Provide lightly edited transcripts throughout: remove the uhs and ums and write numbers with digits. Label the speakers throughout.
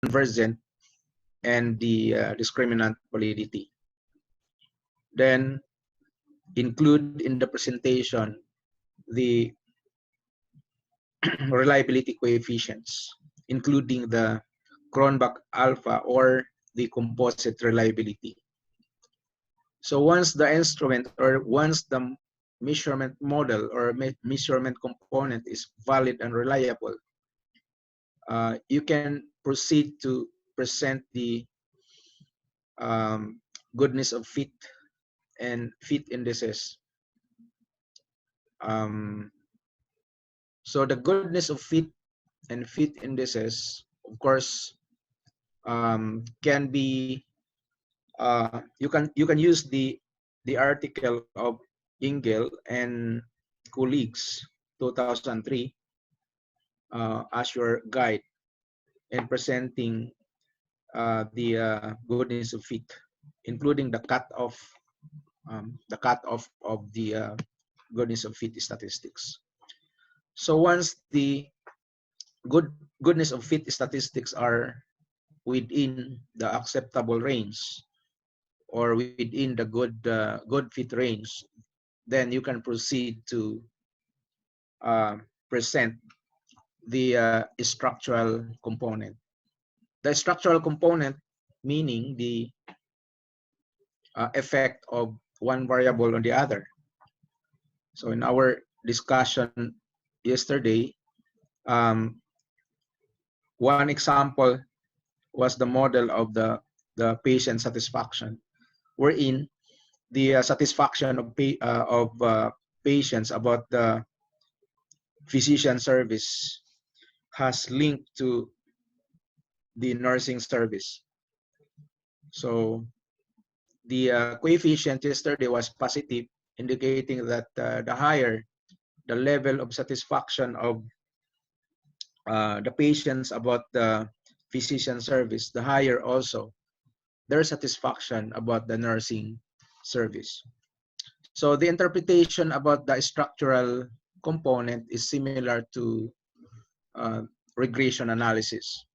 Speaker 1: convergent and the discriminant validity. Then include in the presentation the reliability coefficients, including the Cronbach alpha or the composite reliability. So once the instrument or once the measurement model or measurement component is valid and reliable, you can proceed to present the goodness of fit and fit indices. So the goodness of fit and fit indices, of course, can be you can use the article of Engel and colleagues 2003 as your guide in presenting the goodness of fit, including the cutoff of the goodness of fit statistics. So once the goodness of fit statistics are within the acceptable range or within the good fit range, then you can proceed to present the structural component. The structural component meaning the effect of one variable on the other. So in our discussion yesterday, one example was the model of the patient satisfaction, wherein the satisfaction of patients about the physician service has linked to the nursing service. So the coefficient yesterday was positive, indicating that the higher the level of satisfaction of the patients about the physician service, the higher also their satisfaction about the nursing service. So the interpretation about the structural component is similar to regression analysis.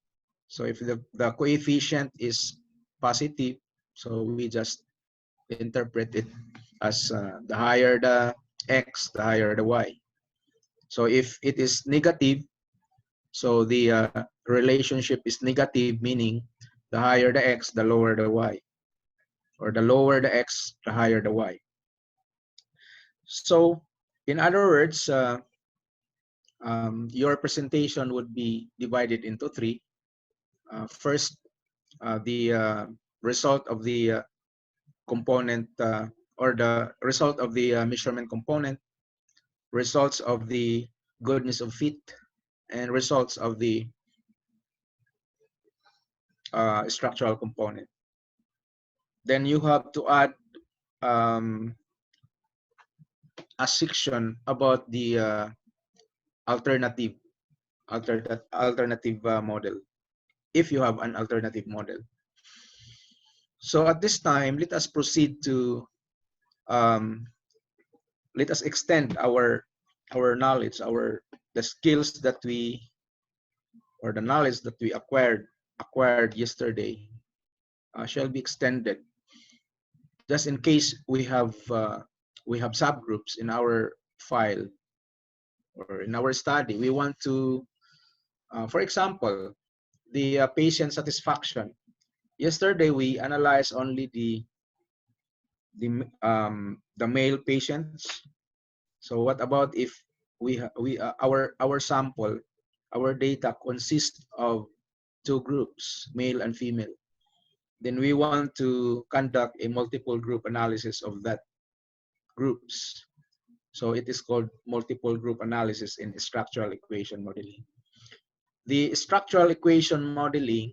Speaker 1: So if the coefficient is positive, so we just interpret it as the higher the x, the higher the y. So if it is negative, so the relationship is negative, meaning the higher the x, the lower the y, or the lower the x, the higher the y. So in other words, your presentation would be divided into three. First, the result of the component or the result of the measurement component, results of the goodness of fit, and results of the structural component. Then you have to add a section about the alternative model, if you have an alternative model. So at this time, let us proceed to let us extend our knowledge, the skills that we, or the knowledge that we acquired yesterday shall be extended, just in case we have subgroups in our file or in our study. We want to, for example, the patient satisfaction. Yesterday we analyzed only the male patients. So what about if our sample, our data consists of two groups, male and female? Then we want to conduct a multiple group analysis of that groups. So it is called multiple group analysis in structural equation modeling. The structural equation modeling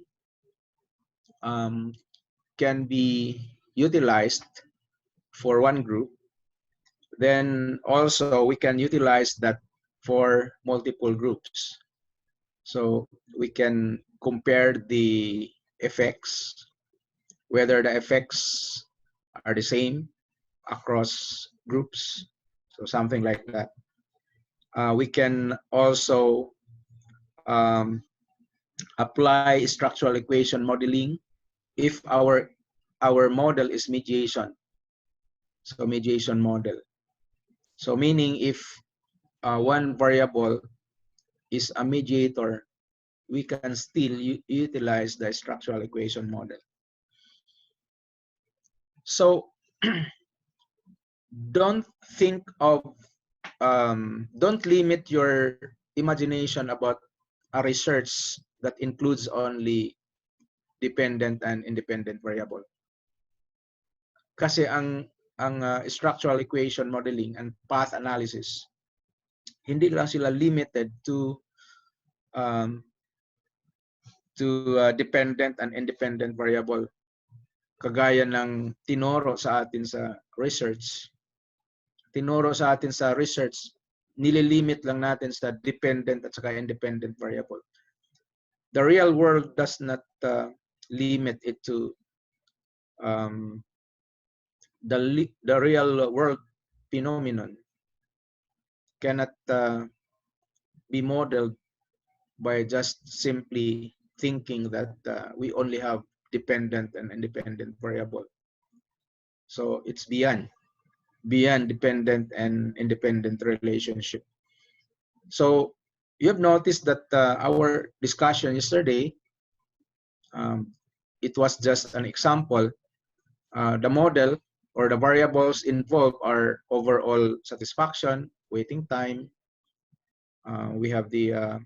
Speaker 1: can be utilized for one group. Then also we can utilize that for multiple groups. So we can compare the effects, whether the effects are the same across groups. So something like that. We can also apply structural equation modeling if our model is mediation. So mediation model. So meaning if one variable is a mediator, we can still utilize the structural equation model. So don't think of, don't limit your imagination about a research that includes only dependent and independent variable. Kasi ang structural equation modeling and path analysis, hindi lang sila limited to dependent and independent variable. Kagaya ng tinuro sa atin sa research. Tinuro sa atin sa research, nililimit lang natin sa dependent at saka independent variable. The real world does not limit it to the real world phenomenon cannot be modeled by just simply thinking that we only have dependent and independent variable. So it's beyond dependent and independent relationship. So you have noticed that our discussion yesterday, it was just an example. The model or the variables involved are overall satisfaction, waiting time. We have the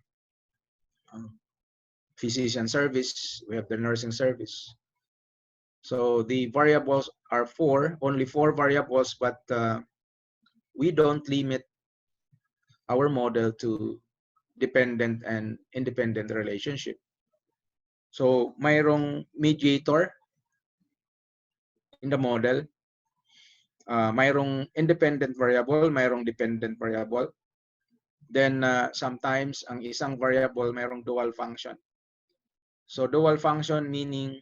Speaker 1: physician service, we have the nursing service. So the variables are only four variables, but we don't limit our model to dependent and independent relationship. So mayroong mediator in the model, mayroong independent variable, mayroong dependent variable. Then sometimes ang isang variable mayroong dual function. So dual function meaning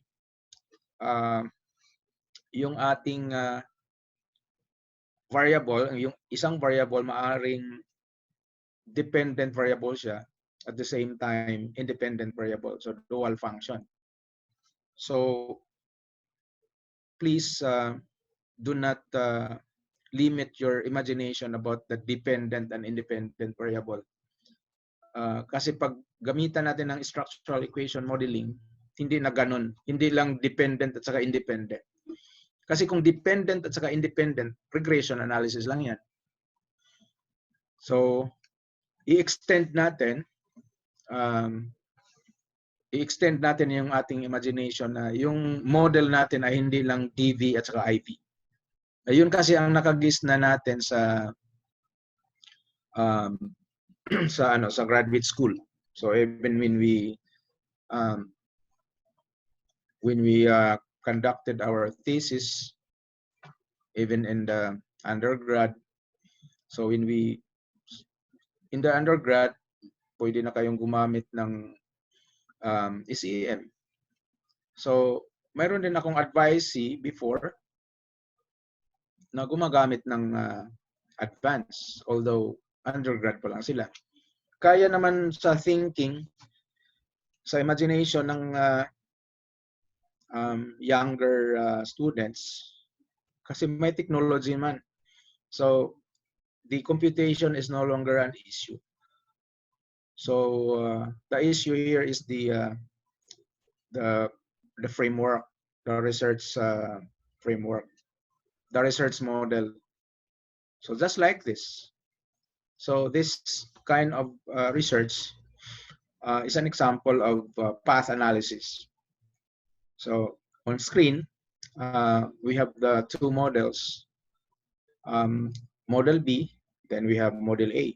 Speaker 1: yung ating variable, yung isang variable maaring dependent variable siya, at the same time independent variable, so dual function. So please do not limit your imagination about the dependent and independent variable. Kasi pag gamitan natin ng structural equation modeling, hindi na ganun. Hindi lang dependent at saka independent. Kasi kung dependent at saka independent, regression analysis lang yan. So, i-extend natin yung ating imagination na yung model natin ay hindi lang DV at saka IV. Ayun kasi ang nakagis na natin sa sa graduate school. So even when we conducted our thesis, even in the undergrad, so in the undergrad, pwede na kayong gumamit ng SEM. So mayroon din akong advisee before na gumagamit ng advance, although undergrad pa lang sila. Kaya naman sa thinking, sa imagination ng younger students, kasi may technology man. So the computation is no longer an issue. So the issue here is the framework, the research framework, the research model. So just like this. So this kind of research is an example of path analysis. So on screen, we have the two models, model B, then we have model A.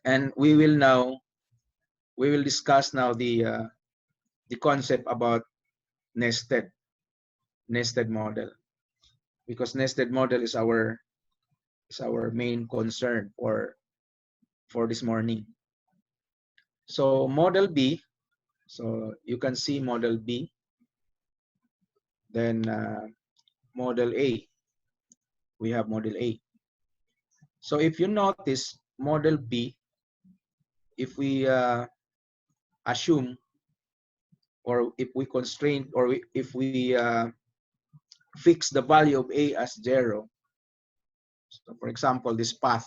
Speaker 1: And we will discuss now the concept about nested model, because nested model is our main concern for this morning. So model B, so you can see model B, then model A, we have model A. So if you notice model B, if we assume or if we constrain, or if we fix the value of A as 0. So for example, this path.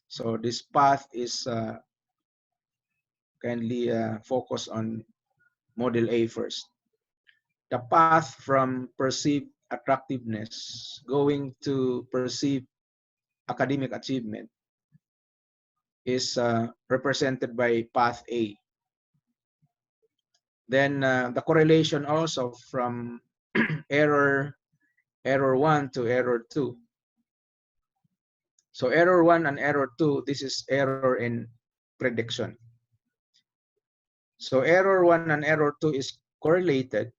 Speaker 1: So this path is kindly focus on model A first. The path from perceived attractiveness going to perceived academic achievement is represented by path A. Then the correlation also from error 1 to error 2. So error 1 and error 2, this is error in prediction. So error 1 and error 2 is correlated.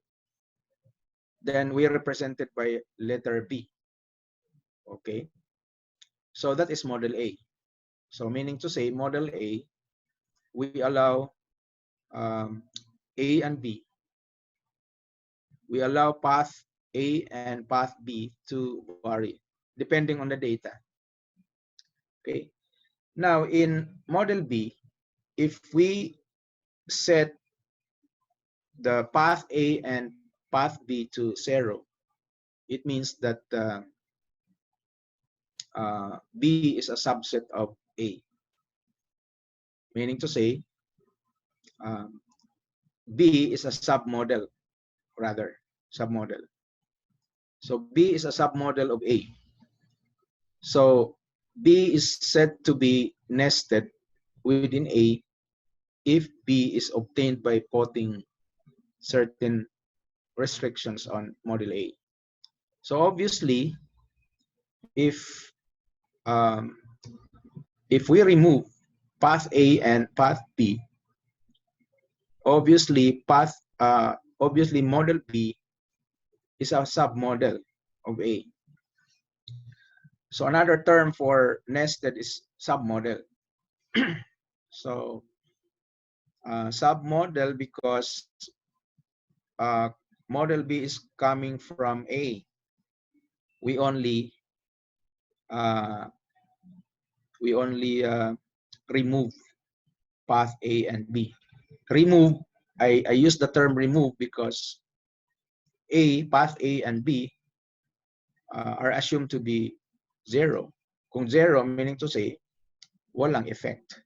Speaker 1: Then we represent it by letter B. Okay. So that is model A. So meaning to say, model A, we allow A and B. We allow path A and path B to vary depending on the data. Okay. Now in model B, if we set the path A and path B to 0, it means that B is a subset of A. Meaning to say, B is a submodel, rather, submodel. So B is a submodel of A. So B is said to be nested within A if B is obtained by putting certain restrictions on model A. So obviously, if we remove path A and path B, obviously model B is a submodel of A. So another term for nested is submodel. So submodel because model B is coming from A. We only remove path A and B. Remove, I use the term remove because path A and B are assumed to be 0. Kung 0, meaning to say, walang effect.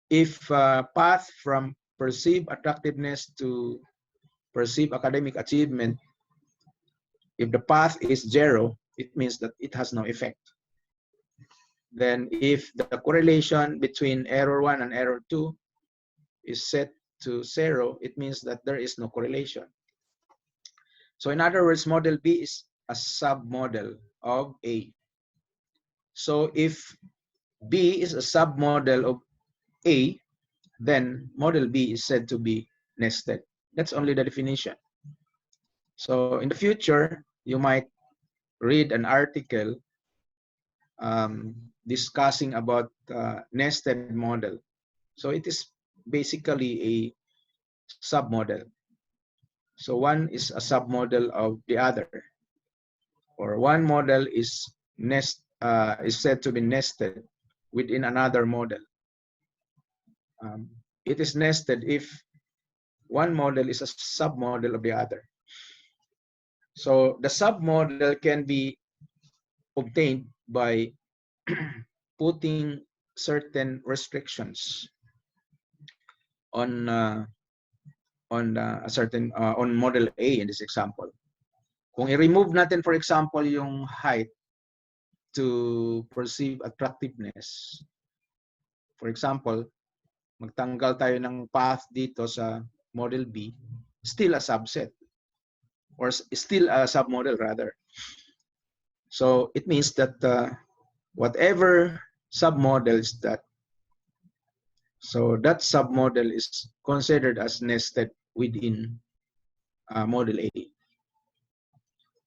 Speaker 1: If path from perceived attractiveness to perceived academic achievement, if the path is 0, it means that it has no effect. Then if the correlation between error 1 and error 2 is set to 0, it means that there is no correlation. So in other words, model B is a submodel of A. So if B is a submodel of A, then model B is said to be nested. That's only the definition. So in the future, you might read an article discussing about nested model. So it is basically a submodel. So one is a submodel of the other, or one model is said to be nested within another model. It is nested if one model is a submodel of the other. So the submodel can be obtained by putting certain restrictions on on model A in this example. Kung i-remove natin, for example, yung height to perceive attractiveness. For example, magtanggal tayo ng path dito sa model B, still a subset, or still a submodel rather. So it means that whatever submodel is that, so that submodel is considered as nested within model A.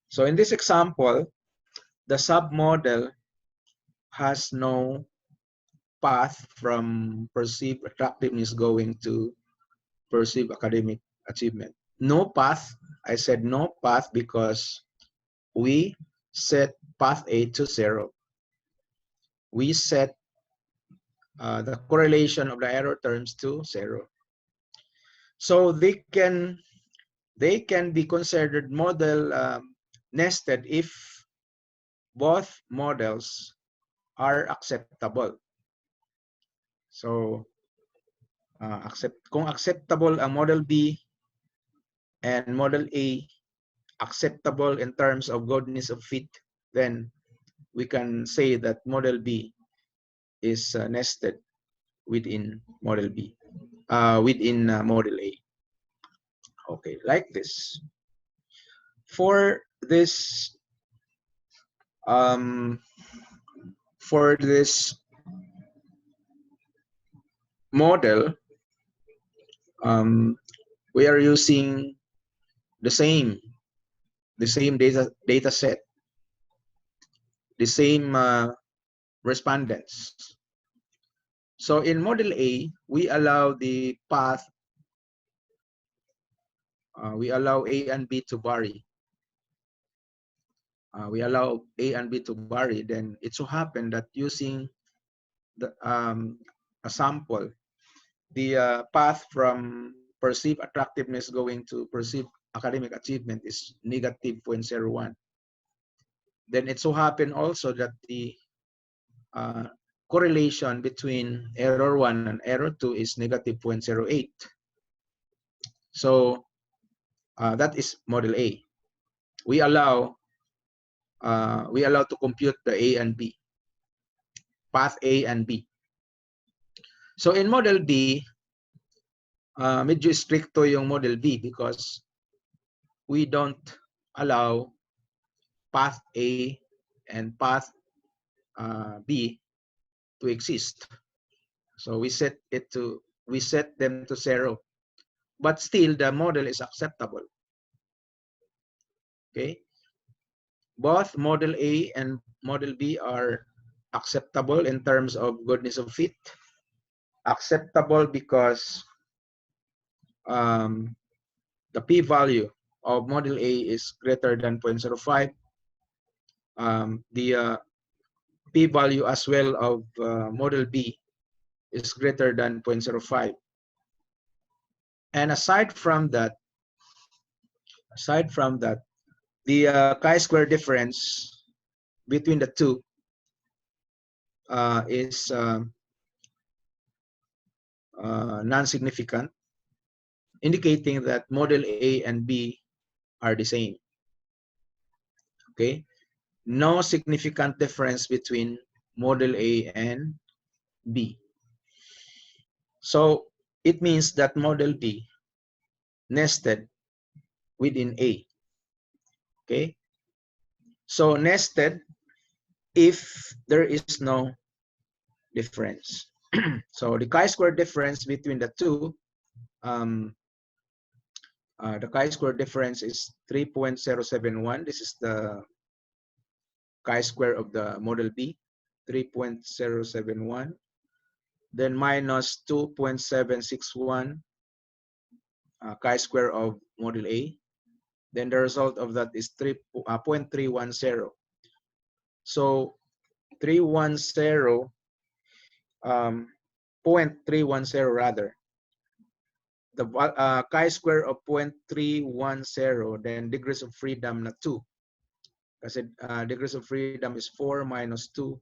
Speaker 1: So in this example, the submodel has no path from perceived attractiveness going to perceived academic achievement. No path, I said no path because we set path A to 0. We set the correlation of the error terms to 0. So they can be considered model nested if both models are acceptable. So kung acceptable ang model B and model A, acceptable in terms of goodness of fit, then we can say that model B is nested within model B, within model A. Okay, like this. For this um, for this model, we are using the same data set, the same respondents. So in model A, we allow the path, we allow A and B to vary. We allow A and B to vary. Then it so happened that using the a sample, the path from perceived attractiveness going to perceived academic achievement is negative 0.01. Then it so happened also that the correlation between error 1 and error 2 is negative 0.08. So that is model A. We allow to compute the A and B, path A and B. So in model B, medyo stricto yung model B because we don't allow path A and path B to exist. So we set them to 0, but still the model is acceptable. Okay, both model A and model B are acceptable in terms of goodness of fit. Acceptable because the p-value of model A is greater than 0.05. The p-value as well of model B is greater than 0.05. And aside from that, the chi-square difference between the two is non-significant, indicating that model A and B are the same. Okay, no significant difference between model A and B. So it means that model B nested within A. Okay, so nested if there is no difference. So the chi-square difference between the two, the chi-square difference is 3.071. This is the chi-square of the model B, 3.071. Then minus 2.761 chi-square of model A. Then the result of that is 0.310. So 310, 0.310 rather. The chi-square of 0.310, then degrees of freedom na 2. Kasi degrees of freedom is 4 minus 2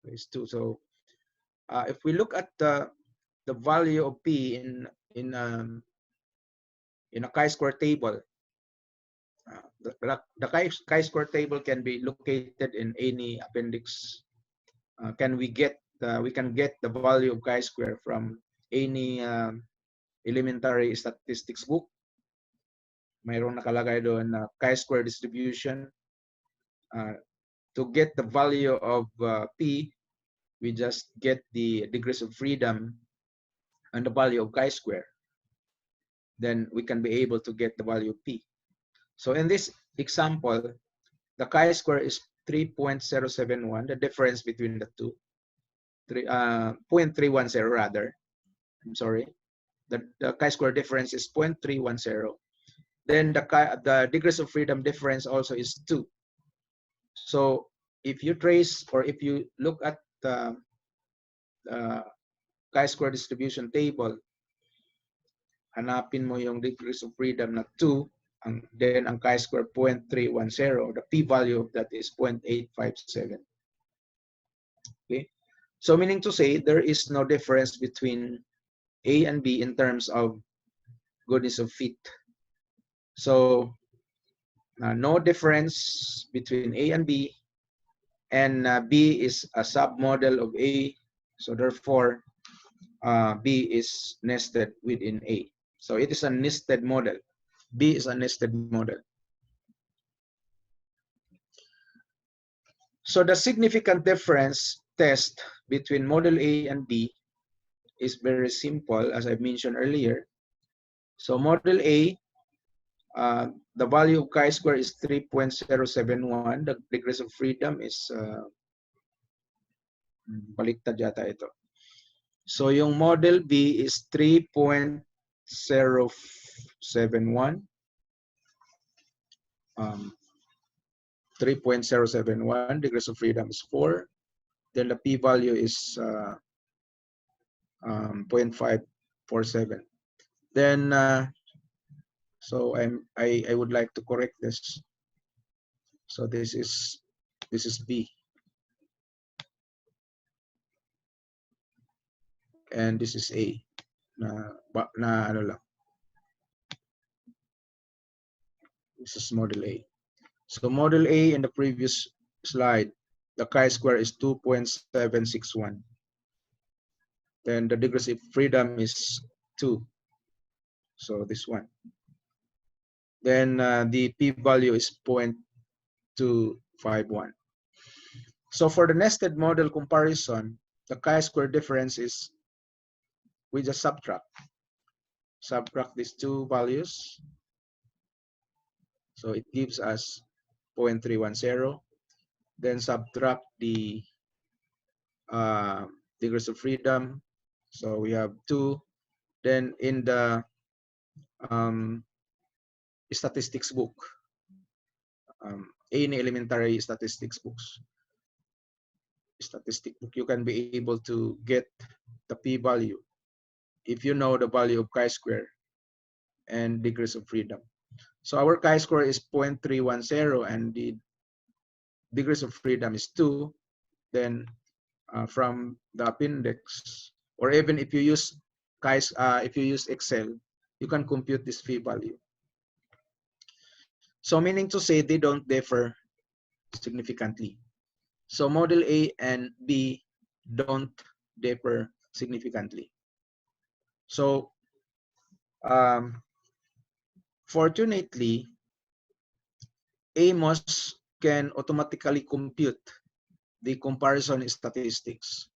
Speaker 1: is 2. So if we look at the value of P in a chi-square table, the chi-square table can be located in any appendix. We can get the value of chi-square from any elementary statistics book. Mayroong nakalagay doon na chi-square distribution. To get the value of P, we just get the degrees of freedom and the value of chi-square. Then we can be able to get the value of P. So in this example, the chi-square is 3.071, the difference between the two. 0.310 rather. I'm sorry. The chi-square difference is 0.310. Then the degrees of freedom difference also is 2. So if you trace or if you look at the chi-square distribution table, hanapin mo yung degrees of freedom na 2, then ang chi-square 0.310, the p-value of that is 0.857. Okay, so meaning to say there is no difference between A and B in terms of goodness of fit. So no difference between A and B, and B is a submodel of A, so therefore B is nested within A. So it is a nested model. B is a nested model. So the significant difference test between model A and B is very simple, as I mentioned earlier. So model A, the value of chi-square is 3.071. The degrees of freedom is baliktad yata ito. So yung model B is 3.071. 3.071, degrees of freedom is 4. Then the p-value is 0.547. Then so I would like to correct this. So this is B, and this is A. Ano lang. This is model A. So model A in the previous slide, the chi-square is 2.761. Then the degrees of freedom is 2. So this one. Then the p-value is 0.251. So for the nested model comparison, the chi-square difference is, we just subtract these two values. So it gives us 0.310. Then subtract the degrees of freedom. So we have 2. Then in the statistics book, any elementary statistics books, you can be able to get the p-value if you know the value of chi-square and degrees of freedom. So our chi-square is 0.310 and the degrees of freedom is 2. Then from the appendix, or even if you use Excel, you can compute this p-value. So meaning to say they don't differ significantly. So model A and B don't differ significantly. So fortunately, AMOS can automatically compute the comparison statistics.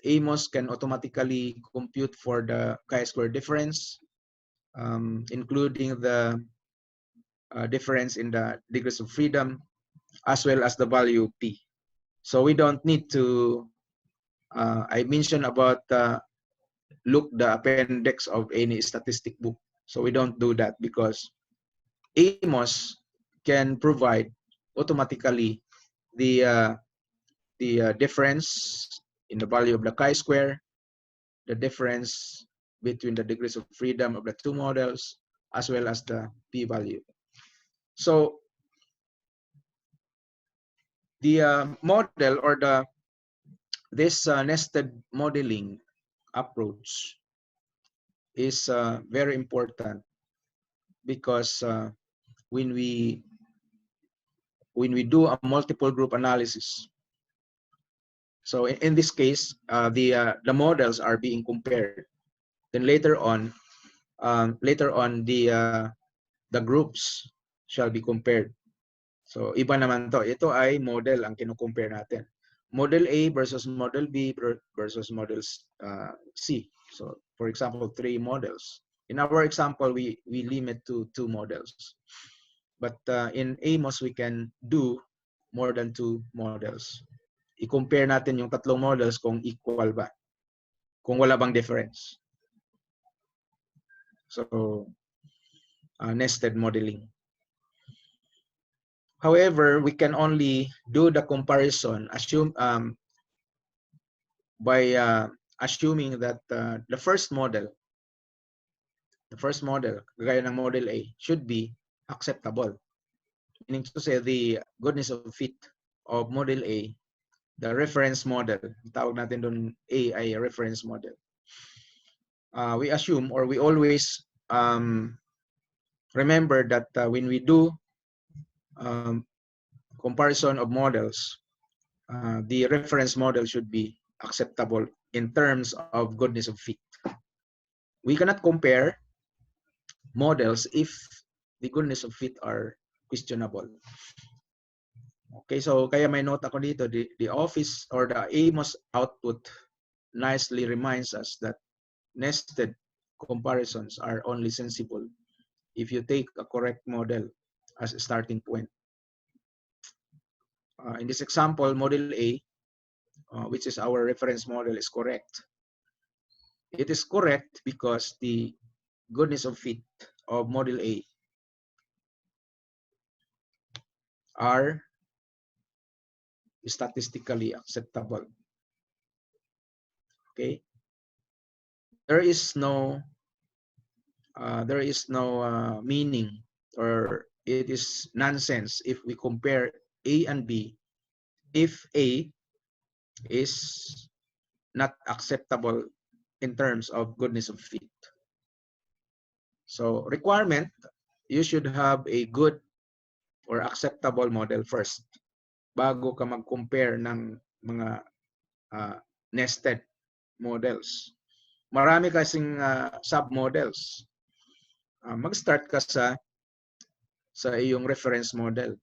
Speaker 1: AMOS can automatically compute for the chi-square difference, including the difference in the degrees of freedom, as well as the value P. So we don't need to, I mentioned about look the appendix of any statistic book. So we don't do that because AMOS can provide automatically the difference in the value of the chi-square, the difference between the degrees of freedom of the two models, as well as the p-value. So the model, or this nested modeling approach is very important because when we do a multiple group analysis, so in this case the models are being compared, then later on the groups shall be compared. So iba naman to, ito ay model ang kino-compare natin, model A versus model B versus model C. So for example, 3 models. In our example, we limit to 2 models. But in AMOS, we can do more than 2 models. I-compare natin yung tatlong models kung equal ba, kung wala bang difference. So nested modeling. However, we can only do the comparison by assuming that the first model the first model, gaya ng model A, should be acceptable. Meaning to say, the goodness of fit of model A, the reference model, tawag natin doon A ay reference model. We assume, or we always remember that when we do comparison of models, the reference model should be acceptable in terms of goodness of fit. We cannot compare models if the goodness of fit are questionable. Okay, so kaya may note ako dito, the office or the AMOS output nicely reminds us that nested comparisons are only sensible if you take a correct model as a starting point. In this example, model A, which is our reference model, is correct. It is correct because the goodness of fit of model A are statistically acceptable. Okay, there is no meaning, or it is nonsense if we compare A and B if A is not acceptable in terms of goodness of fit. So requirement, you should have a good or acceptable model first bago ka mag-compare ng mga nested models. Marami kasing sub-models. Mag-start ka sa iyong reference model.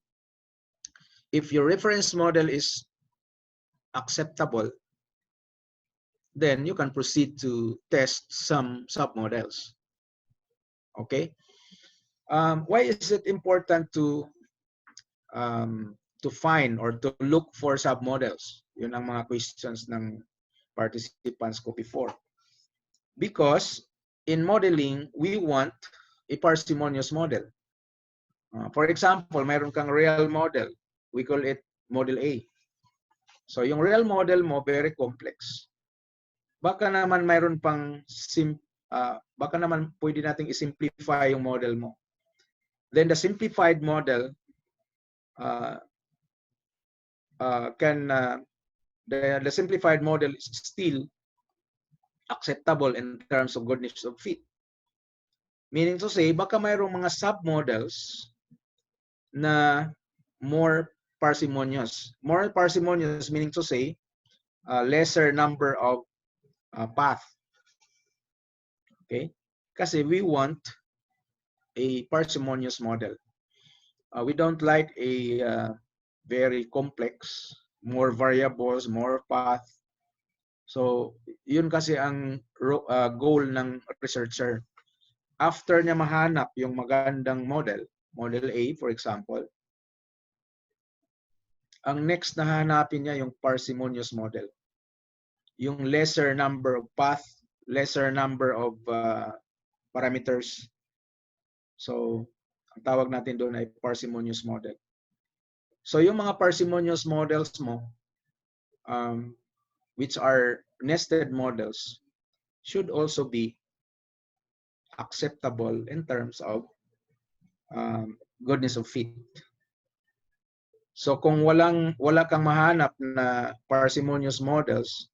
Speaker 1: If your reference model is acceptable, then you can proceed to test some sub-models. Okay? Why is it important to find or to look for sub-models? Yun ang mga questions ng participants ko before. Because in modeling, we want a parsimonious model. For example, mayroon kang real model. We call it model A. So yung real model mo, very complex. Baka naman mayroon pang baka naman pwede nating i-simplify yung model mo. Then the simplified model the simplified model is still acceptable in terms of goodness of fit. Meaning to say, baka mayroong mga sub-models na more parsimonious. More parsimonious meaning to say, lesser number of path. Okay? Kasi we want a parsimonious model. We don't like a very complex, more variables, more path. So, yun kasi ang goal ng researcher. After niya mahanap yung magandang model, model A for example, ang next na hanapin niya yung parsimonious model. Yung lesser number of path, lesser number of parameters. So, ang tawag natin doon ay parsimonious model. So, yung mga parsimonious models mo, which are nested models, should also be acceptable in terms of goodness of fit. So kung wala kang mahanap na parsimonious models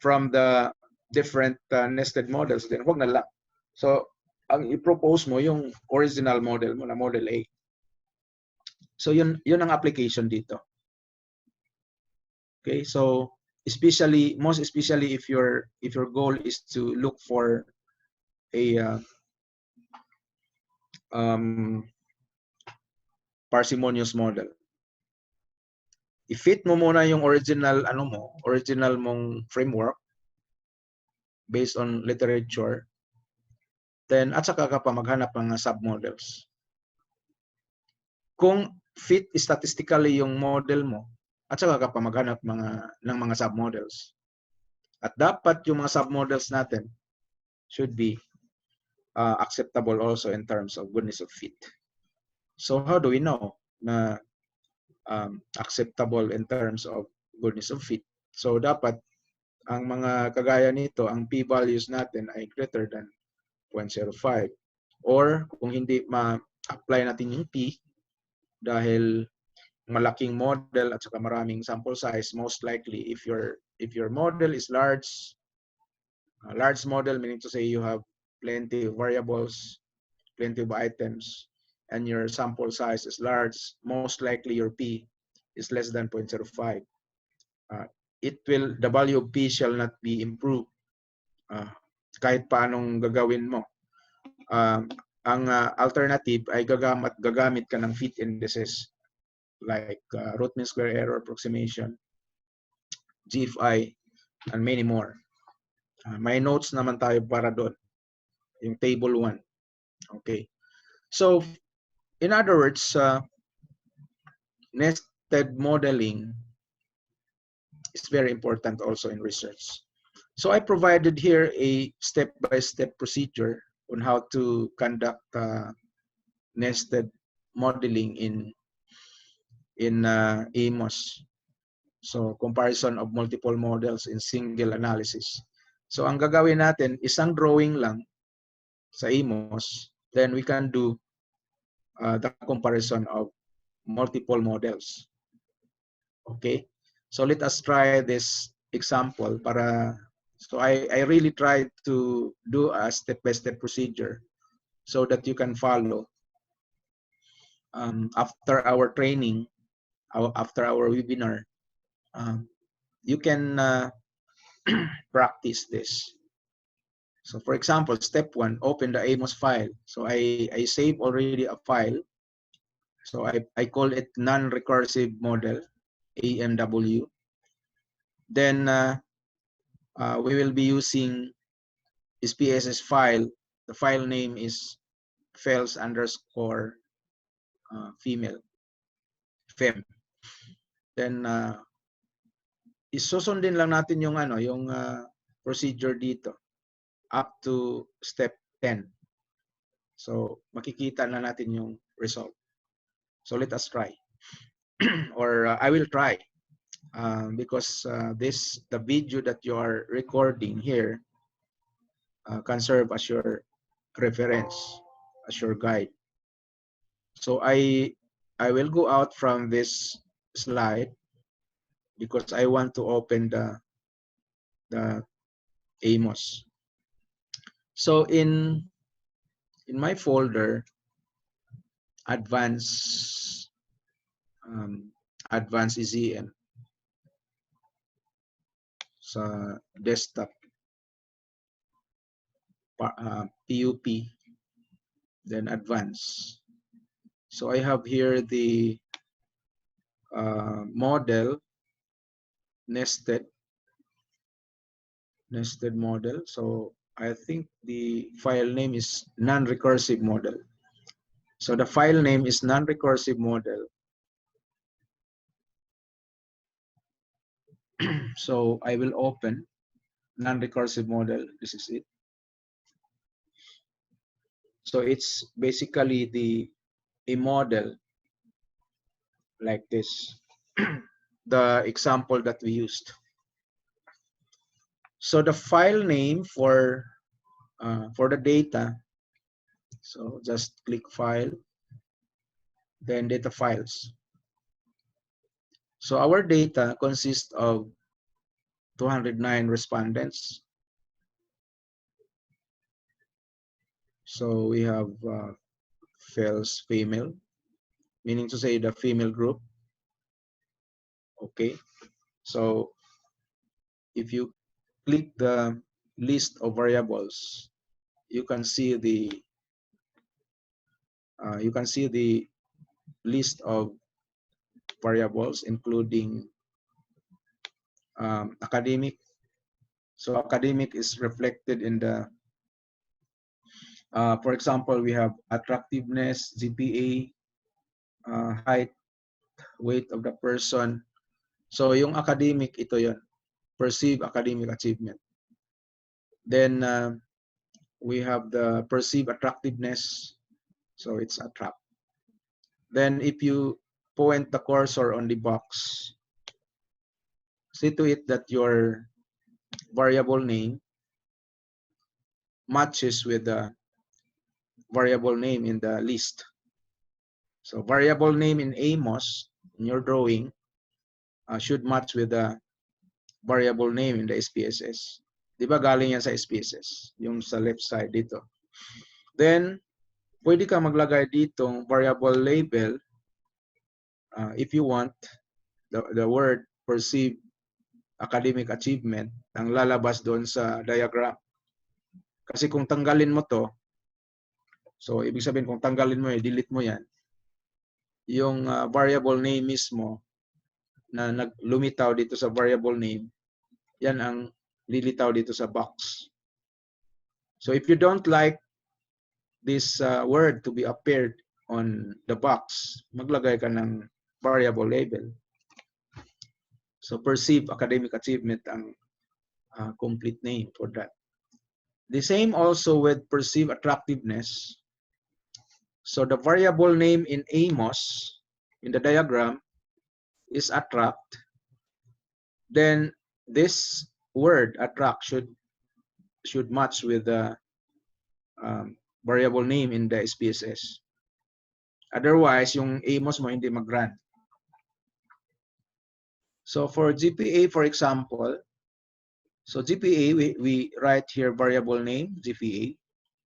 Speaker 1: from the different nested models, then wag na lang. So ang i-propose mo yung original model mo na model A. So yun ang application dito. Okay, so most especially if your goal is to look for a parsimonious model. I-fit mo muna yung original mong framework based on literature. Then at saka ka pa maghanap ng submodels. Kung fit statistically yung model mo, at saka ka pa maghanap ng mga submodels. At dapat yung mga submodels natin should be acceptable also in terms of goodness of fit. So how do we know na acceptable in terms of goodness of fit? So dapat ang mga kagaya nito, ang p-values natin ay greater than 0.05. Or kung hindi ma-apply natin yung P dahil malaking model at saka maraming sample size, most likely if your model is large model, meaning to say you have plenty of variables, plenty of items, and your sample size is large, most likely your P is less than 0.05. The value of P shall not be improved. Kahit paanong gagawin mo. Ang alternative ay gagamit ka ng fit indices like root mean square error approximation, GFI, and many more. May notes naman tayo para doon, yung table 1. Okay. So, in other words, nested modeling is very important also in research. So I provided here a step-by-step procedure on how to conduct nested modeling in AMOS. So comparison of multiple models in single analysis. So ang gagawin natin, isang drawing lang sa AMOS, then we can do the comparison of multiple models. Okay, so let us try this example so I really tried to do a step-by-step procedure so that you can follow. After our training, after our webinar, you can practice this. So for example, step 1, open the AMOS file. So I save already a file. So I call it non-recursive model, AMW. Then we will be using SPSS file. The file name is Pls _ female, fem. Then isusundin lang natin yung procedure dito up to step 10. So makikita na natin yung result. So let us try. Or I will try because the video that you are recording here can serve as your reference, as your guide. So I will go out from this slide because I want to open the AMOS. So in my folder, advanced ECM sa desktop, PUP, then advanced. So I have here the model nested model. So I think the file name is non-recursive model. So the file name is non-recursive model. So I will open non-recursive model. This is it. So it's basically a model like this, the example that we used. So the file name for the data, so just click file, then data files. So our data consists of 209 respondents. So we have Pls female, meaning to say the female group. Okay, so if you click the list of variables, you can see the list of variables, including academic. So academic is reflected in the, for example, we have attractiveness, GPA, height, weight of the person. So yung academic, ito yon, perceived academic achievement. Then we have the perceived attractiveness, so it's attract. Then if you point the cursor on the box, see to it that your variable name matches with the variable name in the list. So variable name in Amos in your drawing should match with the variable name in the SPSS. Di ba galing yan sa SPSS, yung sa left side dito. Then, pwede ka maglagay ditong variable label if you want the word perceived academic achievement ang lalabas doon sa diagram. Kasi kung tanggalin mo to, so ibig sabihin kung tanggalin mo delete mo yan, yung variable name mismo na lumitaw dito sa variable name, yan ang lilitaw dito sa box. So if you don't like this word to be appeared on the box, maglagay ka ng variable label. So perceived academic achievement ang complete name for that. The same also with perceived attractiveness. So the variable name in Amos, in the diagram, is attract. Then this word attract should match with the variable name in the SPSS. Otherwise, yung Amos mo hindi mag-run. So for GPA, for example, so GPA, we write here variable name, GPA.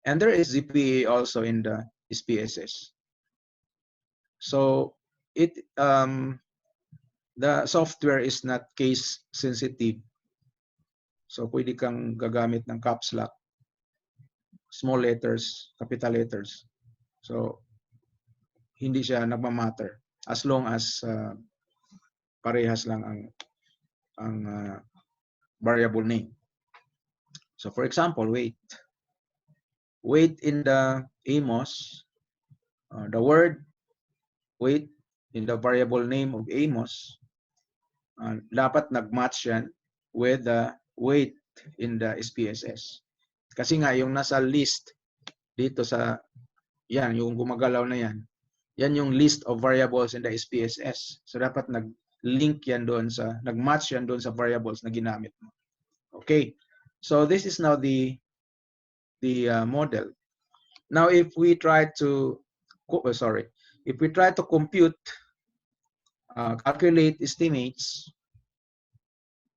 Speaker 1: And there is GPA also in the SPSS. So the software is not case sensitive. So pwede kang gagamit ng caps lock, small letters, capital letters. So hindi siya nagmamatter as long as parehas lang ang variable name. So for example, weight in the Amos, the word weight in the variable name of Amos, dapat nag-match yan with the weight in the SPSS. Kasi nga yung nasa list dito sa yan, yung gumagalaw na yan, yan yung list of variables in the SPSS. So dapat nag-link yan doon sa, nag-match yan doon sa variables na ginamit mo. Okay. So this is now the model. Now if we try to compute, calculate estimates,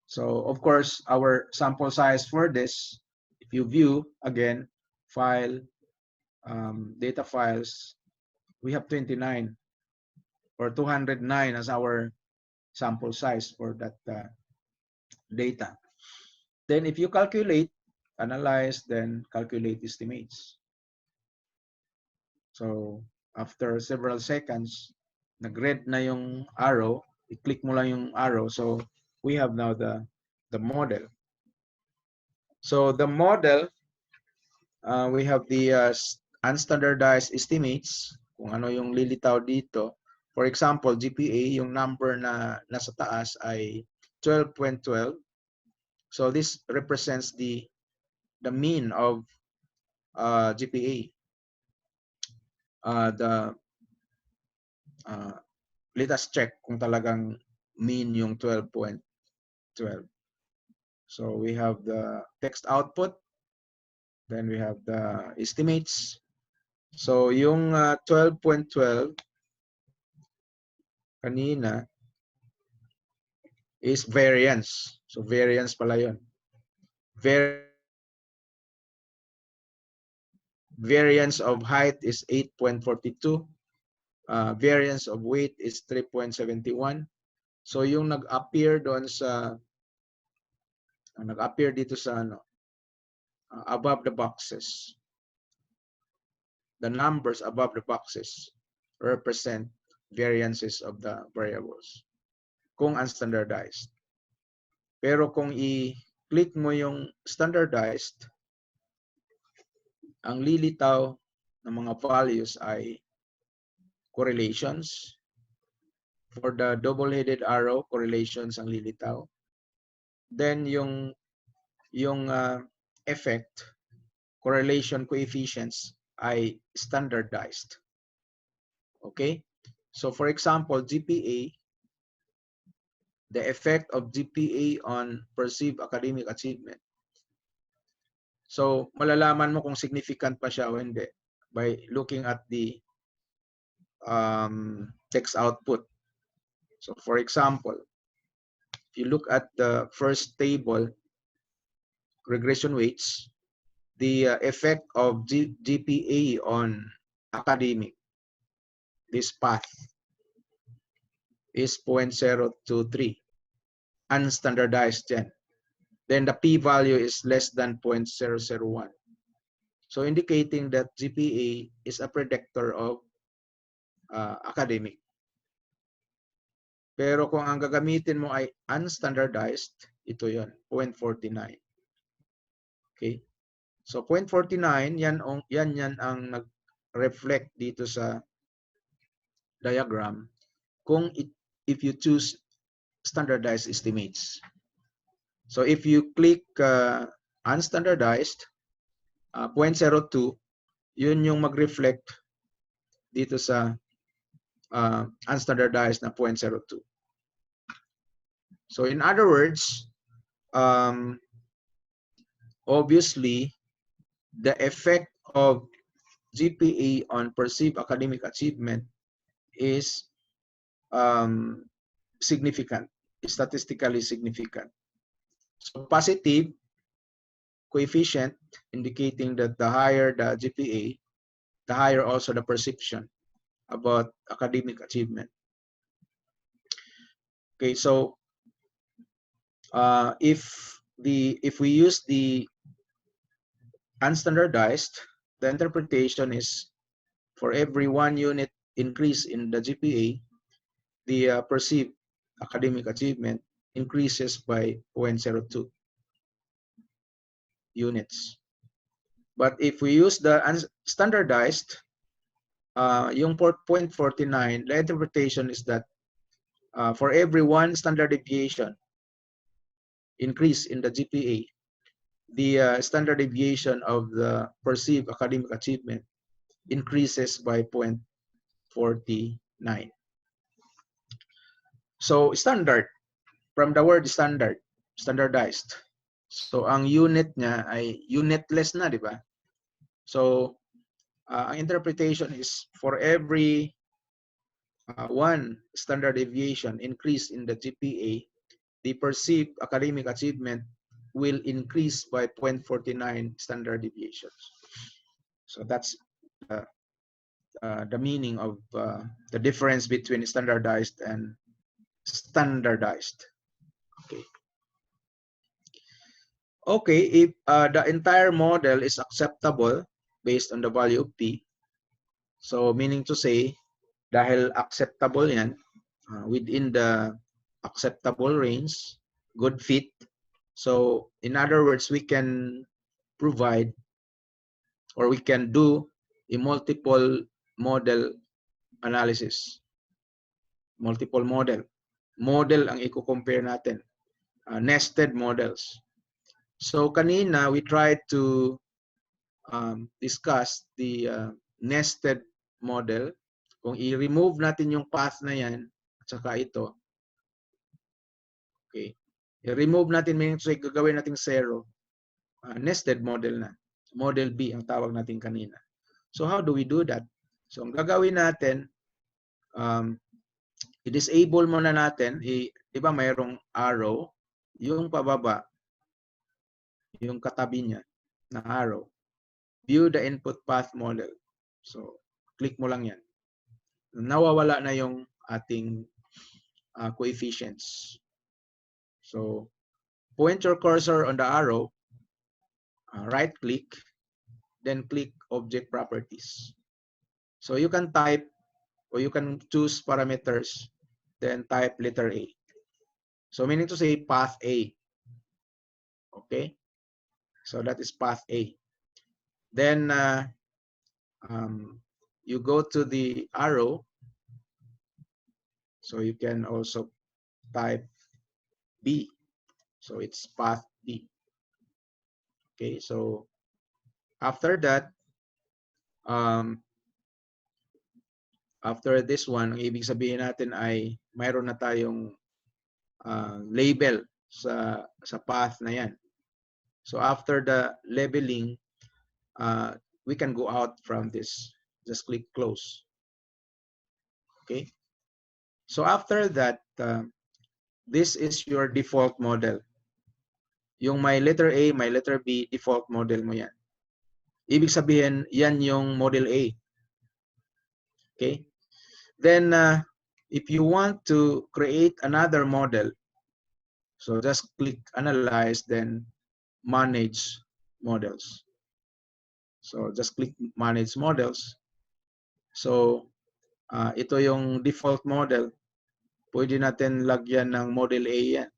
Speaker 1: so of course our sample size for this, if you view again file, data files, we have 29 or 209 as our sample size for that data. Then if you calculate, analyze, then calculate estimates. So after several seconds, nag-red na yung arrow, i-click mo lang yung arrow. So we have now the model. So the model, we have the unstandardized estimates, kung ano yung lilitaw dito. For example, GPA, yung number na nasa taas ay 12.12. So this represents the mean of GPA. Let us check kung talagang mean yung 12.12. So we have the text output, then we have the estimates. So yung 12.12 kanina is variance. So variance pala yun. Variance of height is 8.42. Variance of weight is 3.71. So yung nag-appear doon sa nag-appear dito sa above the boxes, the numbers above the boxes represent variances of the variables kung unstandardized. Pero kung i-click mo yung standardized, ang lilitaw ng mga values ay correlations. For the double-headed arrow, correlations ang lilitaw. Then yung effect, correlation coefficients ay standardized. Okay? So for example, GPA, the effect of GPA on perceived academic achievement. So, malalaman mo kung significant pa siya o hindi by looking at the text output. So, for example, if you look at the first table, regression weights, the effect of GPA on academic, this path is 0.023, unstandardized yan. Then the p-value is less than 0.001. So indicating that GPA is a predictor of academic. Pero kung ang gagamitin mo ay unstandardized, ito yon, 0.49. Okay? So 0.49, yan ang nag-reflect dito sa diagram kung if you choose standardized estimates. So if you click unstandardized, 0.02, yun yung mag-reflect dito sa unstandardized na 0.02. So in other words, obviously, the effect of GPA on perceived academic achievement is significant, statistically significant. So positive coefficient indicating that the higher the GPA, the higher also the perception about academic achievement. Okay, so if we use the unstandardized, the interpretation is for every 1 unit increase in the GPA, the perceived academic achievement increases by 0.02 units. But if we use the unstandardized, yung 0.49, the interpretation is that for every 1 standard deviation increase in the GPA, the standard deviation of the perceived academic achievement increases by 0.49. So standard, from the word standard, standardized. So ang unit niya ay unitless na, di ba? So ang interpretation is for every 1 standard deviation increase in the GPA, the perceived academic achievement will increase by 0.49 standard deviations. So that's the meaning of the difference between standardized and standardized. Okay. Okay, if the entire model is acceptable based on the value of P, so meaning to say, dahil acceptable yan, within the acceptable range, good fit. So in other words, we can provide or we can do a multiple model analysis. Multiple model. Model ang i-compare natin. Nested models. So kanina, we tried to discuss the nested model. Kung i-remove natin yung path na yan, at saka ito, okay, i-remove natin, meaning so gagawin natin 0, nested model na. Model B ang tawag natin kanina. So how do we do that? So ang gagawin natin, i-disable muna natin, di ba mayroong arrow, yung pababa, yung katabi niya na arrow, view the input path model. So click mo lang yan. Nawawala na yung ating coefficients. So point your cursor on the arrow, right click, then click object properties. So you can type or you can choose parameters, then type letter A. So meaning to say path A. Okay, so that is path A. Then you go to the arrow, so you can also type B. So it's path B. Okay, so after that, after this one, ang ibig sabihin natin ay mayroon na tayong label sa path na yan. So after the labeling, we can go out from this. Just click close. Okay. So after that, this is your default model. Yung may letter A, may letter B, default model mo yan. Ibig sabihin, yan yung model A. Okay. Then, if you want to create another model, so just click Analyze, then Manage Models. So just click Manage Models. So ito yung default model. Pwede natin lagyan ng model A yan.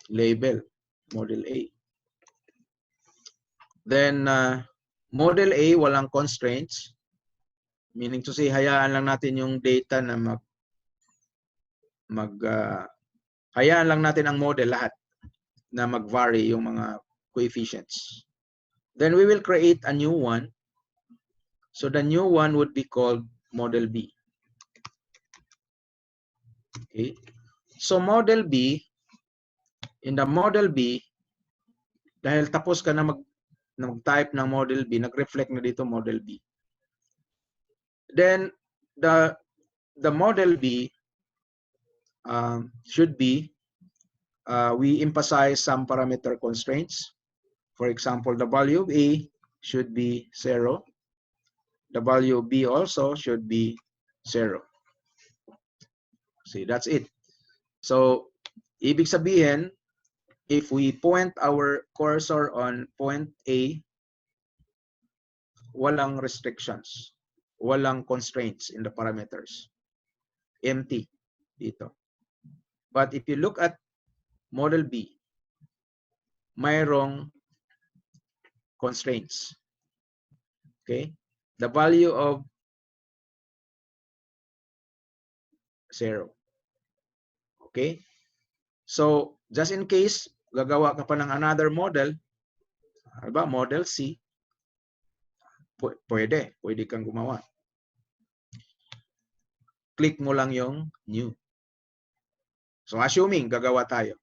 Speaker 1: Label, model A. Then, model A, walang constraints. Meaning to say, hayaan lang natin yung data na hayaan lang natin ang model lahat na mag-vary yung mga coefficients. Then we will create a new one. So the new one would be called model B. Okay. So model B, in the model B, dahil tapos ka na mag-type ng model B, nag-reflect na dito model B. Then the model B should be, we emphasize some parameter constraints. For example, the value of A should be 0. The value of B also should be 0. See, that's it. So, ibig sabihin, if we point our cursor on point A, walang restrictions, walang constraints in the parameters. Empty dito. But if you look at model B, mayroong constraints. Okay? The value of 0. Okay? So, just in case, gagawa ka pa ng another model, ba, model C, pwede kang gumawa. Click mo lang yung new. So, assuming gagawa tayo.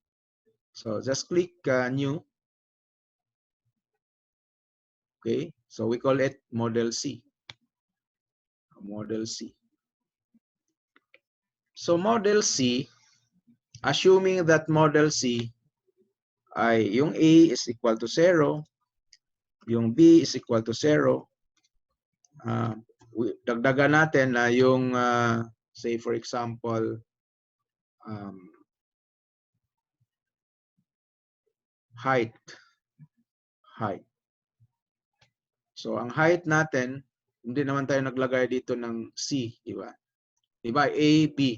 Speaker 1: So, just click new. Okay? So, we call it model C. Model C. So, model C, assuming that model C ay yung A is equal to 0, yung B is equal to 0, dagdagan natin na yung, say for example, height. So, ang height natin, hindi naman tayo naglagay dito ng C, di ba? Di ba? A, B.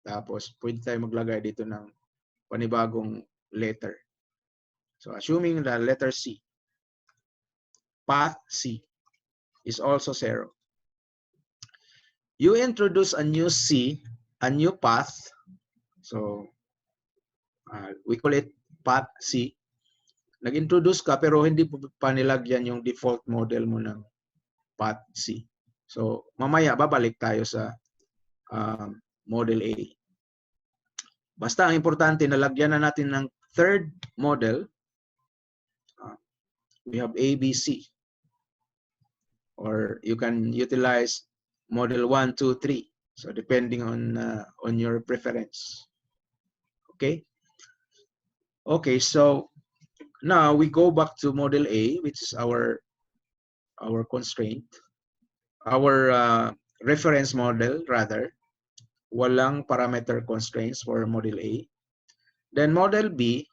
Speaker 1: Tapos, pwede tayo maglagay dito ng panibagong letter. So, assuming the letter C, path C is also 0. You introduce a new C, a new path. So, we call it path C. Nag-introduce ka pero hindi pa nilagyan yung default model mo ng path C. So, mamaya babalik tayo sa model A. Basta ang importante, nalagyan na natin ng third model. We have A, B, C. Or you can utilize model 1, 2, 3. So, depending on your preference. Okay? Okay, so now we go back to model A, which is our constraint. Our reference model, rather. Walang parameter constraints for model A. Then model B,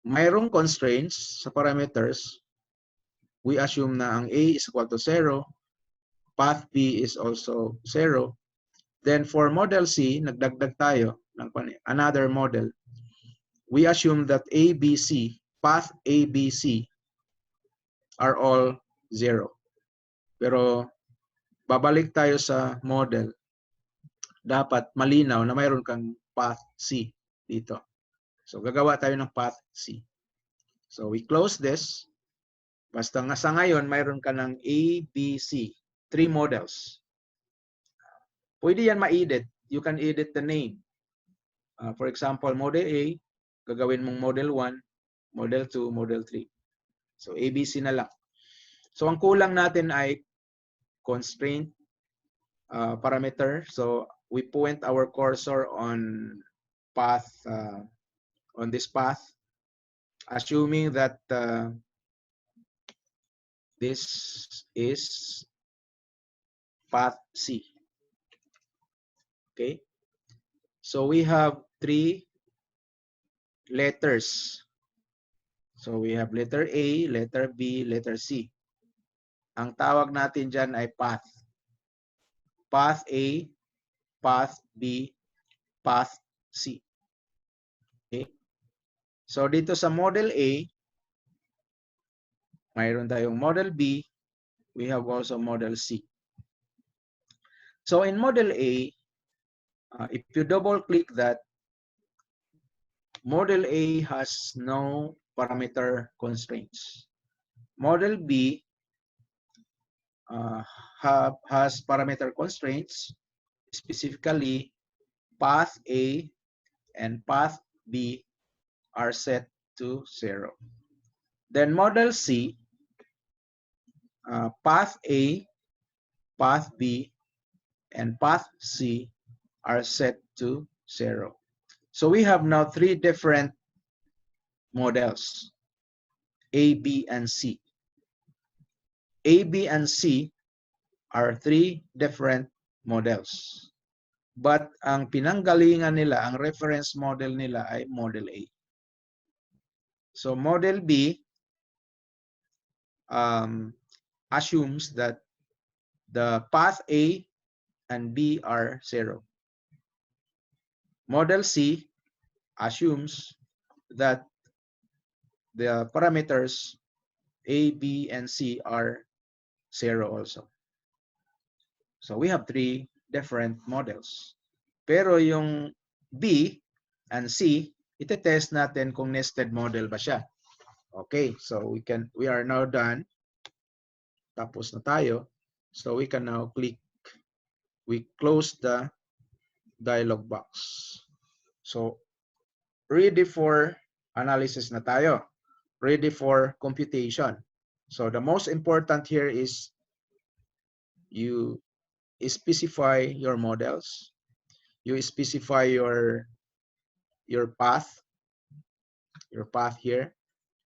Speaker 1: mayroong constraints sa parameters. We assume na ang A is equal to 0. Path B is also 0. Then for model C, nagdagdag tayo ng another model. We assume that A, B, C, path A, B, C are all 0. Pero babalik tayo sa model. Dapat malinaw na mayroon kang path C dito. So gagawa tayo ng path C. So we close this. Basta nga sa ngayon, mayroon ka ng A, B, C. 3 models. Pwede yan ma-edit. You can edit the name. For example, model A, gagawin mong model 1, model 2, model 3. So ABC na lang. So ang kulang natin ay constraint parameter. So we point our cursor on path, on this path, assuming that this is path C. Okay. So we have 3 letters. So we have letter A, letter B, letter C. Ang tawag natin dyan ay path. Path A, path B, path C. Okay. So dito sa model A, mayroon tayong model B, we have also model C. So in model A, if you double click that, model A has no parameter constraints. Model B has parameter constraints, specifically path A and path B are set to 0. Then model C, path A, path B, and path C are set to 0. So we have now 3 different models, A, B, and C. A, B, and C are 3 different models. But ang pinanggalingan nila, ang reference model nila ay model A. So model B assumes that the path A and B are 0. Model C assumes that the parameters A, B, and C are 0 also. So we have 3 different models. Pero yung B and C, ite-test natin kung nested model ba siya. Okay, so we are now done. Tapos na tayo. So we can now we close the dialog box. So ready for analysis na tayo. Ready for computation. So the most important here is you specify your models. You specify your path. Your path here.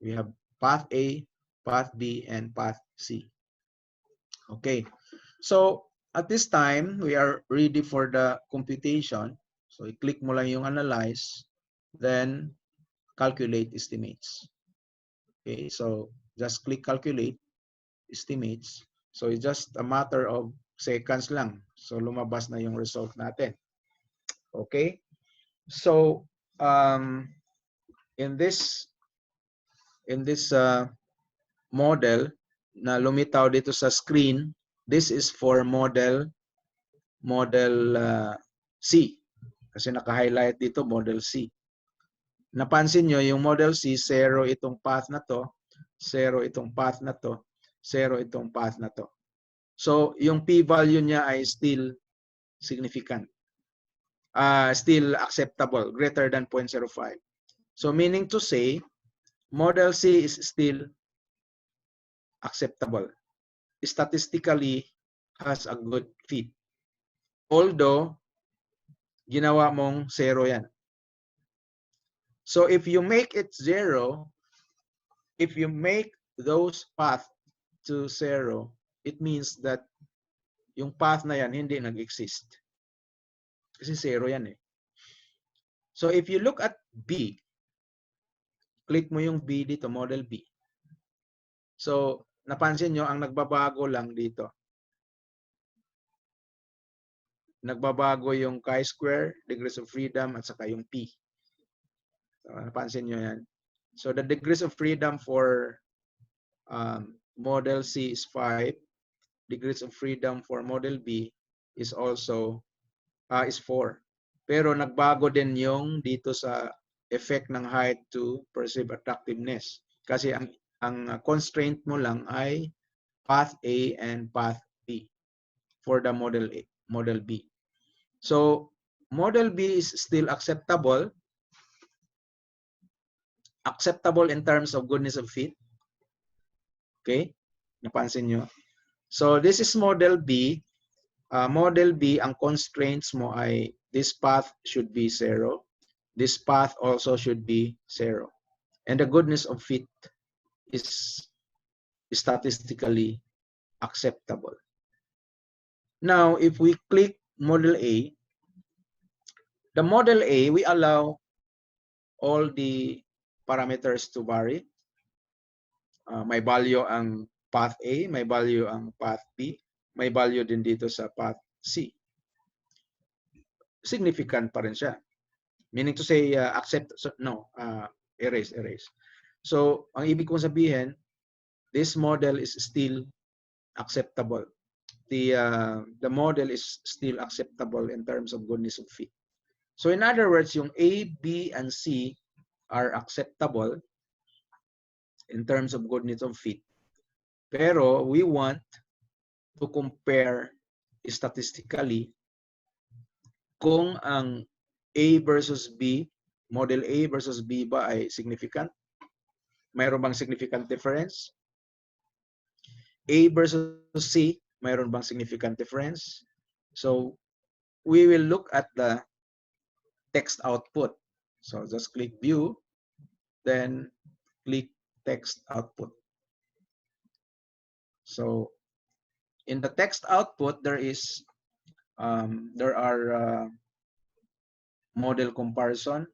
Speaker 1: We have path A, path B, and path C. Okay. So at this time, we are ready for the computation. So i-click mo lang yung analyze, then calculate estimates. Okay, so just click calculate estimates. So it's just a matter of seconds lang. So lumabas na yung result natin. Okay, so in this model na lumitaw dito sa screen, this is for model C. Kasi naka-highlight dito model C. Napansin nyo yung model C, 0 itong path na to, 0 itong path na to, 0 itong path na to. So yung p-value niya ay still significant. Still acceptable, greater than 0.05. So meaning to say, model C is still acceptable. Statistically has a good fit. Although, ginawa mong 0 yan. So if you make it 0, if you make those paths to 0, it means that yung path na yan hindi nag-exist. Kasi 0 yan eh. So if you look at B, click mo yung B dito, model B. So napansin nyo, ang nagbabago lang dito. Nagbabago yung chi-square, degrees of freedom, at saka yung P. So, napansin nyo yan. So the degrees of freedom for model C is 5. Degrees of freedom for model B is also is 4. Pero nagbago din yung dito sa effect ng height to perceived attractiveness. Kasi ang constraint mo lang ay path A and path B for the model B. So Model B is still acceptable in terms of goodness of fit. Okay? Napansin nyo? So, this is model B. Model B, ang constraints mo ay this path should be 0. This path also should be 0. And the goodness of fit is statistically acceptable. Now, if we click model A, the model A, we allow all the parameters to vary. May value ang path A, may value ang path B, may value din dito sa path C. Significant pa rin siya. Meaning to say, erase. So, ang ibig kong sabihin, this model is still acceptable. The model is still acceptable in terms of goodness of fit. So, in other words, yung A, B, and C are acceptable in terms of goodness of fit. Pero we want to compare statistically kung ang A versus B, model A versus B ba ay significant? Mayroon bang significant difference? A versus C, mayroon bang significant difference? So, we will look at the text output. So, just click View, then click Text Output. So, in the text output, there are model comparison.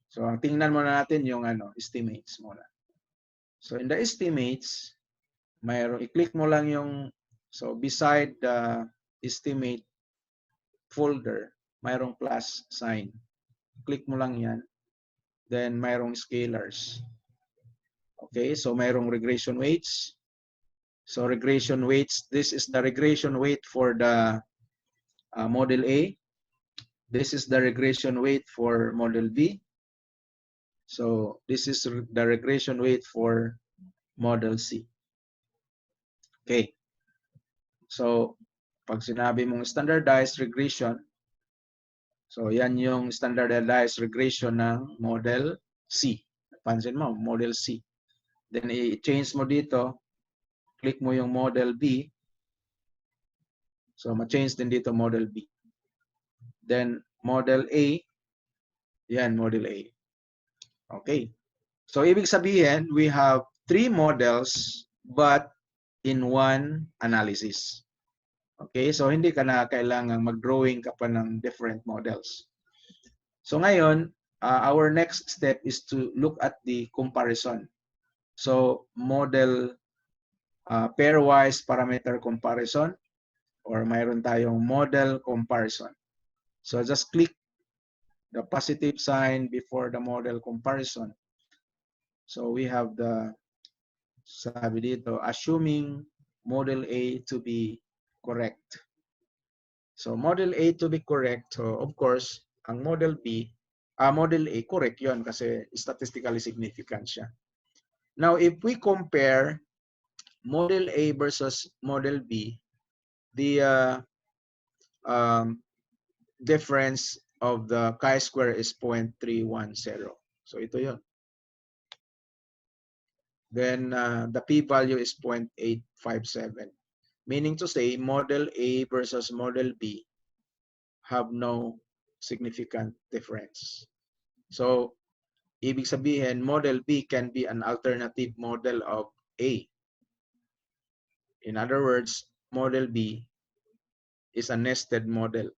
Speaker 1: So, ang tingnan muna natin yung estimates muna. So, in the estimates, i-click mo lang yung, so beside the estimate folder, mayroong plus sign. Click mo lang yan. Then, mayroong scalars. Okay, so mayroong regression weights. So, regression weights, this is the regression weight for the model A. This is the regression weight for model B. So, this is the regression weight for model C. Okay. So, pag sinabi mong standardized regression, so yan yung standardized regression ng model C. Pansin mo, model C. Then, i-change mo dito, click mo yung model B. So, ma-change din dito model B. Then, model A, yan, model A. Okay. So, ibig sabihin, we have 3 models but in one analysis. Okay, so hindi ka na kailangang mag-drawing ka pa ng different models. So ngayon, our next step is to look at the comparison. So model pairwise parameter comparison or mayroon tayong model comparison. So just click the positive sign before the model comparison. So we have the, sabi dito, assuming model A to be correct. So, model A to be correct. So, of course, ang model A, correct yon kasi statistically significant siya. Now, if we compare model A versus model B, the difference of the chi-square is 0.310. So, ito yon. Then, the p-value is 0.857. Meaning to say, model A versus model B have no significant difference. So, ibig sabihin, model B can be an alternative model of A. In other words, model B is a nested model.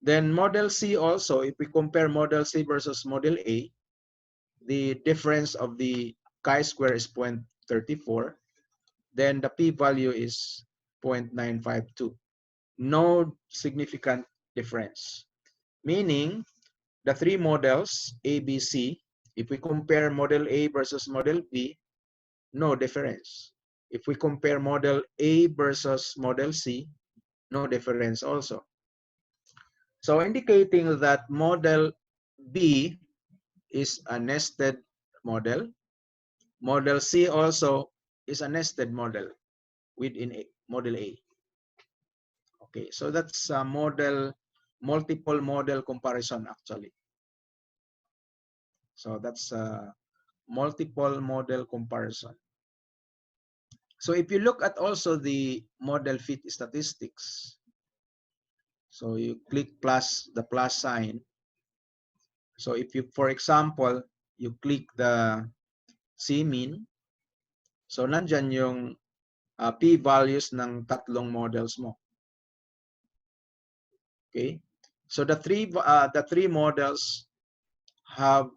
Speaker 1: Then model C also, if we compare model C versus model A, the difference of the chi-square is 0.34. Then the p-value is 0.952. No significant difference. Meaning, the 3 models, A, B, C, if we compare model A versus model B, no difference. If we compare model A versus model C, no difference also. So, indicating that model B is a nested model. Model C also is a nested model within model A. Okay, so that's a multiple model comparison actually. So that's a multiple model comparison. So if you look at also the model fit statistics, so you click the plus sign. So if you, for example, you click the C-mean, so nandyan yung p-values ng tatlong models mo. Okay? So the three models have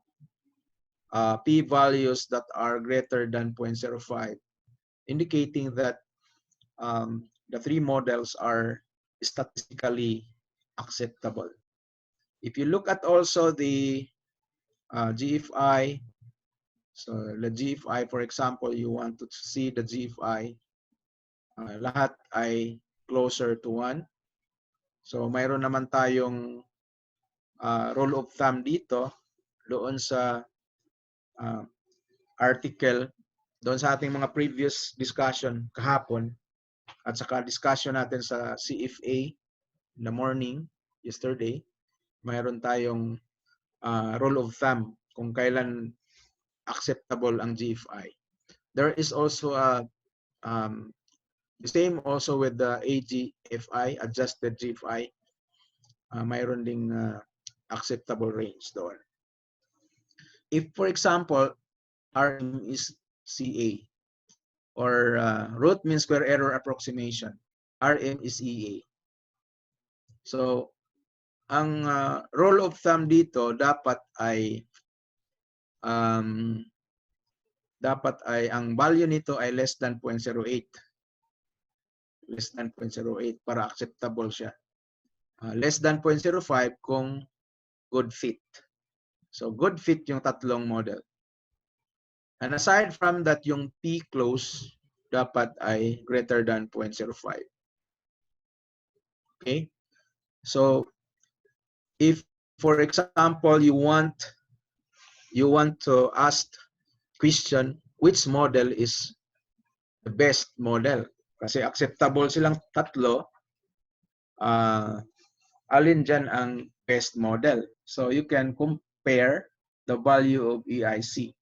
Speaker 1: p-values that are greater than 0.05, indicating that the three models are statistically acceptable. If you look at also the GFI, so the GFI, for example, you want to see the GFI, lahat ay closer to 1. So mayroon naman tayong rule of thumb dito doon sa article, doon sa ating mga previous discussion kahapon at saka discussion natin sa CFA in the morning yesterday. Mayroon tayong rule of thumb kung kailan acceptable ang GFI. There is also the same also with the AGFI, adjusted GFI. Mayroon ding acceptable range doon. If, for example, RM is CA or root mean square error approximation, RM is EA. So, ang rule of thumb dito dapat ay ang value nito ay less than 0.08. Less than 0.08 para acceptable siya. Less than 0.05 kung good fit. So good fit yung tatlong model. And aside from that, yung P-close dapat ay greater than 0.05. Okay? So if, for example, you want to ask question, which model is the best model? Kasi acceptable silang tatlo, alin dyan ang best model? So you can compare the value of EIC.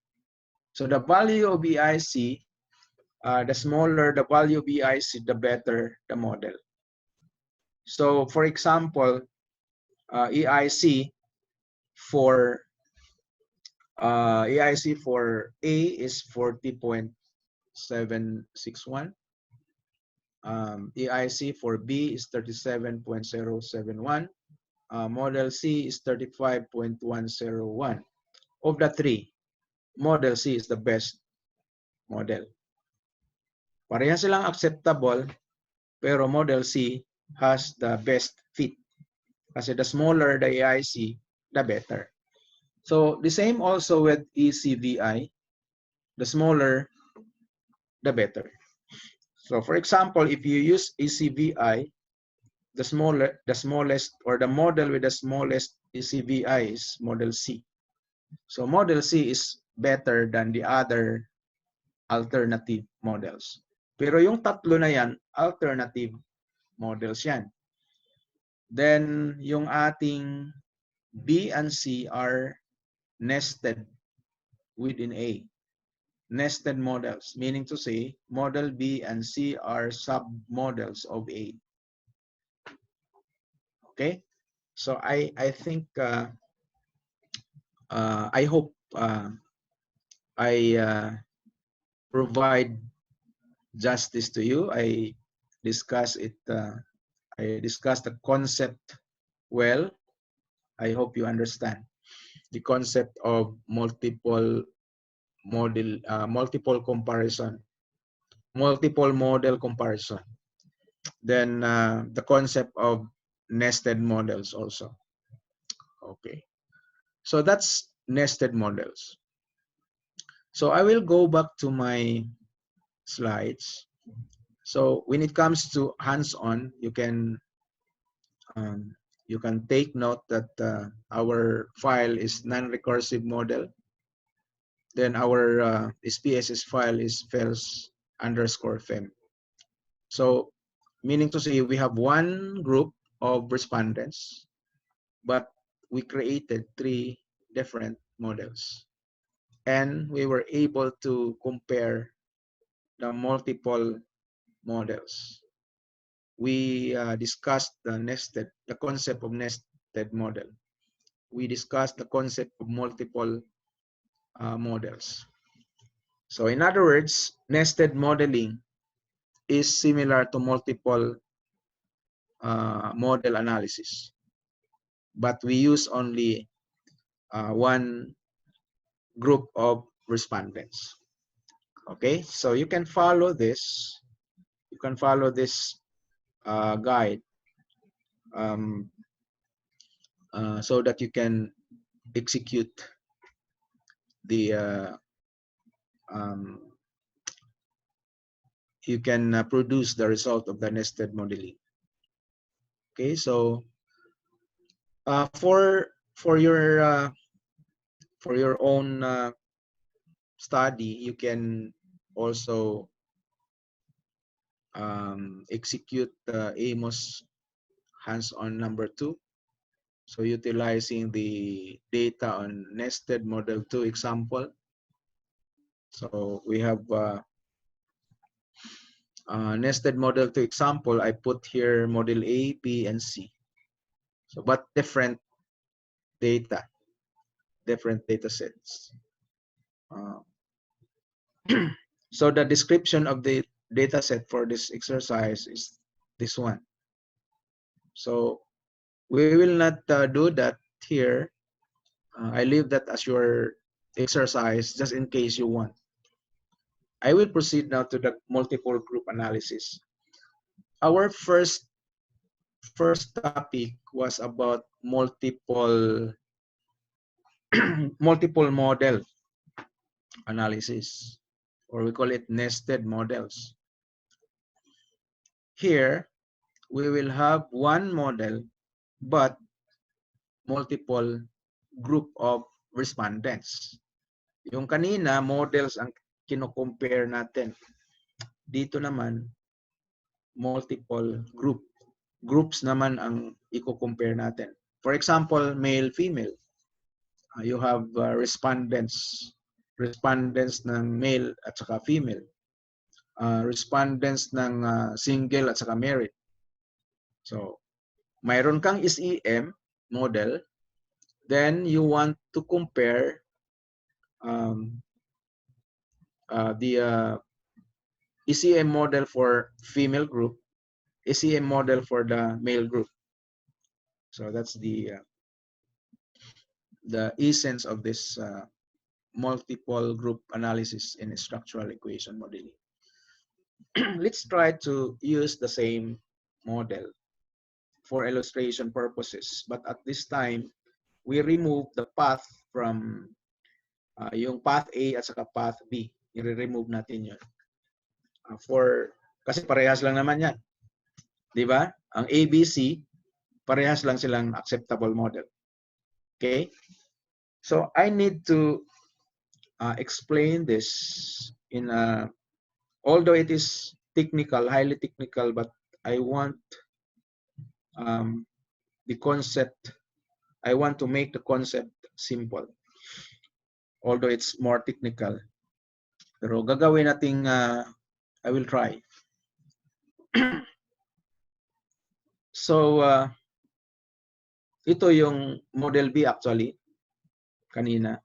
Speaker 1: So the value of EIC, the smaller the value of EIC, the better the model. So for example, EIC for A is 40.761. EIC for B is 37.071. Model C is 35.101. Of the three, Model C is the best model. Pareha silang acceptable, pero Model C has the best fit. Kasi the smaller the EIC, the better. So the same also with ECVI. The smaller, the better. So for example, if you use ECVI, the smallest or the model with the smallest ECVI is Model C. So Model C is better than the other alternative models. Pero yung tatlo na yan, alternative models yan. Then yung ating B and C are nested within A. Nested models, meaning to say model B and C are sub-models of A. Okay, so I think I hope I provide justice to you. I discuss it. I discussed the concept well. I hope you understand the concept of multiple multiple model comparison. Then the concept of nested models also. Okay, so that's nested models. So I will go back to my slides. So when it comes to hands-on, you can take note that our file is non-recursive model. Then our SPSS file is Pls_Fem. So Meaning to say, we have one group of respondents, but we created 3 different models. And we were able to compare the multiple models. We discussed the concept of nested model. We discussed the concept of multiple models. So in other words, nested modeling is similar to multiple model analysis, but we use only one group of respondents. Okay, so you can follow this. You can follow this guide so that you can execute the um, you can produce the result of the nested modeling. Okay, so for your own study, you can also execute the Amos hands-on number 2. So utilizing the data on nested model 2 example. So we have nested model 2 example. I put here model A, B, and C. So but different data sets. So the description of the data set for this exercise is this one. So we will not do that here. I leave that as your exercise just in case you want. I will proceed now to the multiple group analysis. Our first topic was about multiple multiple model analysis, or we call it nested models. Here we will have one model but multiple group of respondents. Yung kanina models ang kino-compare natin. Dito naman multiple groups naman ang i-compare natin. For example, male, female. You have respondents ng male at saka female. Respondents ng single at saka married. So, mayroon kang SEM model, then you want to compare the SEM model for female group, SEM model for the male group. So that's the essence of this multiple group analysis in structural equation modeling. Let's try to use the same model for illustration purposes, but at this time we remove the path from yung path A at saka path B. I-remove natin yun. Kasi parehas lang naman yan. Di ba? Ang ABC, parehas lang silang acceptable model. Okay? So I need to explain this in although it is technical, highly technical, but I want the concept, I want to make the concept simple. Although it's more technical. Pero gagawin nating, I will try. So, ito yung model B actually, kanina.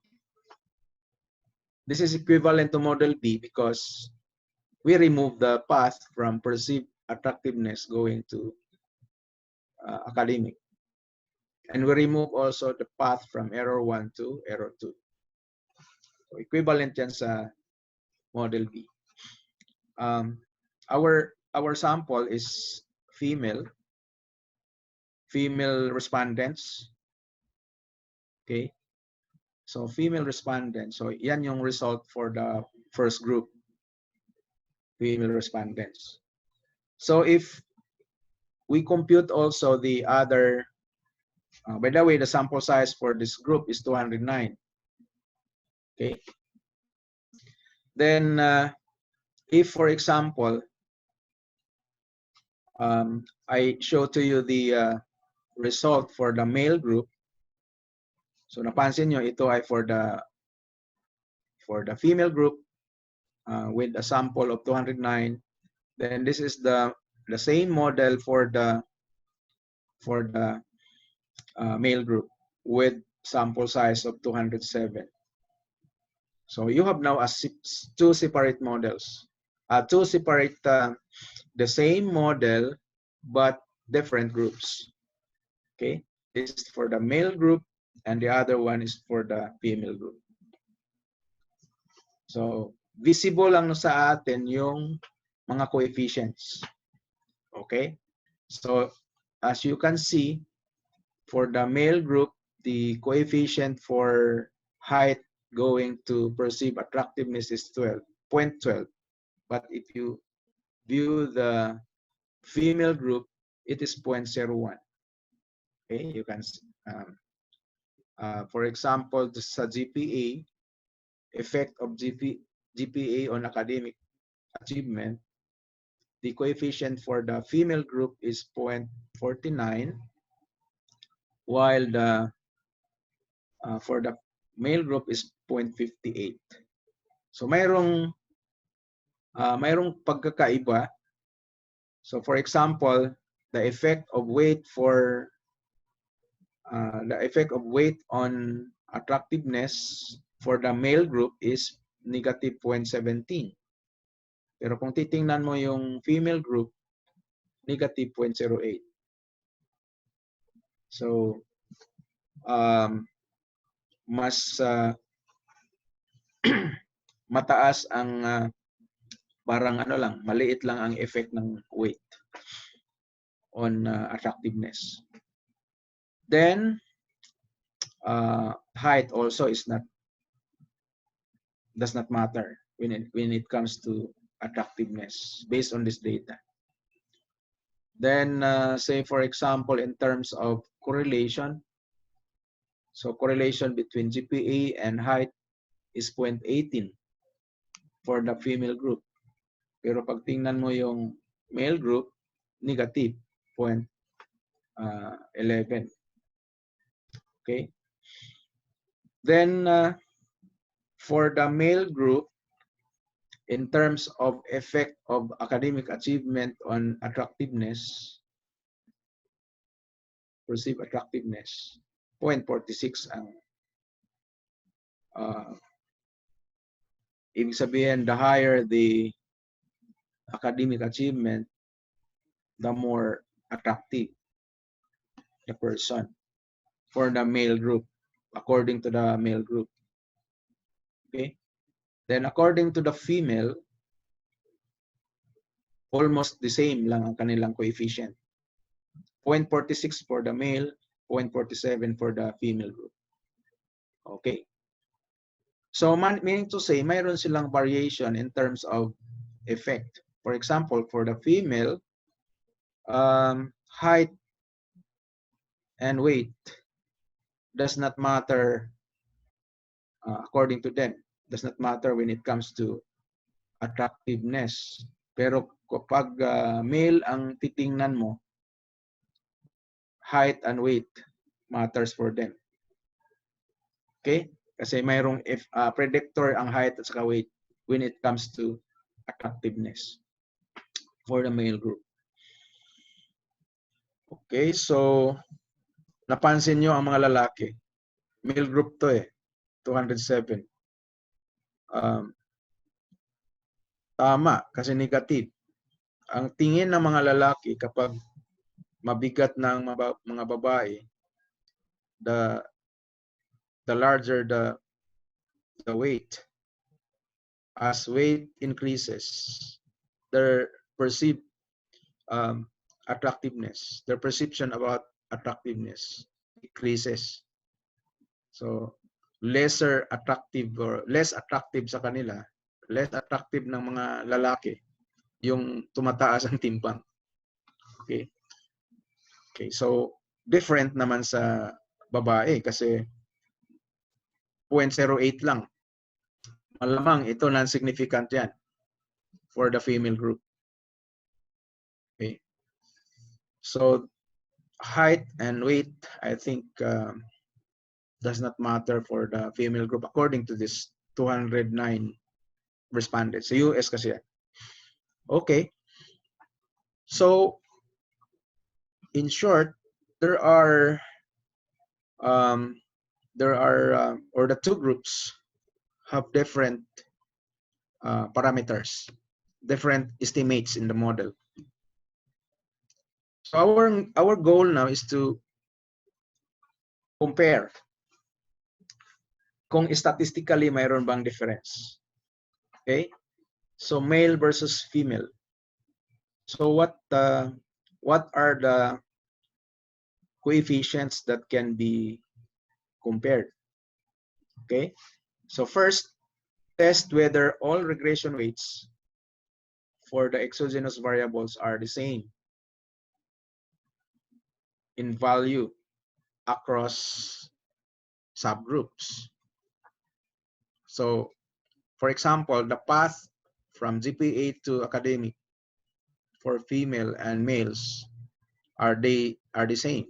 Speaker 1: This is equivalent to model B because we remove the path from perceived attractiveness going to academic. And we remove also the path from error 1 to error 2. So equivalent yan sa model B. Our sample is female respondents. Okay. So female respondents. So yan yung result for the first group, female respondents. So if we compute also the other, by the way, the sample size for this group is 209. Okay. Then if, for example, I show to you the result for the male group. So napansin nyo, ito ay for the female group with a sample of 209. Then this is the same model for the male group with sample size of 207. So you have now two separate models, two separate the same model but different groups. Okay, this is for the male group and the other one is for the female group. So visible lang sa atin yung mga coefficients. Okay, so as you can see, for the male group, the coefficient for height going to perceived attractiveness is 0.12. But if you view the female group, it is 0.01. Okay, you can for example, sa GPA, effect of GPA on academic achievement, the coefficient for the female group is 0.49, while the for the male group is 0.58. So mayroong pagkakaiba. So for example, the effect of weight on attractiveness for the male group is negative 0.17. Pero kung titingnan mo yung female group, negative 0.08. So mas mataas ang parang ano lang, maliit lang ang effect ng weight on attractiveness. Then height also does not matter when it comes to attractiveness based on this data. Then say for example in terms of correlation, so correlation between GPA and height is 0.18 for the female group. Pero pag tingnan mo yung male group, negative 0.11. Okay. Then for the male group, in terms of effect of academic achievement on attractiveness, perceived attractiveness, 0.46 ang ibig sabihin, the higher the academic achievement, the more attractive the person for the male group, according to the male group. Okay. Then according to the female, almost the same lang ang kanilang coefficient. 0.46 for the male, 0.47 for the female group. Okay. So meaning to say, mayroon silang variation in terms of effect. For example, for the female, height and weight does not matter according to them. Does not matter when it comes to attractiveness. Pero kapag male ang titingnan mo, height and weight matters for them. Okay? Kasi mayroong predictor ang height at saka weight when it comes to attractiveness for the male group. Okay, so napansin nyo ang mga lalaki. Male group to 207. Tama, kasi negative. Ang tingin ng mga lalaki kapag mabigat ng mga babae, the larger the weight. As weight increases, their perceived attractiveness, their perception about attractiveness decreases. So lesser attractive or less attractive sa kanila, less attractive ng mga lalaki yung tumataas ang timbang. Okay. Okay, so different naman sa babae kasi 0.08 lang. Malamang ito non-significant yan for the female group. Okay. So height and weight, I think, does not matter for the female group according to this 209 respondents. Sa US kasi yan. Okay. So, in short, there are or the two groups have different parameters, different estimates in the model. So our goal now is to compare kung statistically mayroon bang difference. Okay? So male versus female. So what are the coefficients that can be compared? Okay? So first, test whether all regression weights for the exogenous variables are the same in value across subgroups. So, for example, the path from GPA to academic for female and males, are the same?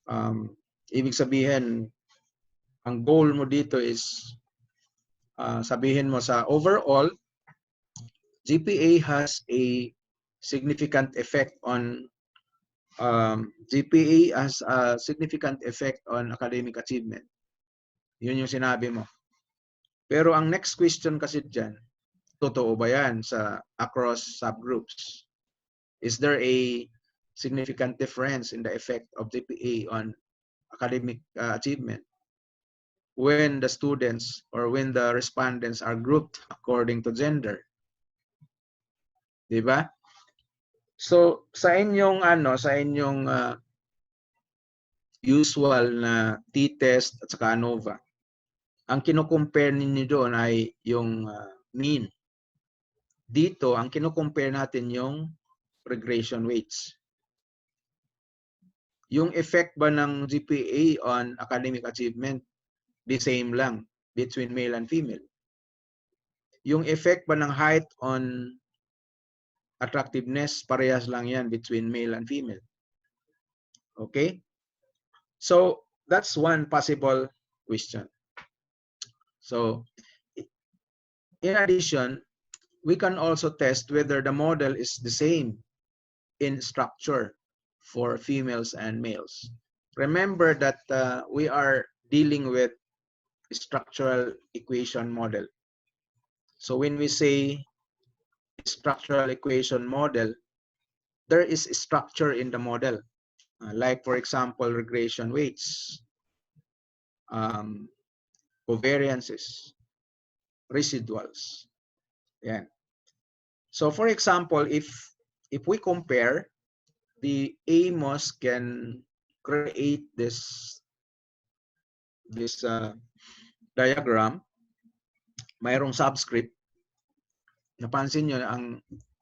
Speaker 1: Ibig sabihin, ang goal mo dito is sabihin mo sa overall, GPA has a significant effect on GPA has a significant effect on academic achievement. Yun yung sinabi mo. Pero ang next question kasi dyan, totoo ba yan sa across subgroups? Is there a significant difference in the effect of GPA on academic achievement when the students or when the respondents are grouped according to gender? Diba? So sa inyong usual na t-test at saka ANOVA, ang kino-compare ninyo doon ay yung mean. Dito, ang kino-compare natin yung regression weights. Yung effect ba ng GPA on academic achievement, the same lang between male and female. Yung effect ba ng height on attractiveness, parehas lang yan between male and female. Okay? So, that's one possible question. So, in addition, we can also test whether the model is the same in structure for females and males. Remember that we are dealing with structural equation model. So when we say structural equation model, there is structure in the model. Like for example, regression weights, covariances, residuals. Yeah. So for example, if we compare, the AMOS can create this diagram. Mayroong subscript. Napansin nyo, ang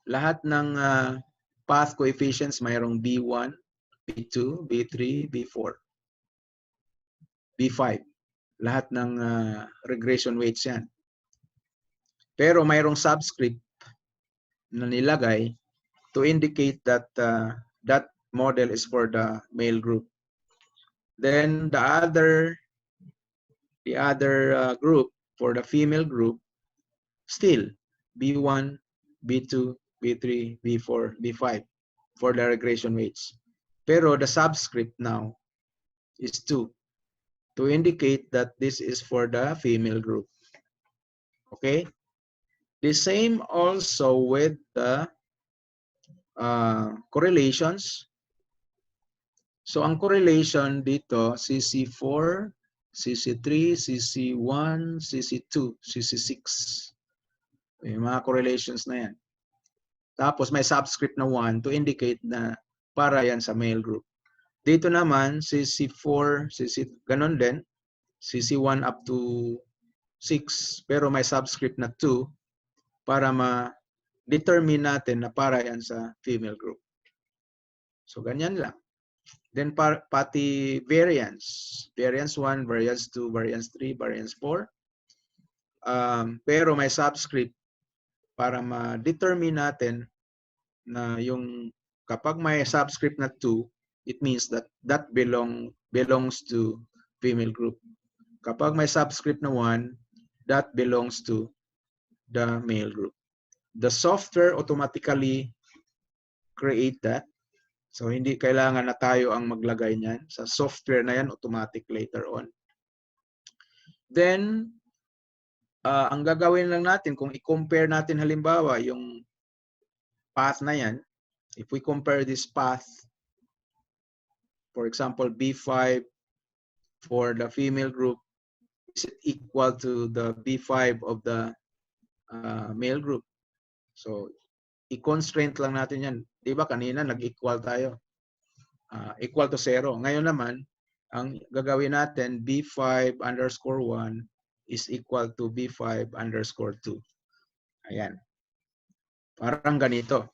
Speaker 1: lahat ng path coefficients mayroong B1, B2, B3, B4, B5. Lahat ng regression weights yan. Pero mayroong subscript na nilagay to indicate that that model is for the male group. Then the other group, for the female group, still B1, B2, B3, B4, B5 for the regression weights. Pero the subscript now is 2 to indicate that this is for the female group. Okay? The same also with the correlations. So ang correlation dito, CC4, CC3, CC1, CC2, CC6. Yung mga correlations na yan. Tapos may subscript na 1 to indicate na para yan sa male group. Dito naman, CC4, ganun din. CC1 up to 6, pero may subscript na 2 para ma-determine natin na para yan sa female group. So, ganyan lang. Then, pati variance. Variance 1, variance 2, variance 3, variance 4. Pero may subscript para ma-determine natin na yung Kapag may subscript na 2, it means that that belongs to female group. Kapag may subscript na 1, that belongs to the male group. The software automatically create that. So, hindi kailangan na tayo ang maglagay niyan. Sa software na yan, automatic later on. Then, ang gagawin lang natin, kung i-compare natin halimbawa yung path na yan, if we compare this path, for example, B5 for the female group, is it equal to the B5 of the male group? So, i-constraint lang natin yan. Di ba kanina nag-equal tayo? Equal to 0. Ngayon naman, ang gagawin natin, B5 underscore 1 is equal to B5 underscore 2. Ayan. Parang ganito.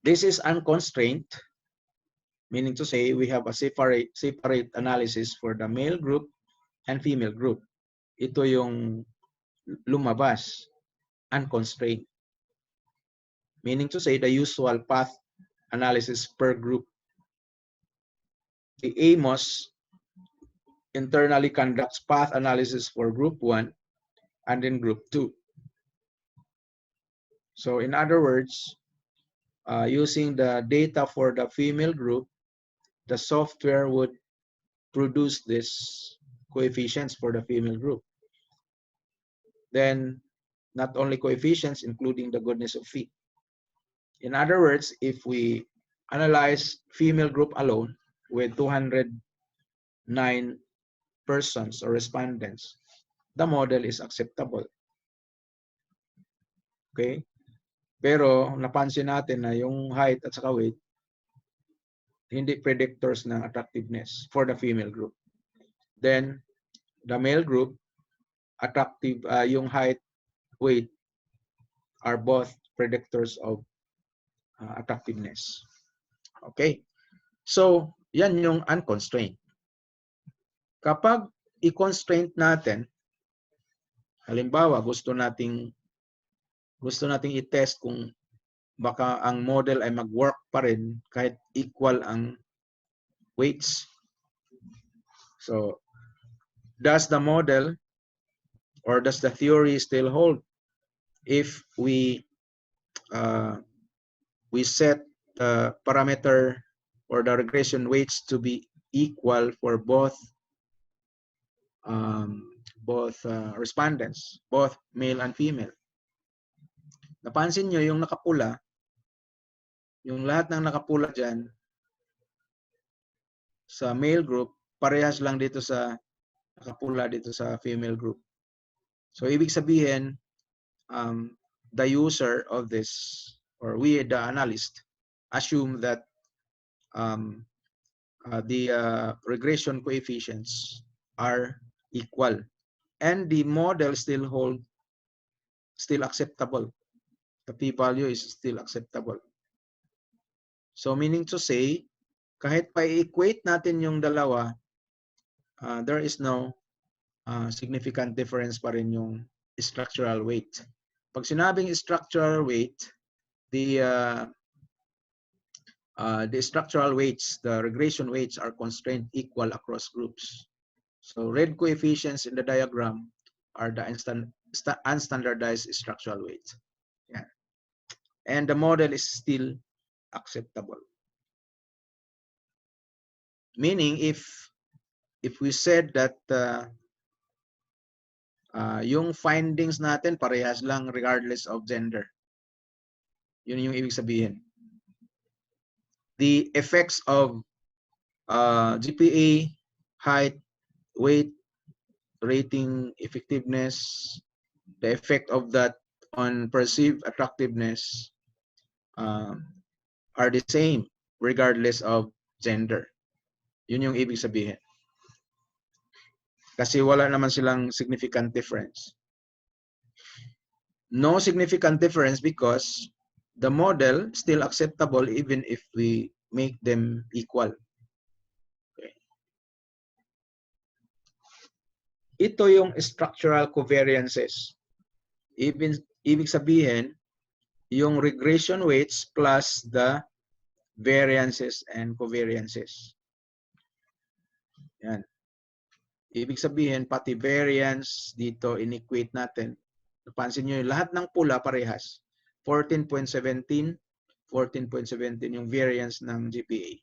Speaker 1: This is unconstrained, meaning to say we have a separate analysis for the male group and female group. Ito yung lumabas, unconstrained. Meaning to say the usual path analysis per group. The AMOS internally conducts path analysis for group 1 and then group 2. So in other words, using the data for the female group, the software would produce this coefficients for the female group. Then not only coefficients, including the goodness of fit. In other words, if we analyze female group alone with 209 persons or respondents, the model is acceptable. Okay? Pero napansin natin na yung height at saka weight, hindi predictors ng attractiveness for the female group. Then, the male group, attractive, yung height, weight, are both predictors of attractiveness. Okay? So, yan yung unconstrained. Kapag i-constraint natin, halimbawa, gusto nating i-test kung baka ang model ay mag-work pa rin kahit equal ang weights. So, does the model or does the theory still hold if we set the parameter or the regression weights to be equal for both respondents, both male and female? Napansin nyo yung nakapula, yung lahat ng nakapula dyan sa male group, parehas lang dito sa nakapula dito sa female group. So, ibig sabihin, the user of this, or we, the analyst, assume that the regression coefficients are equal and the model still acceptable. The p-value is still acceptable. So meaning to say, kahit pa-equate natin yung dalawa, there is no significant difference pa rin yung structural weight. Pag sinabing structural weight, the structural weights, the regression weights are constrained equal across groups. So red coefficients in the diagram are the unstandardized structural weights. Yeah. And the model is still acceptable. Meaning if we said that yung findings natin parehas lang regardless of gender. Yun yung ibig sabihin. The effects of GPA, height, weight, rating, effectiveness, the effect of that on perceived attractiveness are the same regardless of gender. Yun yung ibig sabihin. Kasi wala naman silang significant difference. No significant difference because the model still acceptable even if we make them equal. Okay. Ito yung structural covariances. Ibig sabihin, yung regression weights plus the variances and covariances. Yan. Ibig sabihin, pati variance dito, inequate natin. Napansin nyo, lahat ng pula parehas. 14.17, 14.17 yung variance ng GPA.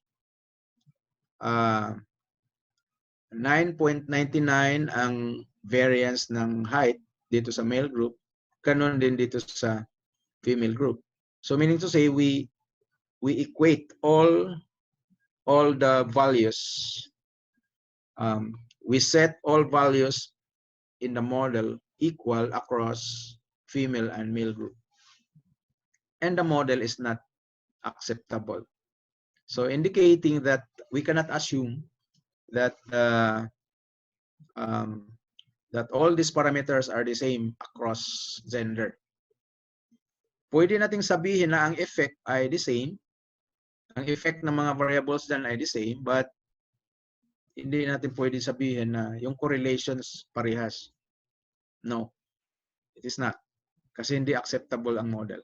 Speaker 1: 9.99 ang variance ng height dito sa male group. Kanon din dito sa female group. So meaning to say, we equate all the values. We set all values in the model equal across female and male group. And the model is not acceptable. So indicating that we cannot assume that that all these parameters are the same across gender. Pwede nating sabihin na ang effect ay the same. Ang effect ng mga variables dyan ay the same, but hindi natin pwede sabihin na yung correlations parehas. No, it is not. Kasi hindi acceptable ang model.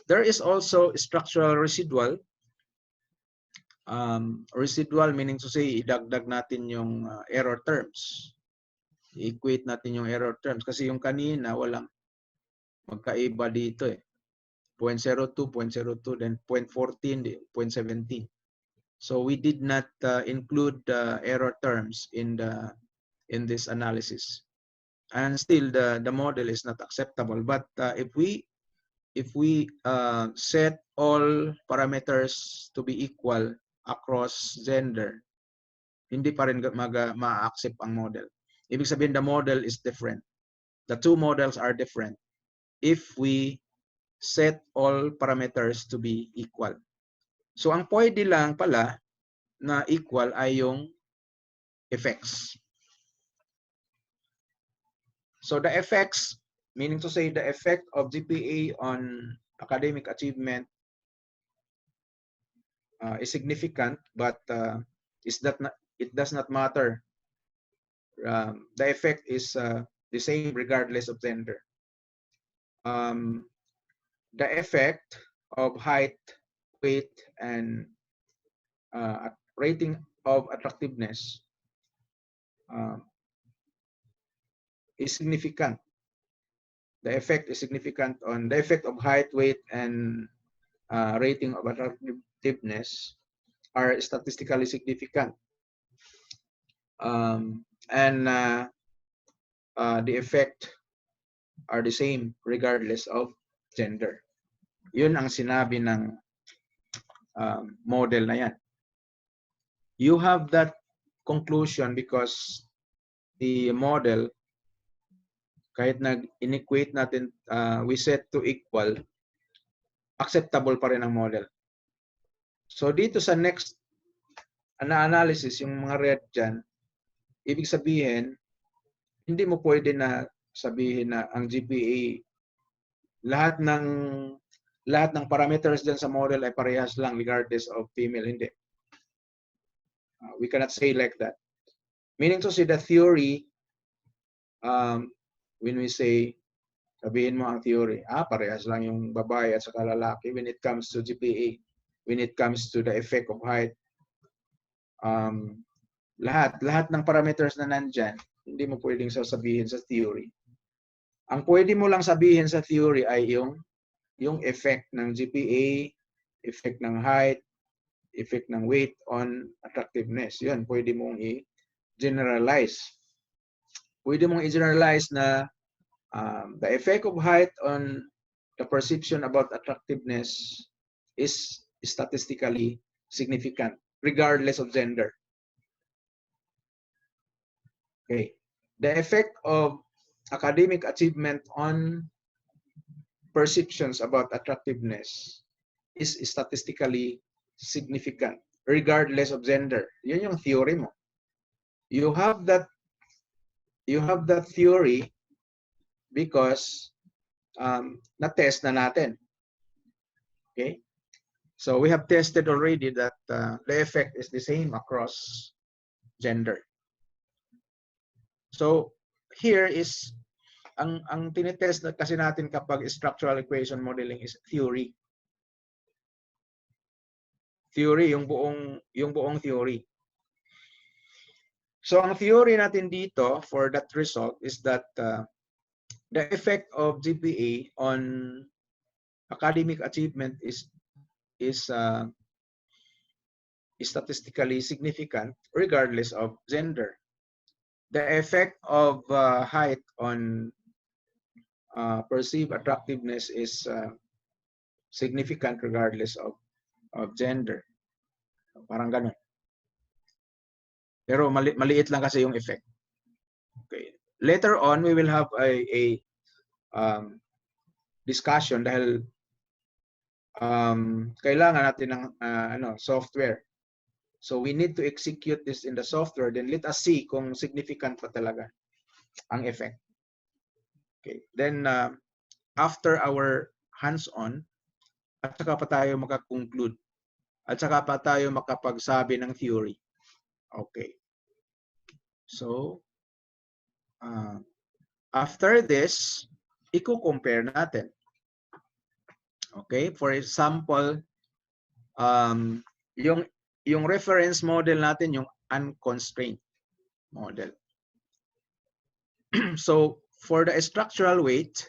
Speaker 1: There is also structural residual. Residual meaning to say, idagdag natin yung error terms. I-equate natin yung error terms. Kasi yung kanina, walang magkaiba dito eh. 0.02, 0.02, then 0.14, 0.17. So we did not include the error terms in this analysis. And still the model is not acceptable. But if we set all parameters to be equal across gender, hindi pa rin ma-accept ang model. Ibig sabihin, the model is different. The two models are different if we set all parameters to be equal. So ang pwede lang pala na equal ay yung effects. So the effects, meaning to say the effect of GPA on academic achievement is significant, but it does not matter. The effect is the same regardless of gender. The effect of height, weight, and rating of attractiveness is significant. The effect is significant on the effect of height, weight, and rating of attractiveness are statistically significant. And the effect are the same regardless of gender. Yun ang sinabi ng model na yan. You have that conclusion because the model, kahit nag-inequate natin, we set to equal, acceptable pa rin ang model. So dito sa next analysis, yung mga red dyan, ibig sabihin, hindi mo pwede na sabihin na ang GPA, lahat ng parameters dyan sa model ay parehas lang regardless of female. Hindi. We cannot say like that. Meaning to say the theory, when we say, sabihin mo ang theory, parehas lang yung babae at saka lalaki when it comes to GPA, when it comes to the effect of height, lahat ng parameters na nandyan, hindi mo pwedeng sasabihin sa theory. Ang pwede mo lang sabihin sa theory ay yung effect ng GPA, effect ng height, effect ng weight on attractiveness. Yun, pwede mong i-generalize. Pwede mong i-generalize na the effect of height on the perception about attractiveness is statistically significant, regardless of gender. Okay. The effect of academic achievement on perceptions about attractiveness is statistically significant, regardless of gender. Yun yung theory mo. You have that theory because na-test na natin. Okay? So we have tested already that the effect is the same across gender. So here is ang tinitest na kasi natin kapag structural equation modeling is theory. theory, yung buong theory. So ang theory natin dito for that result is that the effect of GPA on academic achievement is statistically significant regardless of gender. The effect of height on perceived attractiveness is significant regardless of gender. Parang ganun. Pero maliit lang kasi yung effect. Okay. Later on, we will have a discussion dahil kailangan natin ng software. So we need to execute this in the software. Then let us see kung significant pa talaga ang effect. Okay. Then after our hands-on, at saka pa tayo makakonclude. At saka pa tayo makapagsabi ng theory. Okay. So after this, i-compare natin. Okay. For example, yung reference model natin, yung unconstrained model. So for the structural weight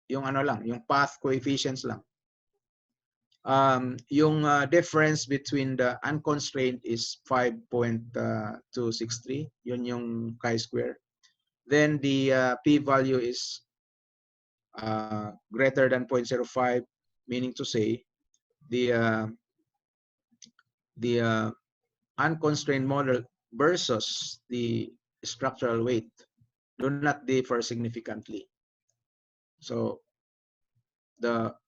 Speaker 1: yung ano lang, yung path coefficients lang. Yung difference between the unconstrained is 5.263. Yun yung chi-square. Then the p-value is greater than 0.05, meaning to say the unconstrained model versus the structural weight do not differ significantly. So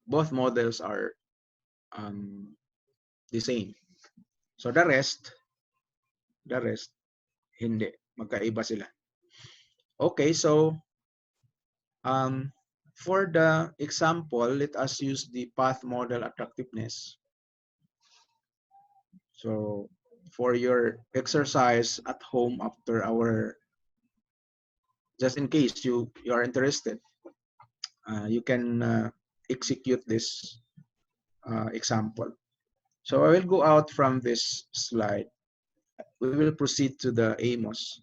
Speaker 1: both models are the same. So the rest hindi, magkaiba sila. Okay, so for the example, let us use the path model attractiveness. So for your exercise at home after our, just in case you are interested, you can execute this example. So I will go out from this slide. We will proceed to the AMOS.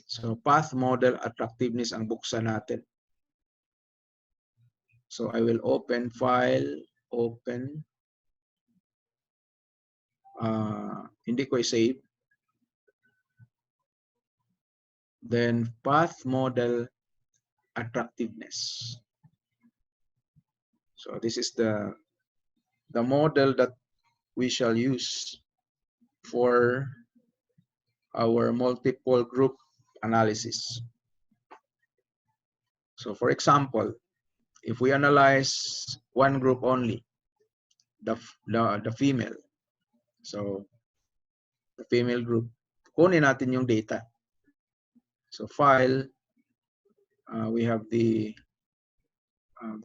Speaker 1: So path model attractiveness ang buksan natin. So I will open file, open. Hindi ko i-save. Then path model attractiveness. So this is the model that we shall use for our multiple group analysis. So for example, if we analyze one group only, the female. So the female group, kunin natin yung data. So file, we have the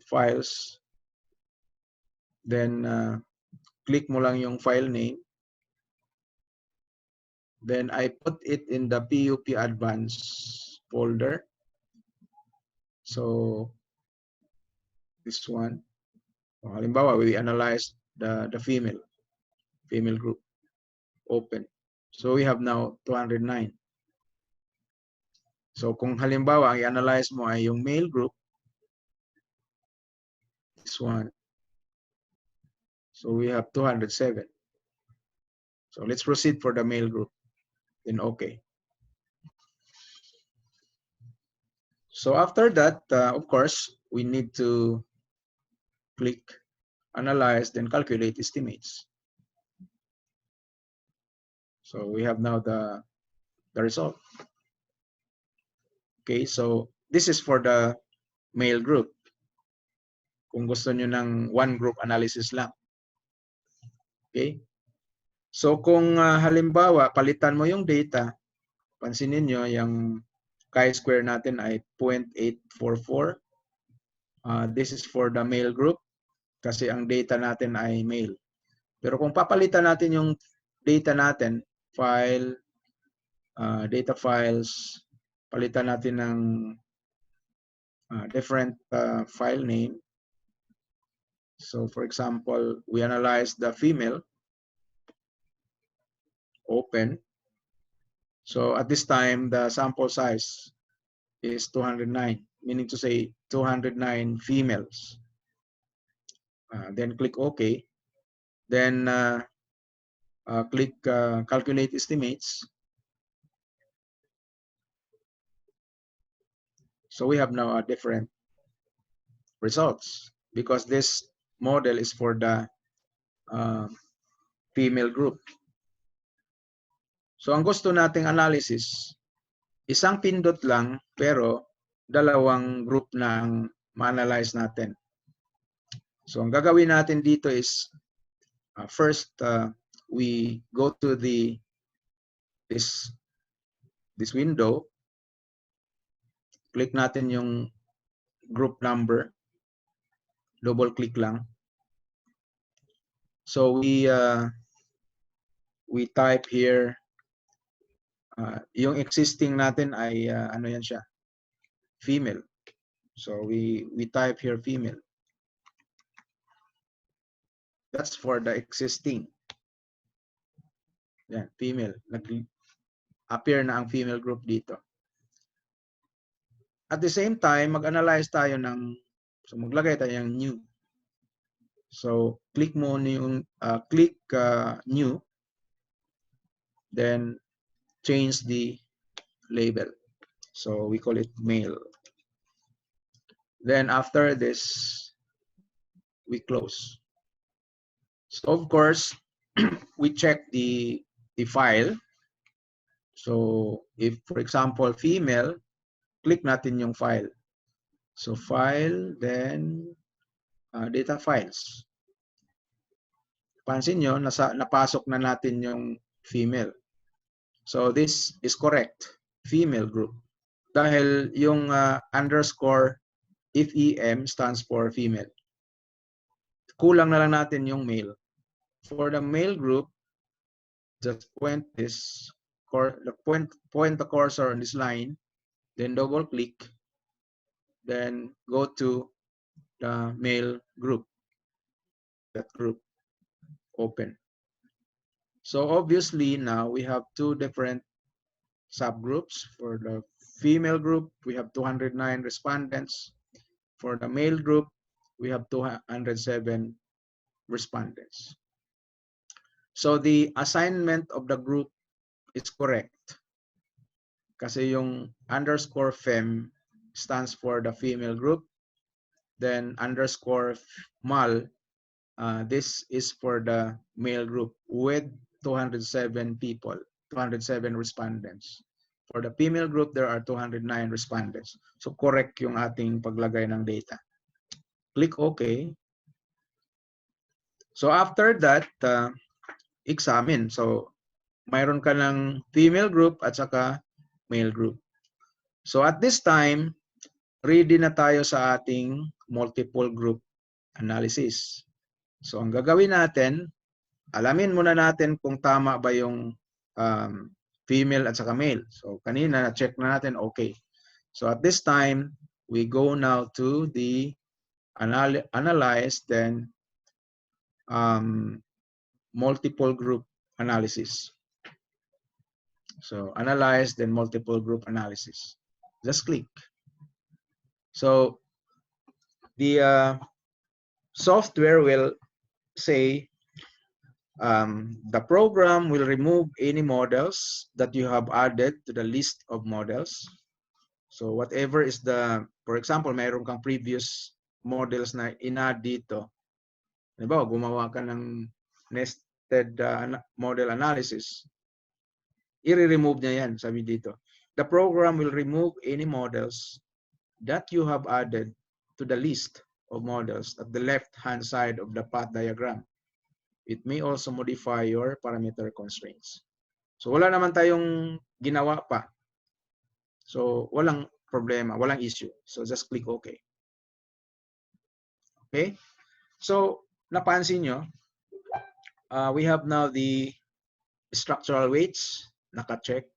Speaker 1: files. Then click mo lang yung file name. Then I put it in the PUP Advanced folder. So this one. Halimbawa, we analyze the female group. Open. So we have now 209. So kung halimbawa, ang i-analyze mo ay yung male group, this one. So we have 207. So let's proceed for the male group. Then okay. So after that, of course, we need to click analyze, then calculate estimates. So we have now the result. Okay, so this is for the male group. Kung gusto nyo ng one group analysis lang. Okay. So kung halimbawa, palitan mo yung data, pansinin nyo yung chi-square natin ay 0.844. This is for the male group kasi ang data natin ay male. Pero kung papalitan natin yung data natin, file, data files, palitan natin ng different file name. So for example, we analyze the female, open. So at this time, the sample size is 209, meaning to say 209 females. Then click OK. Then click calculate estimates. So we have now a different results because this model is for the female group. So ang gusto nating analysis, isang pindot lang pero dalawang group na ang ma-analyze natin. So ang gagawin natin dito is first we go to this window, click natin yung group number, double click lang. So we type here yung existing natin ay ano yan siya, female. So we type here female. That's for the existing. Yan, female. Nag-appear na ang female group dito. At the same time, mag-analyze tayo ng, so maglagay tayo ng new. So click mo yung click new, then change the label. So we call it male. Then after this, we close. So of course, we check the file. So if, for example, female, click natin yung file. So file, then data files. Pansin nyo, napasok na natin yung female. So this is correct, female group. Dahil yung underscore FEM stands for female. Kulang na lang natin yung male. For the male group, just point the cursor on this line, then double click, then go to the male group. That group, open. So obviously now we have two different subgroups. For the female group, we have 209 respondents. For the male group, we have 207 respondents. So the assignment of the group is correct. Kasi yung underscore fem stands for the female group. Then underscore mal, this is for the male group with 207 people, 207 respondents. For the female group, there are 209 respondents. So correct yung ating paglagay ng data. Click OK. So after that, examine. So mayroon ka ng female group at saka male group. So at this time, ready na tayo sa ating multiple group analysis. So ang gagawin natin, alamin muna natin kung tama ba yung female at saka male. So kanina na-check na natin, okay. So at this time, we go now to the analyze, then multiple group analysis. So analyze, then multiple group analysis. Just click. So the software will say the program will remove any models that you have added to the list of models. So whatever is the, for example, mayroon kang previous models na in-add dito. Diba, gumawa ka ng nested model analysis. I-remove niya yan, sabi dito. The program will remove any models that you have added to the list of models at the left-hand side of the path diagram. It may also modify your parameter constraints. So wala naman tayong ginawa pa. So walang problema, walang issue. So just click OK. Okay? So napansin nyo, we have now the structural weights, naka-check.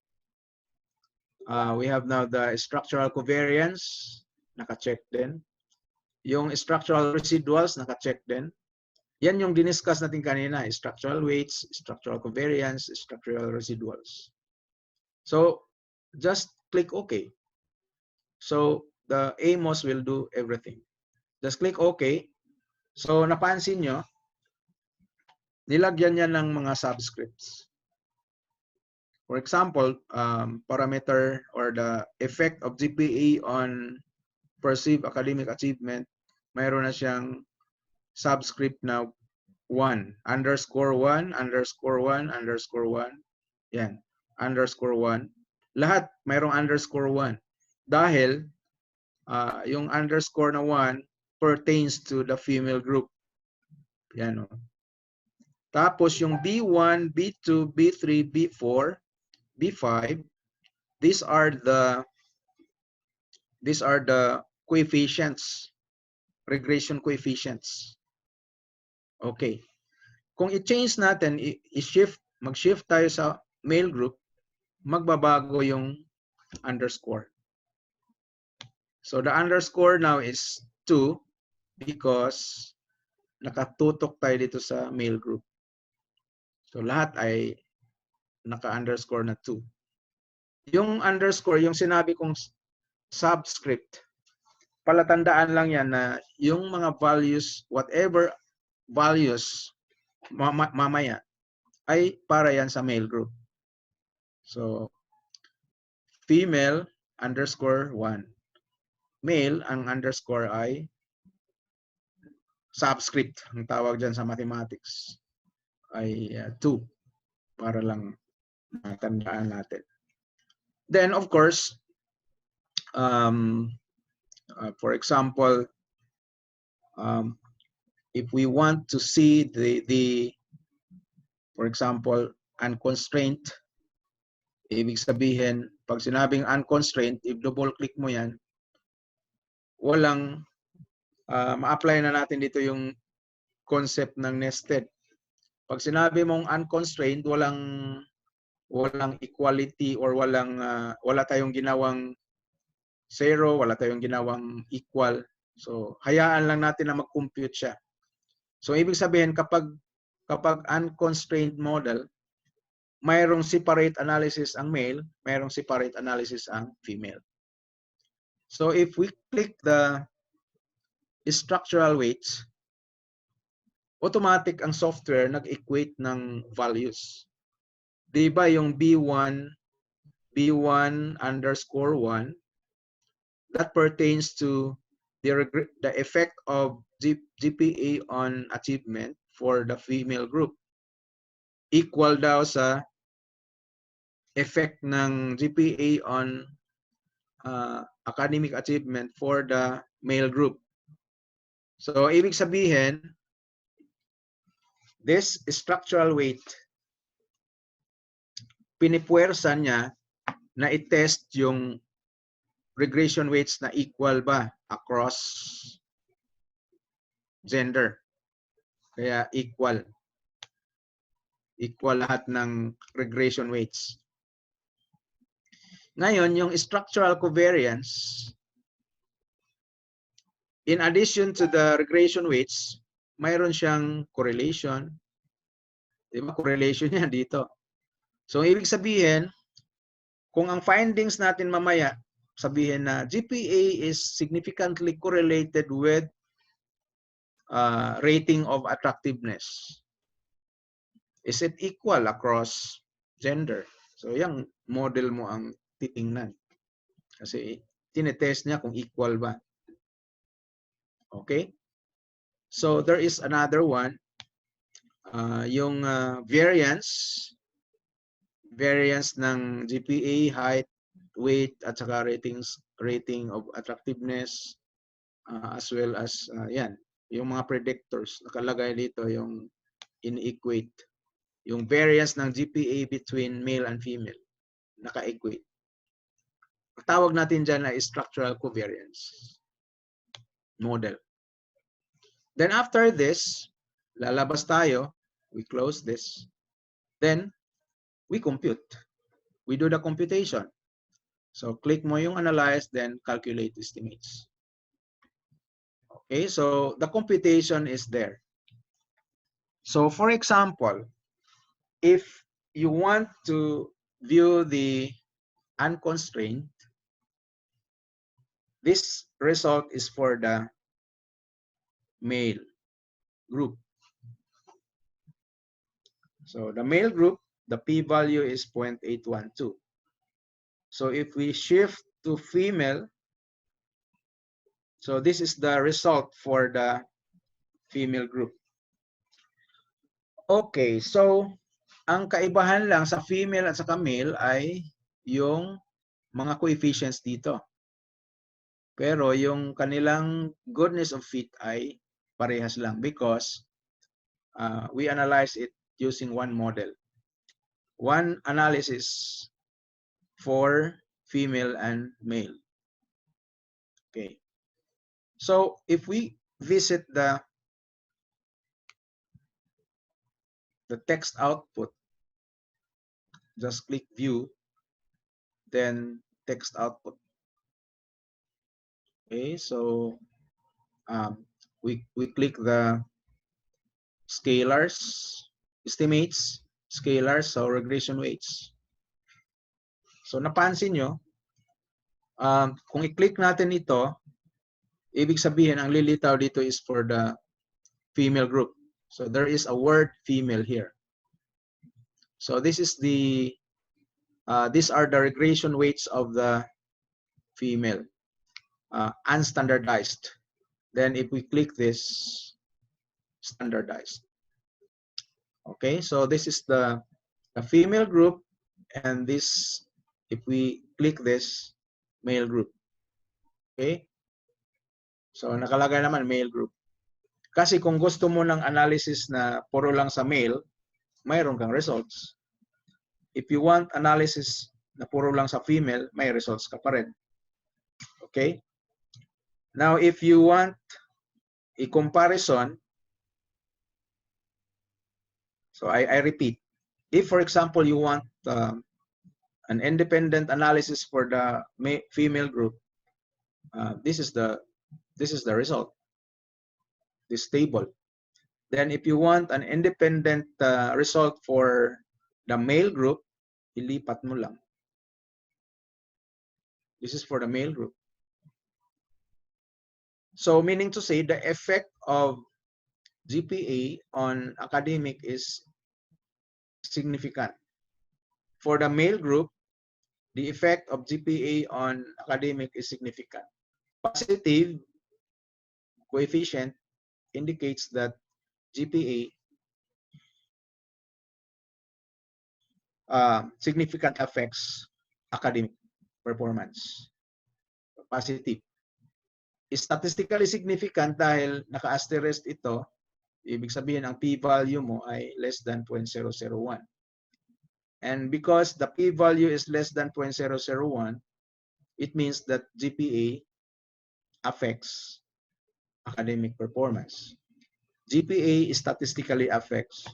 Speaker 1: We have now the structural covariance, naka-check din. Yung structural residuals, naka-check din. Yan yung diniscuss natin kanina, structural weights, structural covariance, structural residuals. So, just click OK. So, the AMOS will do everything. Just click OK. So, napansin nyo, nilagyan niya ng mga subscripts. For example, parameter or the effect of GPA on perceived academic achievement, mayroon na siyang subscript na 1, underscore 1, underscore 1, underscore 1. Yan, underscore 1. Lahat mayroong underscore 1. Dahil yung underscore na 1 pertains to the female group. Yan o. Tapos yung B1, B2, B3, B4, B5, these are the coefficients, regression coefficients. Okay. Kung i-change natin, mag-shift tayo sa male group, magbabago yung underscore. So the underscore now is 2 because nakatutok tayo dito sa male group. So lahat ay naka-underscore na 2. Yung underscore, yung sinabi kong subscript, palatandaan lang yan na yung mga values, whatever values mamaya ay para yan sa male group. So, female underscore 1. Male, ang underscore ay subscript. Ang tawag dyan sa mathematics ay 2 para lang matandaan natin. Then, of course, for example, if we want to see for example, unconstrained, ibig sabihin, pag sinabing unconstrained, if double-click mo yan, walang, ma-apply na natin dito yung concept ng nested. Pag sinabi mong unconstrained, walang equality or wala tayong ginawang zero, wala tayong ginawang equal. So, hayaan lang natin na mag-compute siya. So, ibig sabihin, kapag unconstrained model, mayroong separate analysis ang male, mayroong separate analysis ang female. So, if we click the structural weights, automatic ang software nag-equate ng values. Di ba yung B1 underscore 1, that pertains to the effect of GPA on achievement for the female group. Equal daw sa effect ng GPA on academic achievement for the male group. So, ibig sabihin, this structural weight, pinipuwersa niya na i-test yung regression weights na equal ba across gender. Kaya equal. Equal lahat ng regression weights. Ngayon, yung structural covariance, in addition to the regression weights, mayroon siyang correlation. Diba? Correlation niya dito. So, ibig sabihin, kung ang findings natin mamaya, sabihin na GPA is significantly correlated with rating of attractiveness. Is it equal across gender? So, yung model mo ang titingnan. Kasi tinetest niya kung equal ba. Okay? So, there is another one. Yung variance ng GPA, height, weight, at saka rating of attractiveness, as well as, yan, yung mga predictors. Nakalagay dito yung in-equate. Yung variance ng GPA between male and female. Naka-equate. Tawag natin dyan na structural covariance model. Then after this, lalabas tayo, we close this, then we compute. We do the computation. So click mo yung analyze, then calculate estimates. Okay, so the computation is there. So for example, if you want to view the unconstrained, this result is for the male group. So the male group, the p-value is 0.812. So if we shift to female, so this is the result for the female group. Okay, so ang kaibahan lang sa female at sa male ay yung mga coefficients dito. Pero yung kanilang goodness of fit ay parehas lang because we analyze it using one model. One analysis for female and male. Okay. So if we visit the text output, just click view, then text output. Okay, so we click the scalars, estimates, scalars, so regression weights. So napansin nyo, kung i-click natin ito, ibig sabihin ang lilitaw dito is for the female group. So there is a word female here. So this is the these are the regression weights of the female, unstandardized. Then if we click this, standardized. Okay, so this is the female group, and this, if we click this, male group. Okay, so nakalagay naman male group. Kasi kung gusto mo ng analysis na puro lang sa male, mayroon kang results. If you want analysis na puro lang sa female, may results ka pa rin. Okay? Now, if you want a comparison, so I repeat, if for example you want an independent analysis for the female group, this is the result, this table. Then if you want an independent result for the male group, ilipat mo lang. This is for the male group. So meaning to say, the effect of GPA on academic is significant. For the male group, the effect of GPA on academic is significant. Positive coefficient indicates that GPA significant affects academic performance. Positive. Statistically significant dahil naka-asterisk ito, ibig sabihin ang p-value mo ay less than 0.001. And because the p-value is less than 0.001, it means that GPA affects academic performance. GPA statistically affects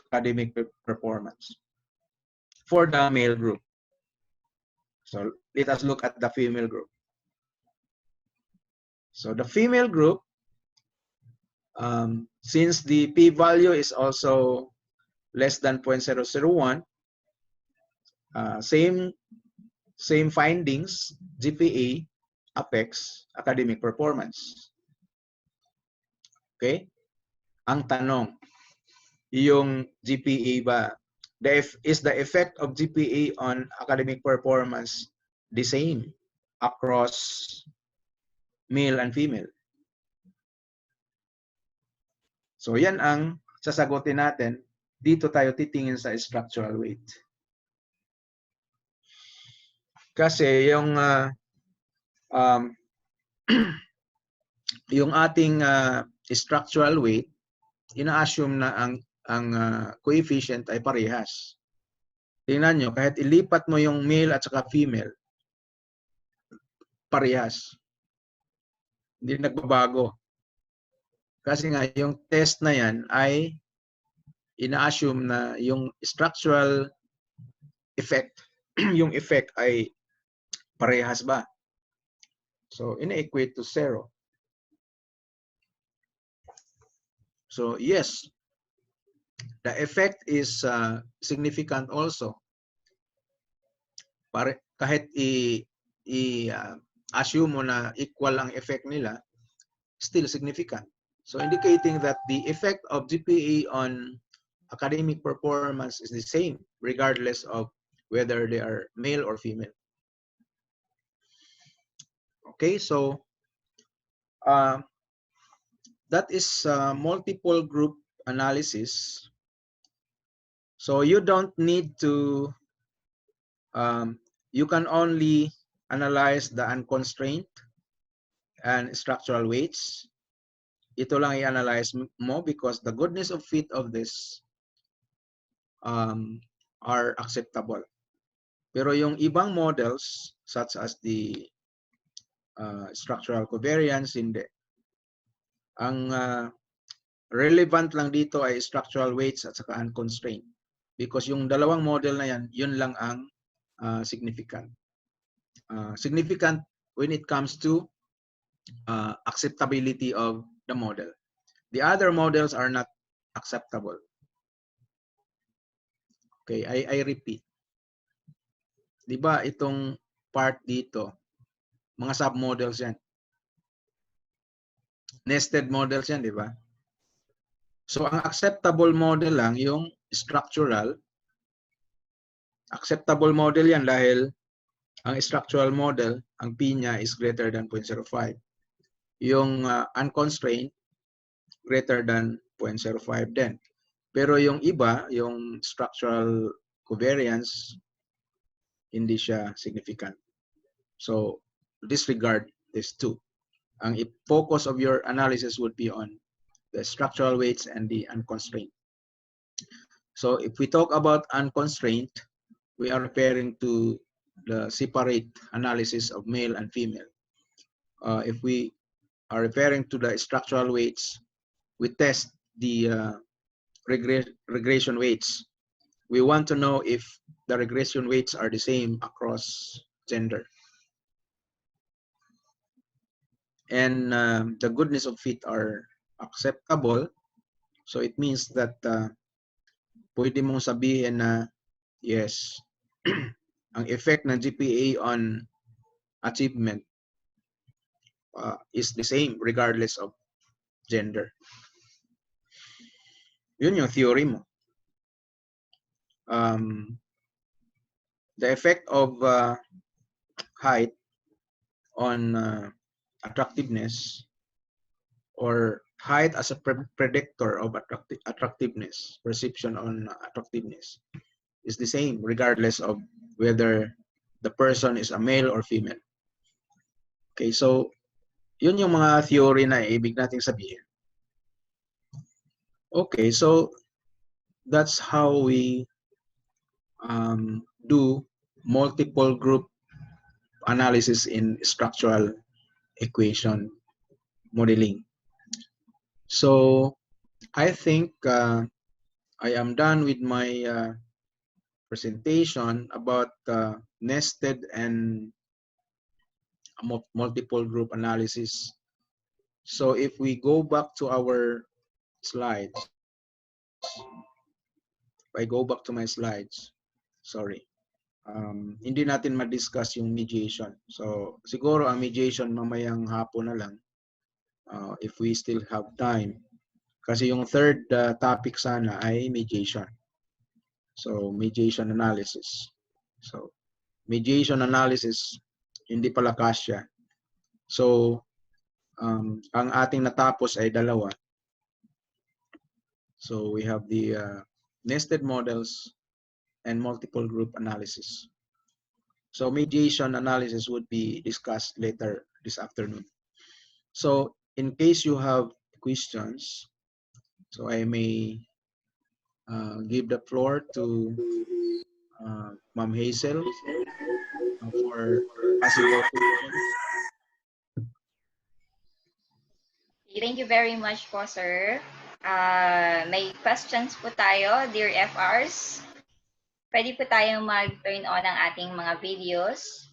Speaker 1: academic performance for the male group. So let us look at the female group. So the female group, since the p-value is also less than 0.001, same findings, GPA affects academic performance. Okay? Ang tanong, yung GPA ba, is the effect of GPA on academic performance the same across male and female? So yan ang sasagutin natin. Dito tayo titingin sa structural weight. Kasi yung yung ating structural weight, ina-assume na ang coefficient ay parehas. Tingnan nyo, kahit ilipat mo yung male at saka female, parehas. Hindi nagbabago. Kasi nga, yung test na yan ay ina-assume na yung structural effect, yung effect ay parehas ba? So, ina-equate to 0. So yes, the effect is significant also. Kahit assume mo na equal ang effect nila, still significant. So indicating that the effect of GPA on academic performance is the same regardless of whether they are male or female. Okay, so that is multiple group analysis. So you don't need to, you can only analyze the unconstrained and structural weights. Ito lang i-analyze mo because the goodness of fit of this are acceptable. Pero yung ibang models such as the structural covariance, hindi. Ang relevant lang dito ay structural weights at saka unconstrained. Because yung dalawang model na yan, yun lang ang significant. Significant when it comes to acceptability of the model. The other models are not acceptable. Okay, I repeat. Diba itong part dito, mga submodels yan. Nested models yan, diba? So ang acceptable model lang yung structural. Acceptable model yan dahil ang structural model, ang P niya is greater than 0.05. Yung unconstrained, greater than 0.05 din. Pero yung iba, yung structural covariance, hindi siya significant. So disregard these two. Ang focus of your analysis would be on the structural weights and the unconstrained. So if we talk about unconstrained, we are referring to the separate analysis of male and female. If we are referring to the structural weights, we test the regression weights. We want to know if the regression weights are the same across gender. And the goodness of fit are acceptable. So it means that pwede mong sabihin na yes, ang effect ng GPA on achievement is the same regardless of gender. Yun yung theory mo. The effect of height on attractiveness, or height as a predictor of attractiveness, perception on attractiveness, is the same regardless of whether the person is a male or female. Okay, so yun yung mga theory na ibig nating sabihin. Okay, so that's how we do multiple group analysis in structural equation modeling. So I think I am done with my presentation about nested and multiple group analysis. So if we go back to our slides, if I go back to my slides, sorry, hindi natin ma-discuss yung mediation. So siguro ang mediation mamayang hapon na lang, if we still have time. Kasi yung third topic sana ay mediation. So mediation analysis. So mediation analysis, hindi pala kasya. So ang ating natapos ay dalawa. So we have the nested models and multiple group analysis. So mediation analysis would be discussed later this afternoon. So in case you have questions, so I may give the floor to Ma'am Hazel for possible questions.
Speaker 2: Thank you very much po, sir. May questions po tayo, dear FRs. Pwede po tayong mag-turn on ang ating mga videos.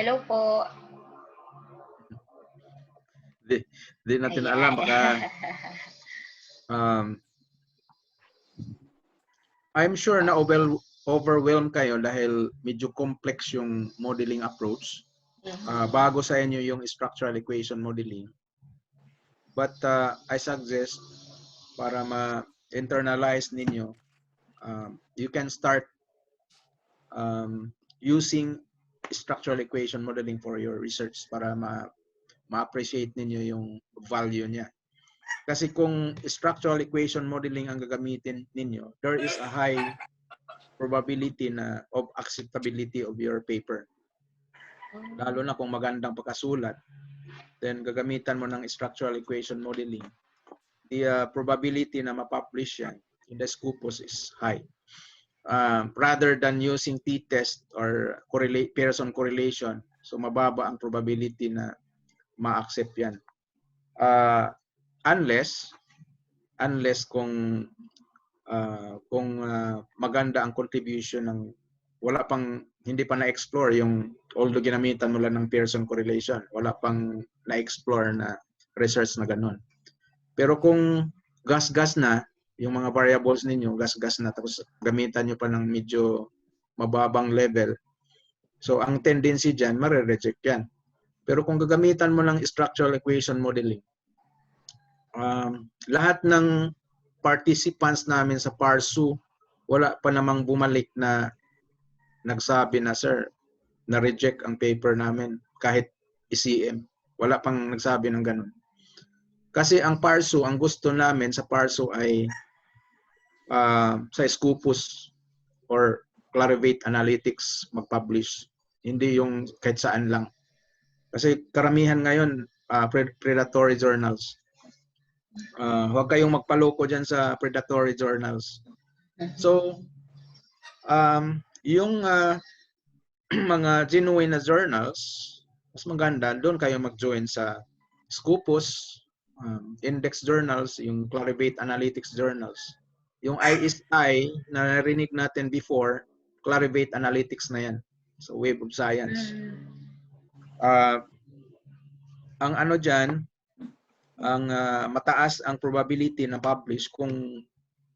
Speaker 2: Hello po.
Speaker 1: Di natin
Speaker 2: Ayan.
Speaker 1: alam, baka I'm sure na overwhelmed kayo dahil medyo complex yung modeling approach. Bago sa inyo yung structural equation modeling. But I suggest para ma-internalize ninyo, you can start using structural equation modeling for your research para ma-appreciate ninyo yung value niya. Kasi kung structural equation modeling ang gagamitin ninyo, there is a high probability na of acceptability of your paper. Lalo na kung magandang pagkasulat, then gagamitan mo ng structural equation modeling. The probability na ma-publish yan in the Scopus is high. Rather than using t-test or Pearson correlation, so mababa ang probability na ma-accept yan. Unless kung maganda ang contribution ng hindi pa na-explore yung, although ginamitan mo lang ng Pearson correlation, wala pang na-explore na research na ganun. Pero kung gas-gas na, yung mga variables ninyo, gas-gas na, tapos gamitan nyo pa ng medyo mababang level, so ang tendency dyan, mare-reject yan. Pero kung gagamitan mo ng structural equation modeling, lahat ng participants namin sa PARSU, wala pa namang bumalik na nagsabi na, sir, na-reject ang paper namin kahit ECM. Wala pang nagsabi ng ganun. Kasi ang PARSU, ang gusto namin sa PARSU ay sa Scopus or Clarivate Analytics mag-publish. Hindi yung kahit saan lang. Kasi karamihan ngayon, predatory journals. Huwag kayong magpaloko dyan sa predatory journals. So, yung mga genuine na journals, mas maganda, doon kayo mag-join sa Scopus, index journals, yung Clarivate Analytics journals. Yung ISI na narinig natin before, Clarivate Analytics na yan. So, Web of Science. Ang ano dyan, ang mataas ang probability na publish kung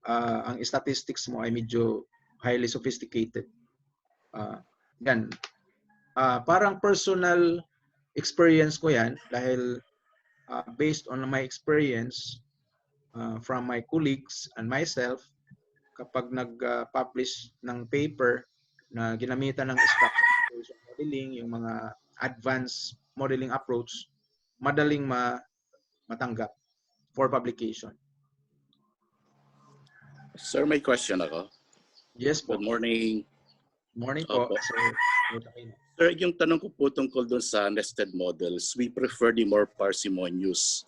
Speaker 1: ang statistics mo ay medyo highly sophisticated. Yan. Parang personal experience ko yan dahil based on my experience from my colleagues and myself, kapag nag-publish ng paper na ginamitan ng structural modeling, yung mga advanced modeling approach, madaling matanggap for publication.
Speaker 3: Sir, may question ako.
Speaker 1: Yes po.
Speaker 3: Good morning.
Speaker 1: Morning po.
Speaker 3: Sir, yung tanong ko po tungkol dun sa nested models, we prefer the more parsimonious.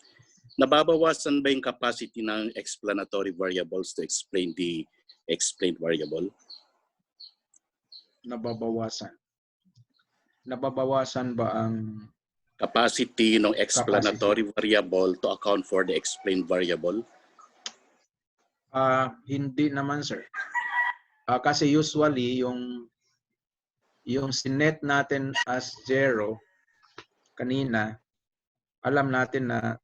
Speaker 3: Nababawasan ba yung capacity ng explanatory variables to explain the explained variable?
Speaker 1: Nababawasan. Nababawasan ba ang
Speaker 3: capacity ng explanatory variable to account for the explained variable?
Speaker 1: Hindi naman, sir. Kasi usually yung sinet natin as 0 kanina, alam natin na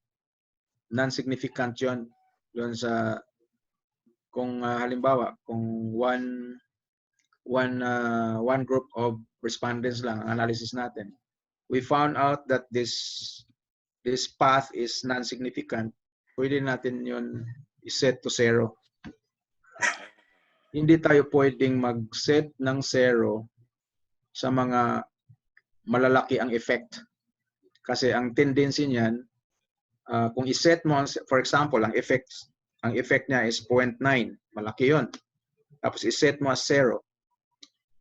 Speaker 1: non-significant yun. Yun sa, kung halimbawa, kung one group of respondents lang ang analysis natin, we found out that this path is non-significant, pwede natin yun i-set to 0. Hindi tayo pwedeng mag-set ng 0 sa mga malalaki ang effect. Kasi ang tendency niyan, kung i-set mo, for example, ang effect niya is 0.9, malaki yun. Tapos i-set mo as 0.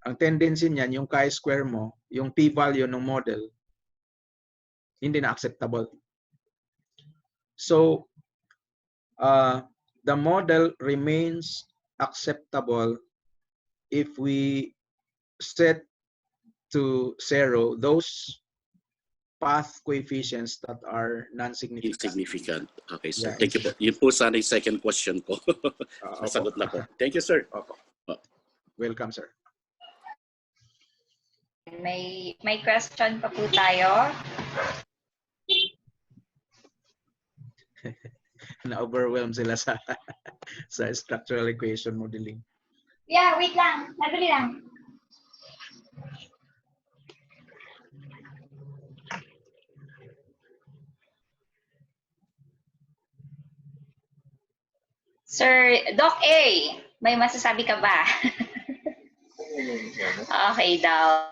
Speaker 1: Ang tendency niyan, yung chi-square mo, yung p-value ng model, hindi na acceptable. So, the model remains acceptable if we set to 0 those path coefficients that are non-significant.
Speaker 3: Insignificant. Okay, sir.
Speaker 1: Yeah,
Speaker 3: thank you po. Yun po sana yung second question ko. Nasagot na po. Thank you, sir.
Speaker 1: Welcome, sir.
Speaker 2: May question pa po tayo.
Speaker 1: Na-overwhelm sila sa sa structural equation modeling.
Speaker 2: Yeah, wait lang. Madali lang. Sir Doc A, may masasabi ka ba? Okay daw.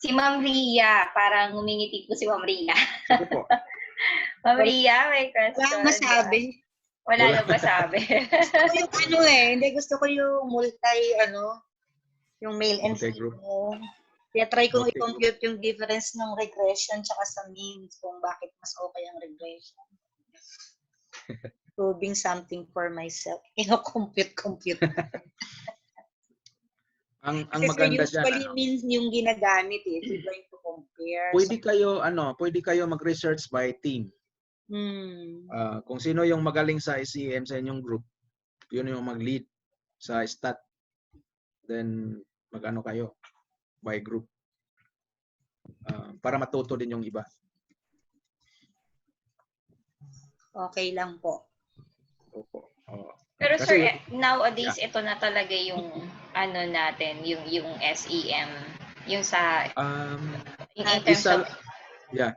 Speaker 2: Si Ma'am Ria, parang humingiti po si Ma'am Ria.
Speaker 1: Sige po.
Speaker 2: Ma'am Ria, may question.
Speaker 4: Wala masabi.
Speaker 2: Wala na masabi.
Speaker 4: Gusto ko yung hindi gusto ko yung yung male and
Speaker 1: Multi-group.
Speaker 4: female. Kaya try ko
Speaker 1: Multi-group.
Speaker 4: i-compute yung difference ng regression tsaka sa means kung bakit mas okay ang regression. Proving something for myself. Compute.
Speaker 1: Ang
Speaker 4: Kasi
Speaker 1: maganda
Speaker 4: usually
Speaker 1: diyan,
Speaker 4: means yung ginagamit if you're going to compare.
Speaker 1: pwede kayo mag-research by team. Kung sino yung magaling sa ICM sa inyong group, yun yung mag-lead sa stat. Then mag-ano kayo by group. Para matuto din yung iba.
Speaker 4: Okay lang po.
Speaker 1: Opo.
Speaker 2: Pero
Speaker 1: Kasi,
Speaker 2: sir, nowadays ito na talaga yung ano natin, yung SEM, yung sa in terms of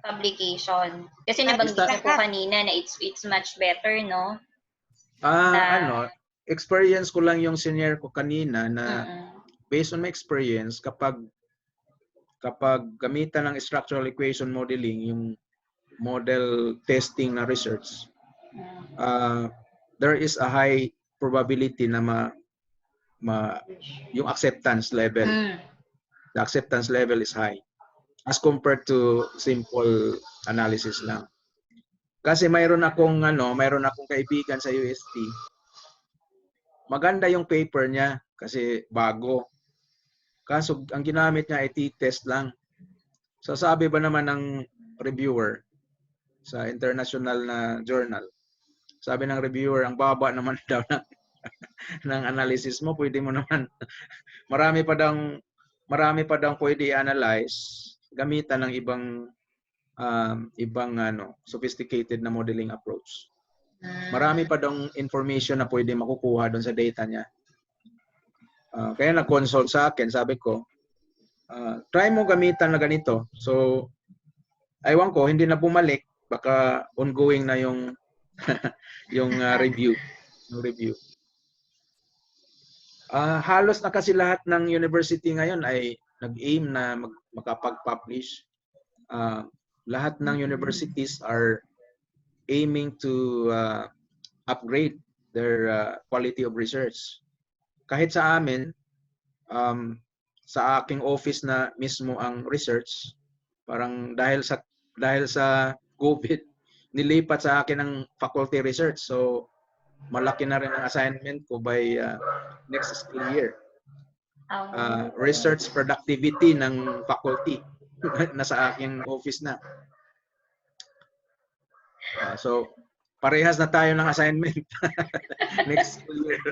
Speaker 2: publication. Kasi nabanggit niyo po kanina na it's much better, no?
Speaker 1: Experience ko lang yung senior ko kanina na based on my experience, kapag gamitan ng structural equation modeling, yung model testing na research, there is a high probability na yung acceptance level. The acceptance level is high as compared to simple analysis lang. Kasi mayroon akong kaibigan sa UST. Maganda yung paper niya kasi bago. Kaso ang ginamit niya ay t-test lang. So sabi ba naman ng reviewer sa international na journal, sabi ng reviewer, ang baba naman daw ng analysis mo, pwede mo naman marami pa daw pwede i-analyze gamitan ng ibang sophisticated na modeling approach. Marami pa daw information na pwede makukuha doon sa data niya. Kaya nag-consult sa akin, sabi ko, try mo gamitan na ganito. So, aywan ko, hindi na bumalik, baka ongoing na yung review. Halos na kasi lahat ng university ngayon ay nag-aim na makapag-publish. Lahat ng universities are aiming to upgrade their quality of research. Kahit sa amin, sa aking office na mismo ang research, parang dahil sa COVID, nilipat sa akin ang faculty research. So, malaki na rin ang assignment ko by next school year. Research productivity ng faculty nasa aking office na. So, parehas na tayo ng assignment next school year.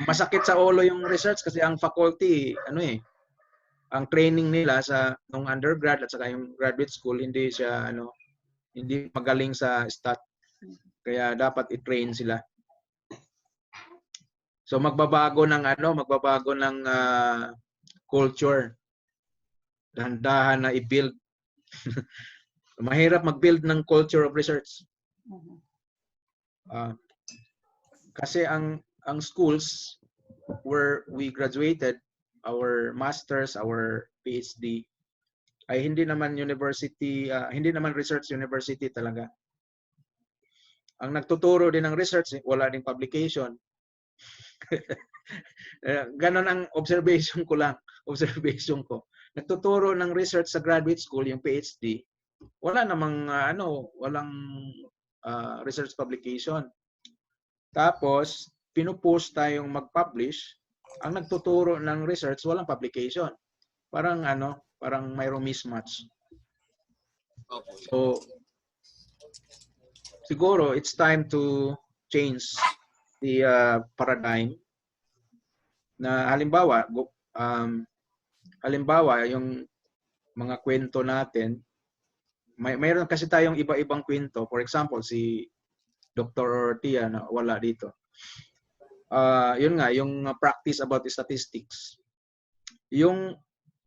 Speaker 1: Masakit sa ulo yung research kasi ang faculty, ang training nila sa nung undergrad at saka yung graduate school, hindi magaling sa stat. Kaya dapat i-train sila. So magbabago ng culture. Dahan-dahan na i-build. Mahirap mag-build ng culture of research. Kasi ang schools where we graduated, our masters, our PhD, ay hindi naman university, hindi naman research university talaga. Ang nagtuturo din ng research, wala ding publication. Ganon ang observation ko. Nagtuturo ng research sa graduate school, yung PhD, wala namang walang research publication. Tapos pinupost tayong mag-publish, ang nagtuturo ng research walang publication. Parang mayroong mismatch. So siguro it's time to change the paradigm na halimbawa yung mga kwento natin, mayroon kasi tayong iba-ibang kwento. For example, si Dr. Tia na wala dito. Yun nga, yung practice about statistics. Yung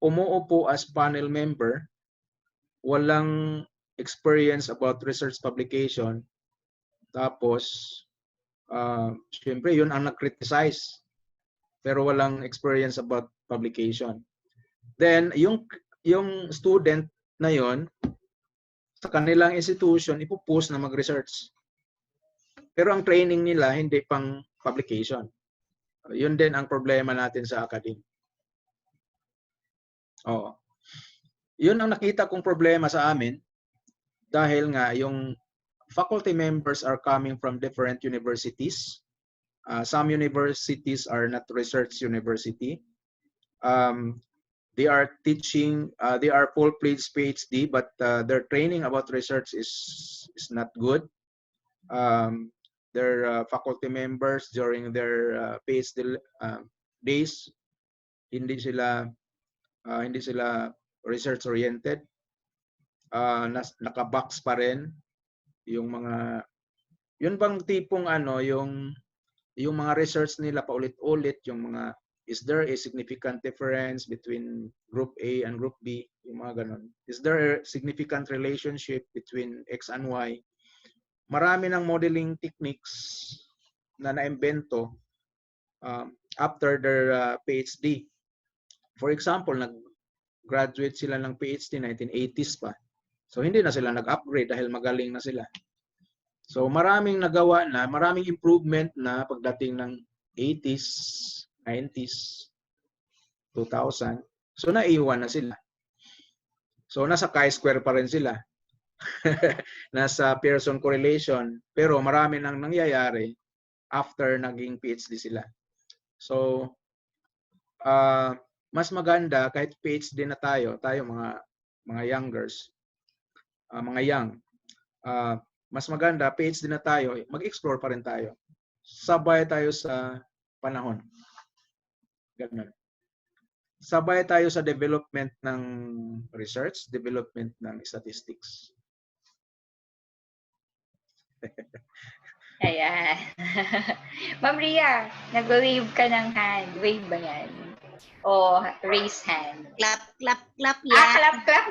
Speaker 1: umuupo as panel member, walang experience about research publication. Tapos, syempre, yun ang nag-criticize. Pero walang experience about publication. Then, yung student na yun, sa kanilang institution, ipupush na mag-research. Pero ang training nila, hindi pang publication. Yun din ang problema natin sa academe. Oo. Yun ang nakita kong problema sa amin dahil nga yung faculty members are coming from different universities. Some universities are not research university. They are teaching, they are full-fledged PhD, but their training about research is not good. Their faculty members during their PhD days, hindi sila research oriented. Naka-box pa rin yung mga, yun bang tipong yung mga research nila paulit-ulit, yung mga, is there a significant difference between group A and group B, yung mga ganun. Is there a significant relationship between X and Y? Marami ng modeling techniques na naimbento after their PhD. For example, nag-graduate sila ng PhD 1980s pa. So hindi na sila nag-upgrade dahil magaling na sila. So maraming nagawa na, maraming improvement na pagdating ng 80s, 90s, 2000. So naiwan na sila. So nasa chi-square pa rin sila. Nasa Pearson correlation. Pero marami nang nangyayari after naging PhD sila. So mas maganda kahit PhD na tayo mga youngers, mga young, mas maganda PhD na tayo, mag-explore pa rin tayo. Sabay tayo sa panahon. Ganun. Sabay tayo sa development ng research, development ng statistics.
Speaker 2: Ayan. Ma'am Ria, nag-wave ka ng hand. Wave ba yan? O raise hand?
Speaker 4: Clap, clap, clap yan.
Speaker 2: Clap, clap.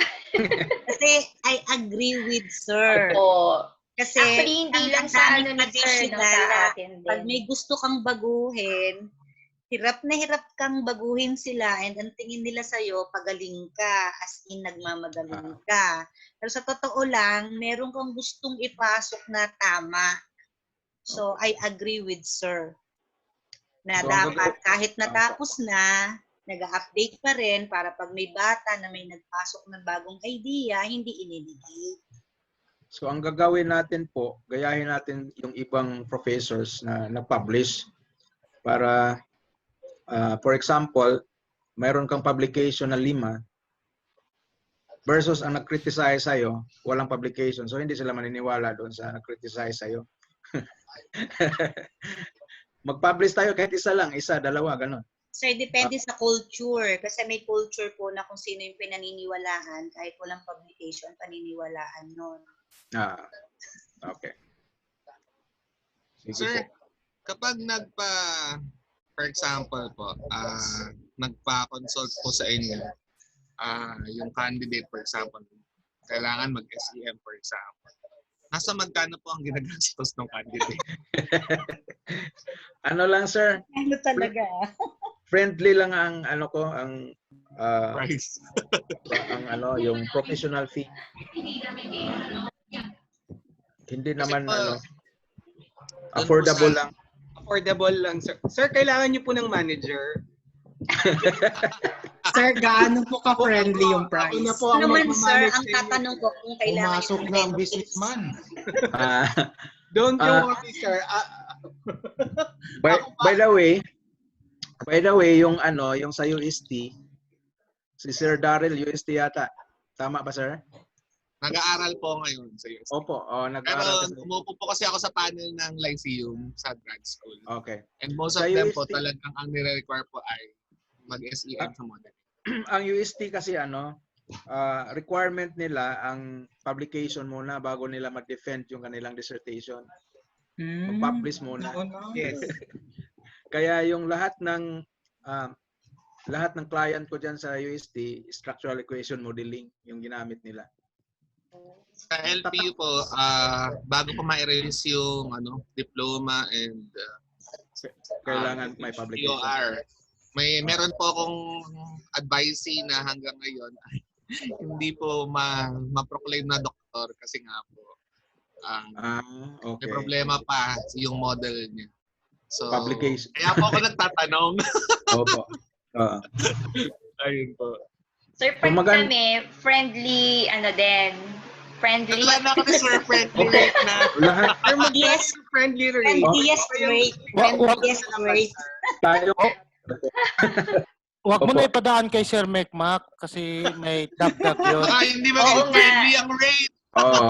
Speaker 4: Kasi I agree with sir.
Speaker 2: Oo.
Speaker 4: Kasi
Speaker 2: Actually, hindi lang sa ano ni sir, no, sa atin din.
Speaker 4: Pag may gusto kang baguhin, hirap na hirap kang baguhin sila and ang tingin nila sa'yo, pagaling ka, as in nagmamagaling ka. Pero sa totoo lang, meron kang gustong ipasok na tama. So, I agree with sir. Na so, dapat kahit natapos na, nag-update pa rin para pag may bata na may nagpasok ng bagong idea, hindi iniligid.
Speaker 1: So ang gagawin natin po, gayahin natin yung ibang professors na nag-publish para, for example, mayroon kang publication na 5 versus ang nag-criticize sa'yo, walang publication. So hindi sila maniniwala doon sa nag-criticize sa'yo. Mag-publish tayo kahit isa lang, isa, dalawa, ganun.
Speaker 4: Sir, depende sa culture. Kasi may culture po na kung sino yung pinaniniwalaan, kahit walang publication, paniniwalaan nun.
Speaker 1: Okay. Sige
Speaker 5: Sir,
Speaker 1: po.
Speaker 5: kapag for example po, nagpa-consult po sa inyo, yung candidate, for example, kailangan mag-SEM, for example. Nasa magkano po ang ginagastos ng candidate?
Speaker 1: Ano lang, sir?
Speaker 4: Ano talaga?
Speaker 1: Friendly lang ang
Speaker 5: Price.
Speaker 1: Yung professional fee. Hindi naman affordable lang.
Speaker 6: Affordable lang, sir. Sir, kailangan niyo po ng manager. Sir, gaano po ka-friendly yung price?
Speaker 4: Ako na po ang naman, sir, ang tatanong ko kung kailangan
Speaker 7: pumasok na ang businessman.
Speaker 6: Don't you worry, sir.
Speaker 1: By the way, yung sa UST, si Sir Daryl UST yata. Tama ba, sir?
Speaker 5: Nag-aaral po ngayon sa UST.
Speaker 1: Opo,
Speaker 5: Pero
Speaker 1: nag-aaral kasi.
Speaker 5: umupo po kasi ako sa panel ng Lyceum sa grad school.
Speaker 1: Okay.
Speaker 5: And most
Speaker 1: Sa
Speaker 5: of them po
Speaker 1: UST
Speaker 5: talagang ang nire-require po ay mag-SEM sa model.
Speaker 1: ang UST kasi requirement nila ang publication muna bago nila mag-defend yung kanilang dissertation. Mag-publish muna.
Speaker 6: Yes.
Speaker 1: Kaya yung lahat ng client ko diyan sa UST, structural equation modeling yung ginamit nila.
Speaker 5: Sa LPU po, bago po ma-release yung diploma and
Speaker 1: Kailangan may publication.
Speaker 5: POR, meron po akong advice na hanggang ngayon hindi po ma-proclaim na doktor kasi nga po
Speaker 1: Okay.
Speaker 5: may problema pa yung model niya. So,
Speaker 1: Publication.
Speaker 5: kaya po ako nagtatanong.
Speaker 1: Opo.
Speaker 5: Ayun po.
Speaker 2: Sir, kami, friendly, friendly.
Speaker 5: Wala na ako ni Sir Friendly rate na.
Speaker 1: Lahat
Speaker 4: Yes,
Speaker 6: Friendly rate.
Speaker 4: friendliest rate. Friendliest rate.
Speaker 1: tayo.
Speaker 7: Huwag mo
Speaker 1: Opo.
Speaker 7: na ipadaan kay Sir Mekmak kasi may dagdag yun.
Speaker 5: Hindi maging
Speaker 2: Oo nga.
Speaker 5: friendly ang rate.
Speaker 1: Oo.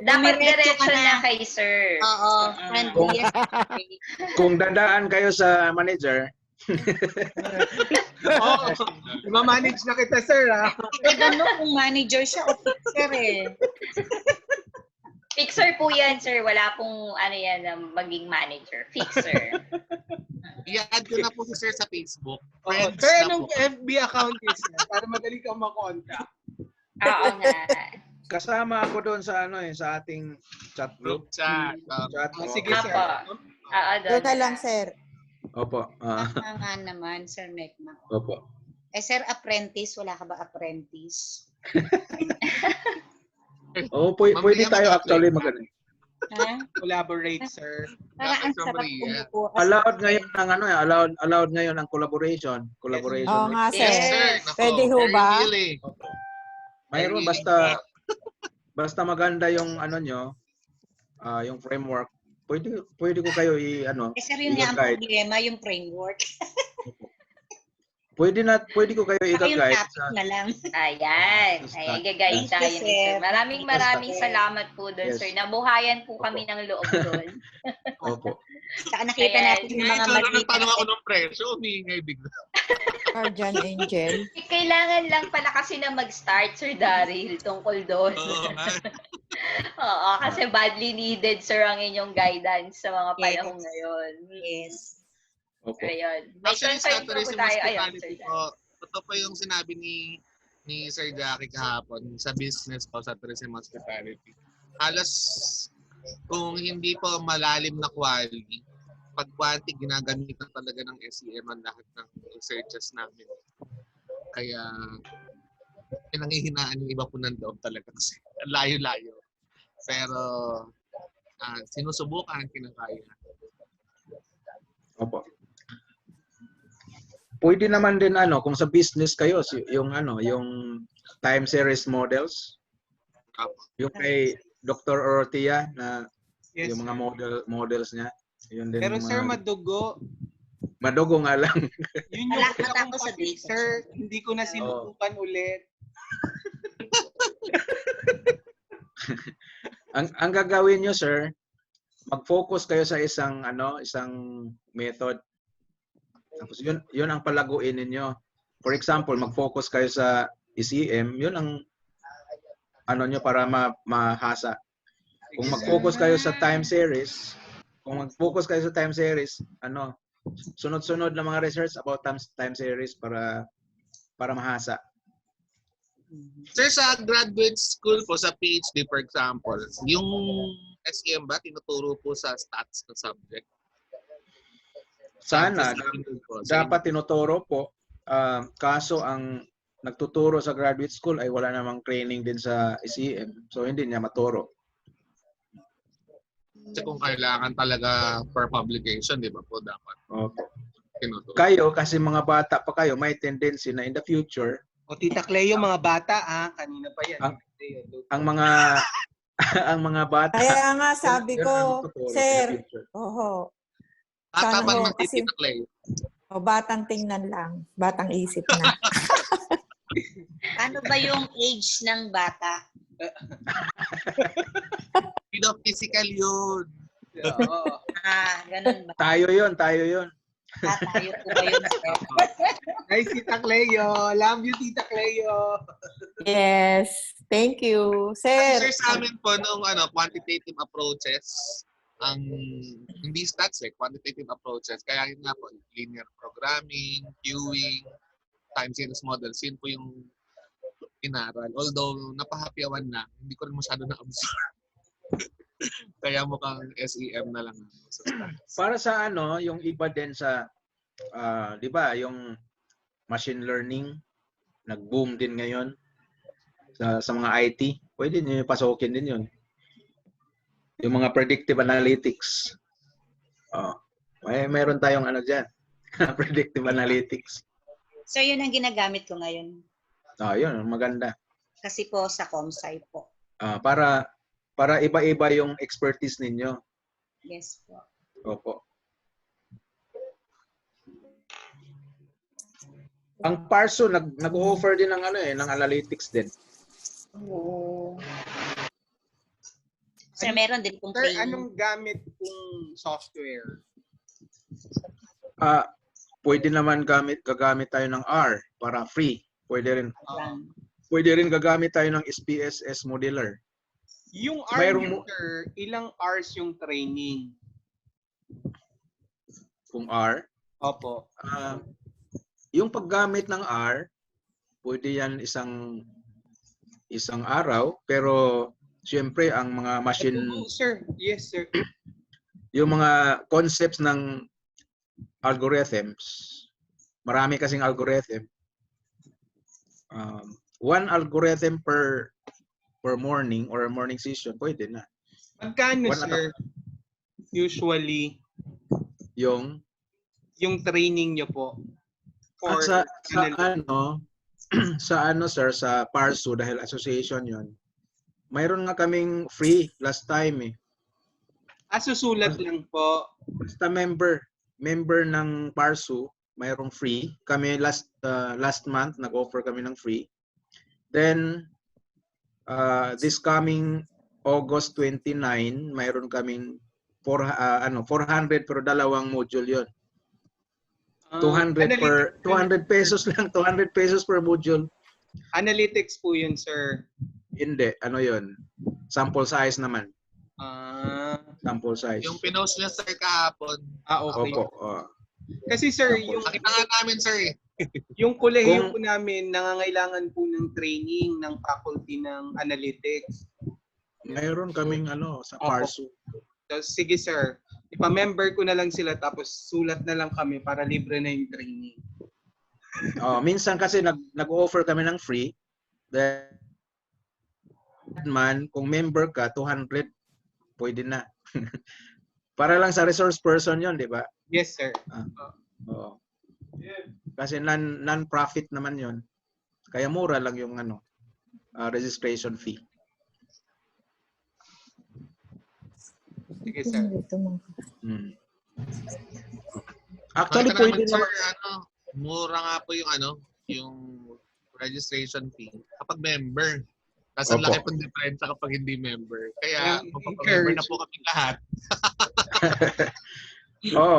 Speaker 2: Dapat
Speaker 4: Dumiretso ka
Speaker 2: diretso
Speaker 4: na.
Speaker 2: na kay sir.
Speaker 4: Oo, friendliest rate.
Speaker 1: Kung dadaan kayo sa manager,
Speaker 6: Oo. Ma-manage na kita, sir, ha?
Speaker 4: Ano kung manager siya o teacher
Speaker 2: Fixer po yan, sir. Wala pong yan na maging manager. Fixer.
Speaker 5: I-add ko na po si Sir sa Facebook.
Speaker 6: Oo.
Speaker 5: Friends
Speaker 6: Sir,
Speaker 5: na
Speaker 6: anong
Speaker 5: po.
Speaker 6: FB account niya, sir? Para madali kang makontak.
Speaker 2: Oo nga.
Speaker 1: kasama ako doon sa sa ating chat group.
Speaker 5: Group chat.
Speaker 1: Chat.
Speaker 6: Sige, sir.
Speaker 2: Apo.
Speaker 8: Doon ka lang, sir.
Speaker 1: Opo.
Speaker 4: nga naman, Sir Mekma.
Speaker 1: Opo.
Speaker 4: Sir, apprentice. Wala ka ba apprentice?
Speaker 1: Oh, pwede tayo actually magano.
Speaker 4: Ha?
Speaker 6: Collaborate, sir.
Speaker 4: Para ang
Speaker 5: Dapat
Speaker 4: sarap
Speaker 5: Maria.
Speaker 4: umupo.
Speaker 1: Allowed ngayon ang allowed ngayon ang collaboration.
Speaker 8: Oo nga, sir.
Speaker 5: Yes, sir. Nako,
Speaker 8: Pwede ho
Speaker 5: very
Speaker 8: ba?
Speaker 5: willing.
Speaker 1: Mayroon basta maganda yung nyo, yung framework. Pwede ko kayo
Speaker 4: Sir, yun nga ang
Speaker 1: i-guide.
Speaker 4: problema, yung framework.
Speaker 1: Pwede ko kayo
Speaker 4: Saka yung
Speaker 1: i-guide
Speaker 4: topic na lang.
Speaker 2: Ayan. Ay, gagawin
Speaker 4: Thank you,
Speaker 2: tayo ni sir.
Speaker 4: sir.
Speaker 2: Maraming
Speaker 4: Sir.
Speaker 2: salamat po doon,
Speaker 1: Yes.
Speaker 2: sir. Nabuhayan po kami ng loob doon.
Speaker 1: Opo.
Speaker 4: Saka nakita
Speaker 2: Ayan.
Speaker 4: natin yung mga
Speaker 5: Ngayon,
Speaker 4: mali.
Speaker 5: nagtanong ako ng presyo, umingay bigla.
Speaker 8: Guardian Angel.
Speaker 2: Kailangan lang pala kasi na mag-start, Sir Daryl, tungkol doon.
Speaker 5: Oo nga.
Speaker 2: Oo, kasi badly needed, sir, ang inyong guidance sa mga panahon
Speaker 4: Yes.
Speaker 2: ngayon.
Speaker 4: Yes.
Speaker 1: Opo.
Speaker 2: Ayun. May
Speaker 5: Actually, sa
Speaker 2: concern po
Speaker 5: tourism
Speaker 2: tayo. Ayun,
Speaker 5: hospitality
Speaker 2: Sir
Speaker 5: po, totoo po yung sinabi ni Sir Jackie kahapon sa business po sa tourism hospitality. Halos kung hindi po malalim na quality, pag quantity, ginagamitan talaga ng SEM ang lahat ng researches namin. Kaya, pinanghihinaan yung iba po ng loob talaga kasi layo-layo. Pero, sinusubukan, kinakaya.
Speaker 1: Opo. Pwede naman din kung sa business kayo yung time series models.
Speaker 5: Opo.
Speaker 1: Yung kay Dr. Orotia na
Speaker 6: Yes,
Speaker 1: yung mga
Speaker 6: sir.
Speaker 1: models niya. Yun din
Speaker 6: Pero
Speaker 1: yung
Speaker 6: sir,
Speaker 1: mga
Speaker 6: madugo.
Speaker 1: nga lang.
Speaker 6: Yun yung
Speaker 4: Wala
Speaker 6: wala
Speaker 4: ka
Speaker 6: kong
Speaker 4: ako sa
Speaker 6: pati,
Speaker 4: data.
Speaker 6: sir. Hindi ko na sinubukan ulit.
Speaker 1: ang gagawin nyo, sir, mag-focus kayo sa isang method. Tapos yun ang palaguin ninyo. For example, mag-focus kayo sa ECM, yun ang nyo para mahasa. Kung mag-focus kayo sa time series, sunod-sunod na mga research about time series para mahasa.
Speaker 5: Sir, sa graduate school po, sa PhD for example, yung SEM ba tinuturo po sa stats na subject?
Speaker 1: Sana,
Speaker 5: Sa
Speaker 1: dapat tinuturo po. Kaso ang nagtuturo sa graduate school ay wala namang training din sa ECM. So hindi niya maturo.
Speaker 5: Kasi kung kailangan talaga per publication, di ba po dapat
Speaker 1: Opo.
Speaker 5: tinuturo?
Speaker 1: Kayo, kasi mga bata pa kayo, may tendency na in the future,
Speaker 6: O Tita Cleo, mga bata, kanina pa yan.
Speaker 1: ang mga ang mga bata.
Speaker 8: Kaya nga sabi
Speaker 1: yun
Speaker 8: ko,
Speaker 1: ang tuturo in the
Speaker 8: sir,
Speaker 1: future.
Speaker 8: oho,
Speaker 5: Bata
Speaker 8: sana
Speaker 5: pa
Speaker 8: ho,
Speaker 5: naman si
Speaker 8: kasi-
Speaker 5: Tita Clay.
Speaker 8: batang tingnan lang, batang isip na.
Speaker 4: Ano ba yung age ng bata?
Speaker 5: Physical yun.
Speaker 6: Oo.
Speaker 4: Ganun ba?
Speaker 1: Tayo yun, tayo yun.
Speaker 4: Tayo po ba yun, sir?
Speaker 6: Nice, Tita Cleo. Love you, Tita Cleo.
Speaker 8: Yes. Thank you. Sir.
Speaker 5: Sir, sa amin po nung quantitative approaches, ang hindi stats quantitative approaches. Kaya yun nga po, linear programming, queuing, time series models, yun po yung inaral. Although napahapyawan na, hindi ko rin masyado na-absorb. Kaya mukhang SEM na lang ako sa stats.
Speaker 1: Para sa yung iba din sa, di ba, yung machine learning, nag-boom din ngayon sa mga IT. Pwede nyo pasokin din yun. Yung mga predictive analytics. Meron tayong dyan. Predictive analytics.
Speaker 4: So, yun ang ginagamit ko ngayon.
Speaker 1: Yun, maganda.
Speaker 4: Kasi po sa ComSci po.
Speaker 1: Para iba-iba yung expertise ninyo.
Speaker 4: Yes po.
Speaker 1: Opo. Ang Parso nag-offer din ng ng analytics din.
Speaker 4: Oo. Sir, meron din pong
Speaker 6: Sir,
Speaker 4: training.
Speaker 6: anong gamit kong software?
Speaker 1: Pwede naman gagamit tayo ng R para free. Pwede rin.
Speaker 4: Lang.
Speaker 1: Pwede rin gagamit tayo ng SPSS modeler.
Speaker 6: Yung R niyo, sir, ilang hours yung training?
Speaker 1: Kung R,
Speaker 6: Opo.
Speaker 1: yung paggamit ng R, pwede yan isang araw, pero siyempre ang mga machine,
Speaker 6: Sir, yes sir.
Speaker 1: yung mga concepts ng algorithms, marami kasing algorithm. One algorithm per morning or a morning session, pwede na.
Speaker 6: Magkano, sir, usually,
Speaker 1: yung
Speaker 6: training nyo po? For
Speaker 1: sa sir, sa Parso, dahil association yon, mayroon nga kaming free last time eh.
Speaker 6: Susulat lang po.
Speaker 1: Basta member ng Parso, mayroong free. Kami last month nag-offer kami ng free. Then this coming August 29, mayroon kaming 400 pero dalawang module 'yon. 200 pesos lang, 200 pesos per module.
Speaker 6: Analytics po 'yun, sir.
Speaker 1: Hindi, 'yon? Sample size naman. Sample size.
Speaker 5: Yung pinost niya, sir, kahapon.
Speaker 6: Okay.
Speaker 1: Opo.
Speaker 6: Kasi sir, yung
Speaker 5: nakita nga namin, sir.
Speaker 6: Yung kolehiyo po namin nangangailangan po ng training ng faculty ng analytics.
Speaker 1: Mayroon kaming sa Parso.
Speaker 6: So, sige sir, ipa-member ko na lang sila tapos sulat na lang kami para libre na yung training.
Speaker 1: Minsan kasi nag-offer kami ng free. Then kung member ka, 200 pwede na. Para lang sa resource person 'yon, di ba?
Speaker 6: Yes, sir.
Speaker 1: Kasi non-profit naman 'yon. Kaya mura lang yung registration fee.
Speaker 6: Sige, sir.
Speaker 1: Actually, pwede
Speaker 5: sir,
Speaker 1: naman.
Speaker 5: mura nga po yung registration fee kapag member. Kasi ang laki pong diferensya kapag hindi member. Kaya magpapamember na po kami lahat.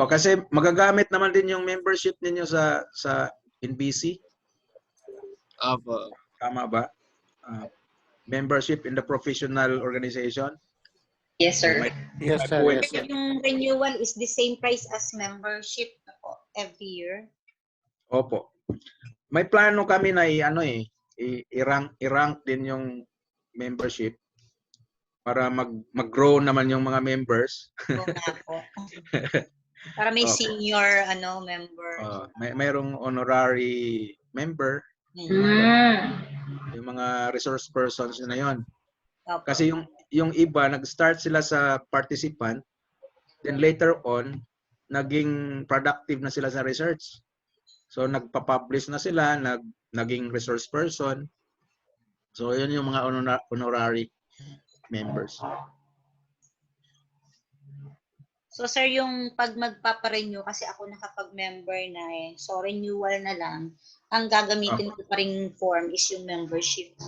Speaker 1: Kasi magagamit naman din yung membership ninyo sa NBC.
Speaker 5: Opo.
Speaker 1: Tama ba? Membership in the professional organization.
Speaker 2: Yes, sir.
Speaker 7: Yes, sir. Yes, sir.
Speaker 4: Yung renewal is the same price as membership every year.
Speaker 1: Opo. May plano kami na i-rank din yung membership para mag-grow naman yung mga members.
Speaker 4: Para may senior member.
Speaker 1: Mayroong honorary member. Yung mga resource persons na yon. Kasi yung iba nag-start sila sa participant, then later on naging productive na sila sa research. So nagpa-publish na sila, naging resource person. So yun yung mga honorary members.
Speaker 4: So sir, yung pag magpapa-renew, kasi ako nakapag-member na so renewal na lang, ang gagamitin ko pa ring form is yung membership.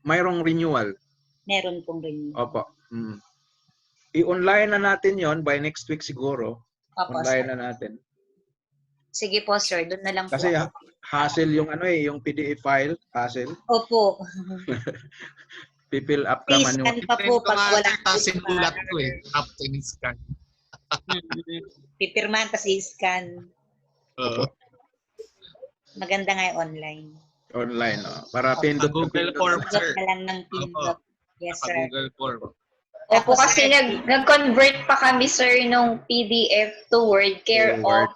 Speaker 1: mayroong renewal.
Speaker 4: Meron pong renewal.
Speaker 1: Opo. I-online na natin yon by next week siguro.
Speaker 4: Opo,
Speaker 1: Online
Speaker 4: sir.
Speaker 1: na natin.
Speaker 4: Sige po, sir. Doon na lang po
Speaker 1: Kasi
Speaker 4: ako.
Speaker 1: hassle yung yung PDF file, hassle.
Speaker 4: Opo.
Speaker 1: Pipill up ka man yung...
Speaker 4: I-scan pa po pag wala.
Speaker 5: Tapos sinulat ko after in-scan.
Speaker 4: Pipirman, tapos i-scan.
Speaker 5: Oo.
Speaker 4: Maganda nga yung online.
Speaker 1: Online, para pindot.
Speaker 5: Google Form, sir.
Speaker 4: Na lang ng pindot. Yes, sir.
Speaker 5: Google Form.
Speaker 2: Opo, kasi nag-convert pa kami, sir, nung PDF to Word, care
Speaker 1: To Word.
Speaker 2: of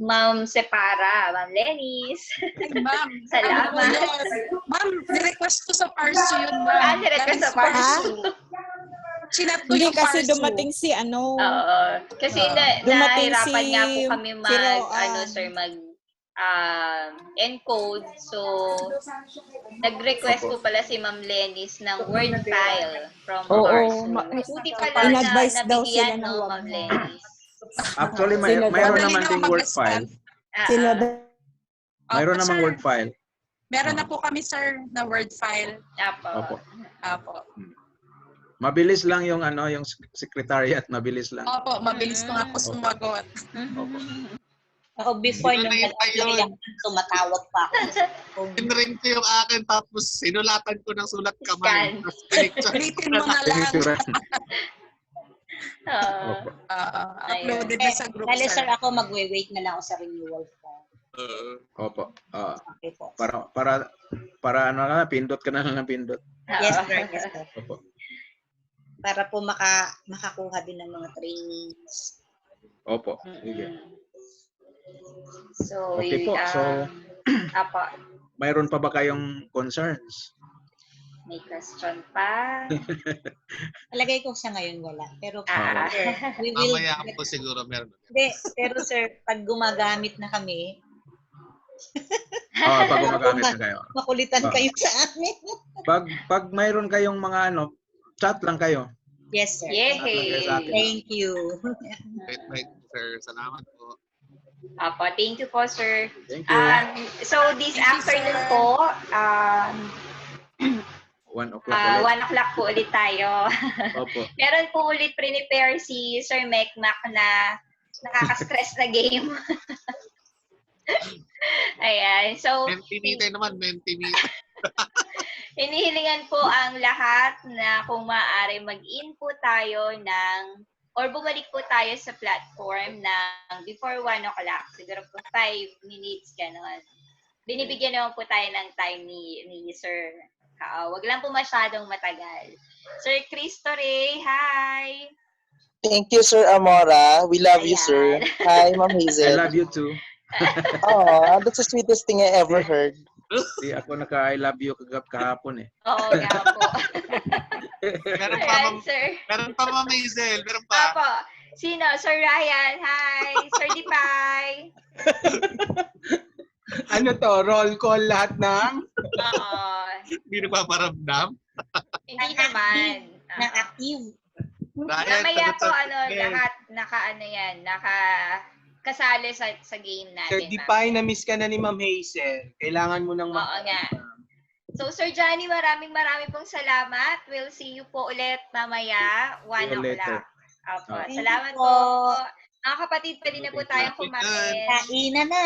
Speaker 2: Ma'am Separa, Ma'am Lenis.
Speaker 9: Ay, ma'am.
Speaker 2: Salamat.
Speaker 9: Ma'am, nirequest ko sa Parso yun, ma'am.
Speaker 2: Nirequest sa Parso.
Speaker 9: Sinat ko
Speaker 8: Hindi
Speaker 9: yung
Speaker 8: kasi
Speaker 9: Parso.
Speaker 8: dumating si
Speaker 2: Oo. Kasi
Speaker 8: dumating
Speaker 2: nahirapan nga po kami
Speaker 8: sir,
Speaker 2: encode. So, nag-request po pala si Ma'am Lenis ng Word file from
Speaker 8: Oo.
Speaker 2: Parso. Buti pala na
Speaker 8: In-advise daw sila
Speaker 2: nabigyan,
Speaker 8: na
Speaker 2: no,
Speaker 8: huwag
Speaker 2: Ma'am
Speaker 8: na.
Speaker 2: Lenis.
Speaker 1: Actually,
Speaker 8: Sila
Speaker 1: mayroon
Speaker 9: daw.
Speaker 1: naman
Speaker 9: Madali
Speaker 1: ding
Speaker 9: na
Speaker 1: Word
Speaker 9: mag-scan.
Speaker 1: file.
Speaker 8: Sila
Speaker 1: Mayroon
Speaker 9: Opo,
Speaker 1: namang
Speaker 9: sir.
Speaker 1: Word file.
Speaker 9: Meron na po kami, sir, na Word file.
Speaker 1: Opo.
Speaker 9: Opo.
Speaker 1: Mabilis lang yung yung secretariat, mabilis lang.
Speaker 9: Opo, mabilis ko nga po sumagot.
Speaker 1: Opo.
Speaker 4: Ako before nung
Speaker 5: Sinunay pa
Speaker 4: nag-apply
Speaker 5: yun.
Speaker 4: ako, tumatawag pa ako.
Speaker 5: Pinring ko yung akin tapos sinulatan ko ng sulat kamay.
Speaker 2: Scan.
Speaker 5: Tapos pinicture.
Speaker 9: Ulitin mo na lang.
Speaker 1: Tinituran.
Speaker 2: Oo.
Speaker 1: Opo.
Speaker 9: Uploaded na sa group,
Speaker 4: Dali, sir,
Speaker 9: sir.
Speaker 4: ako mag-wait na lang ako sa renewal form.
Speaker 1: Opo.
Speaker 4: Okay po.
Speaker 1: Para ano na, pindot ka na lang ng pindot.
Speaker 4: Yes, sir. Yes, sir.
Speaker 1: Opo.
Speaker 4: Para po makakuha din ng mga trainings.
Speaker 1: Opo. Sige.
Speaker 2: So,
Speaker 1: Okay po. So,
Speaker 2: Apo,
Speaker 1: mayroon pa ba kayong concerns?
Speaker 2: may question pa.
Speaker 4: Palagay ko sa ngayon wala. Pero
Speaker 2: Ah.
Speaker 4: sir, we will...
Speaker 5: Mamaya po siguro meron.
Speaker 4: Hindi, pero sir, pag gumagamit na kami,
Speaker 1: Pag gumagamit na kayo.
Speaker 4: makulitan kayo sa amin.
Speaker 1: Pag mayroon kayong mga chat lang kayo.
Speaker 4: Yes, sir.
Speaker 1: Chat lang kayo sa akin.
Speaker 4: Thank you.
Speaker 5: Wait, sir. Salamat po.
Speaker 2: Apo, thank you po, sir.
Speaker 1: Thank you.
Speaker 2: So, this afternoon po,
Speaker 1: 1 o'clock ulit.
Speaker 2: 1 o'clock po ulit tayo.
Speaker 1: Opo.
Speaker 2: Meron po ulit prepare si Sir Mekmak na nakaka-stress na game. Ayan. So,
Speaker 5: Mentimita naman, mentimita.
Speaker 2: hinihilingan po ang lahat na kung maaari mag-input tayo or bumalik po tayo sa platform ng before 1 o'clock. Siguro po 5 minutes, gano'n. Binibigyan naman po tayo ng time ni Sir. Wag lang po masyadong matagal. Sir Cristo Ray, hi!
Speaker 10: Thank you, Sir Amora. We love you, sir. Hi, Ma'am
Speaker 1: I
Speaker 10: Hazel.
Speaker 1: love you too.
Speaker 10: Oh, that's the sweetest thing I ever heard.
Speaker 1: Si ako naka-I love you kahapon eh.
Speaker 2: Oo nga po.
Speaker 5: Meron pa,
Speaker 2: Ayan, sir.
Speaker 5: Meron pa, Ma'am Hazel. Meron pa.
Speaker 2: Apo. Sino? Sir Ryan, hi! Sir Dipay!
Speaker 6: Ano to? Roll call lahat ng?
Speaker 2: Oo.
Speaker 5: Hindi nagpaparamdam.
Speaker 2: Hindi naman.
Speaker 4: Na-active.
Speaker 2: Mamaya po, lahat kasali sa game natin.
Speaker 6: Sir Dipay, na-miss ka na ni Ma'am Hazel. Kailangan mo ng
Speaker 2: Oo nga. So, Sir Johnny, maraming pong salamat. We'll see you po ulit mamaya, 1 o'clock. Opo. Salamat po. Mga kapatid, pwede na po tayong kumain.
Speaker 4: Kainan na.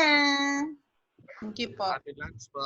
Speaker 9: Thank you po.
Speaker 5: Happy lunch po.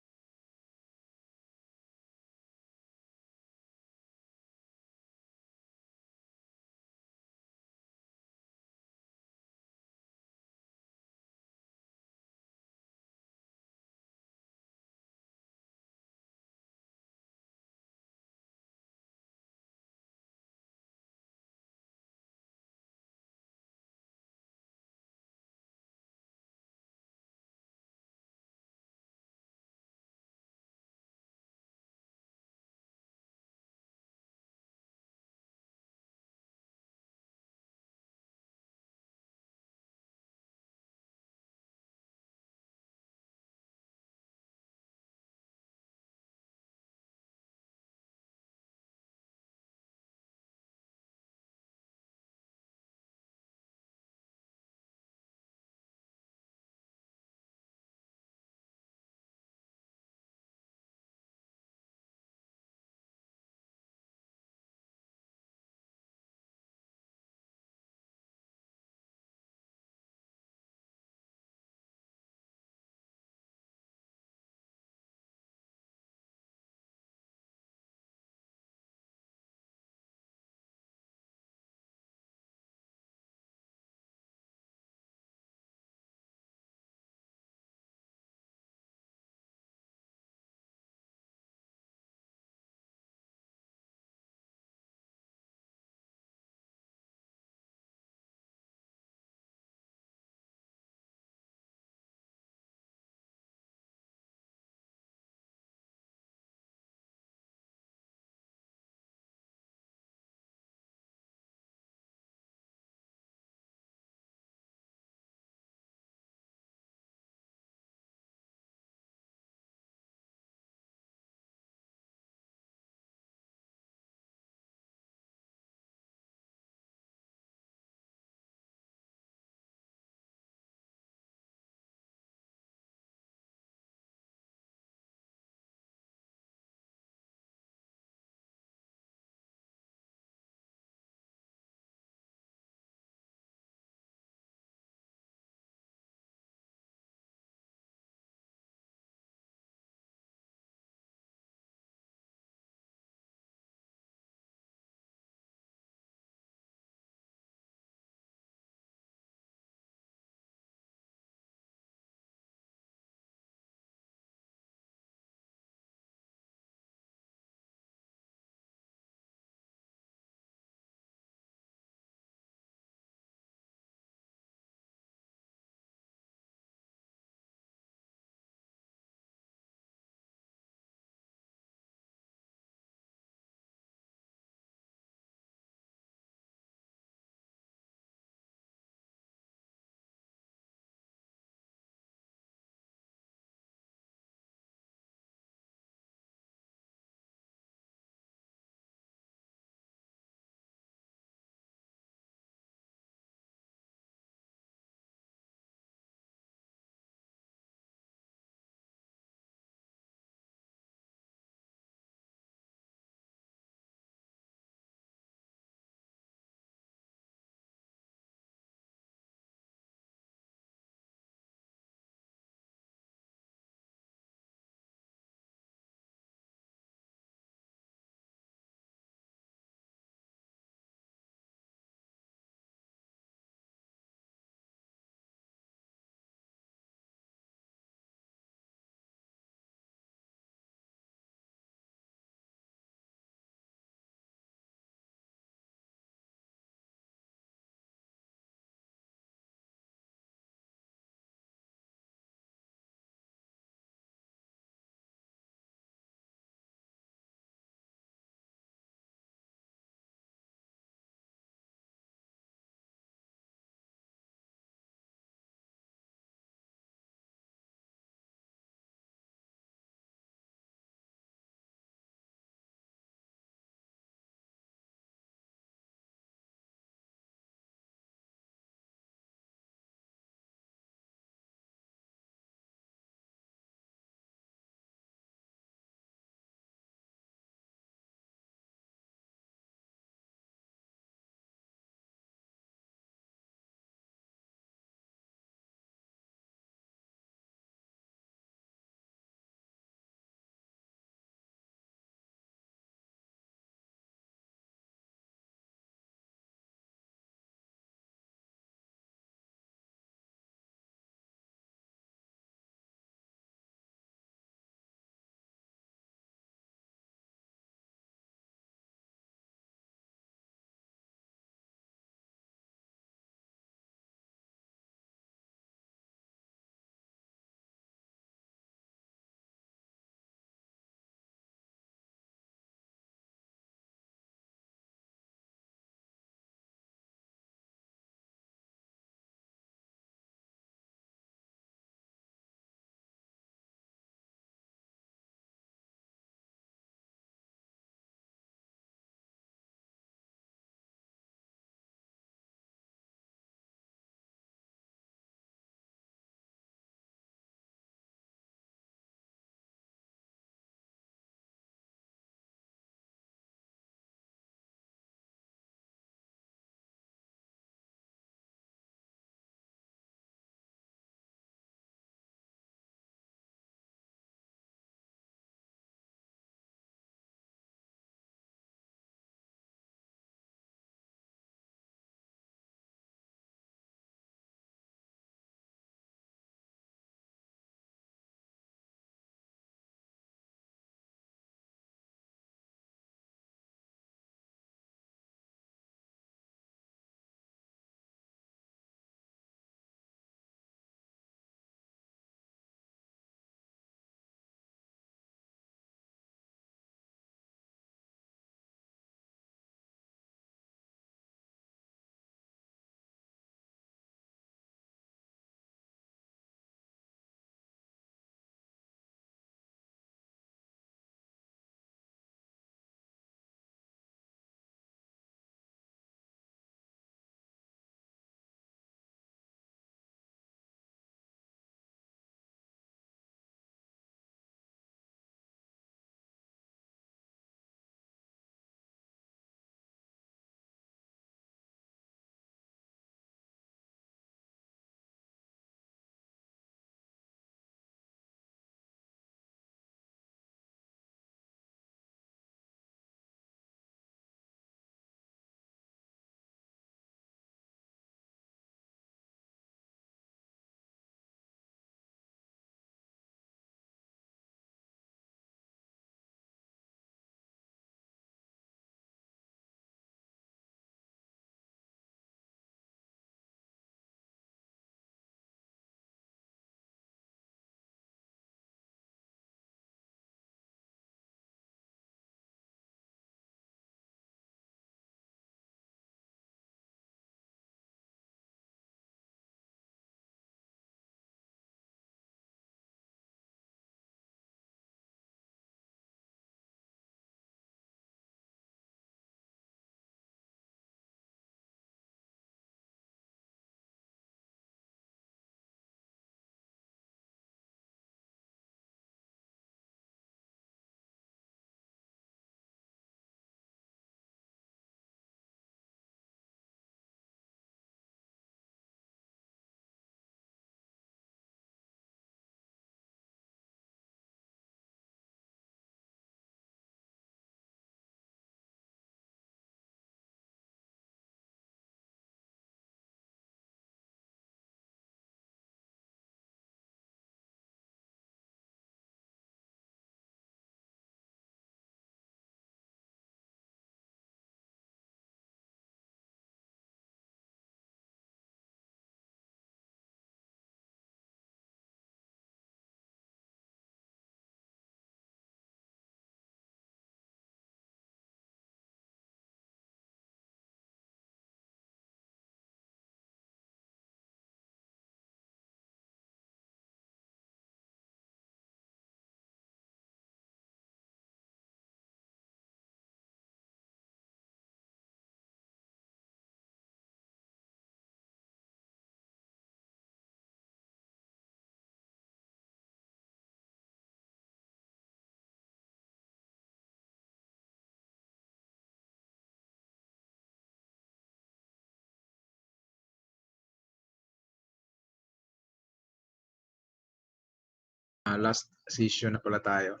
Speaker 1: Last session na pala tayo.